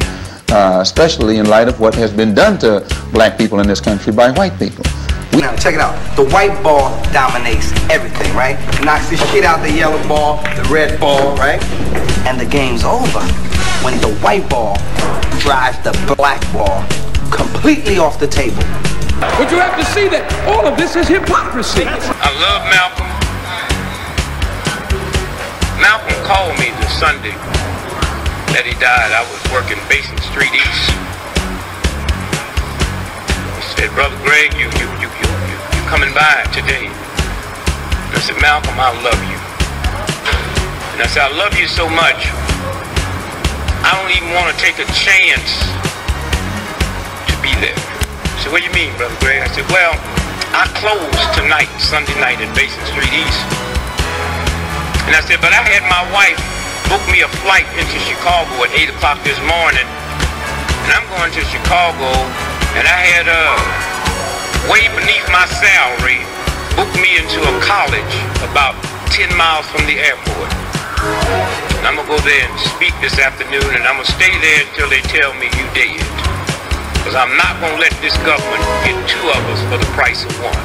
especially in light of what has been done to black people in this country by white people. Now check it out. The white ball dominates everything, right? Knocks the shit out the yellow ball, the red ball, right? And the game's over when the white ball drives the black ball completely off the table. But you have to see that all of this is hypocrisy. I love Malcolm. Malcolm called me the Sunday that he died. I was working Basin Street East. He said, Brother Greg, you coming by today? And I said, Malcolm, I love you. And I said, I love you so much, I don't even want to take a chance to be there. He said, what do you mean, Brother Greg? I said, well, I closed tonight, Sunday night at Basin Street East. And I said, but I had my wife book me a flight into Chicago at 8 o'clock this morning. And I'm going to Chicago, and I had way beneath my salary, booked me into a college about 10 miles from the airport. And I'm gonna go there and speak this afternoon, and I'm gonna stay there until they tell me you dead. Because I'm not gonna let this government get two of us for the price of one.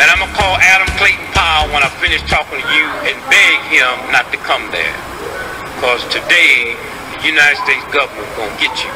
And I'm gonna call Adam Clayton Powell when I finish talking to you and beg him not to come there. Because today, the United States government gonna get you.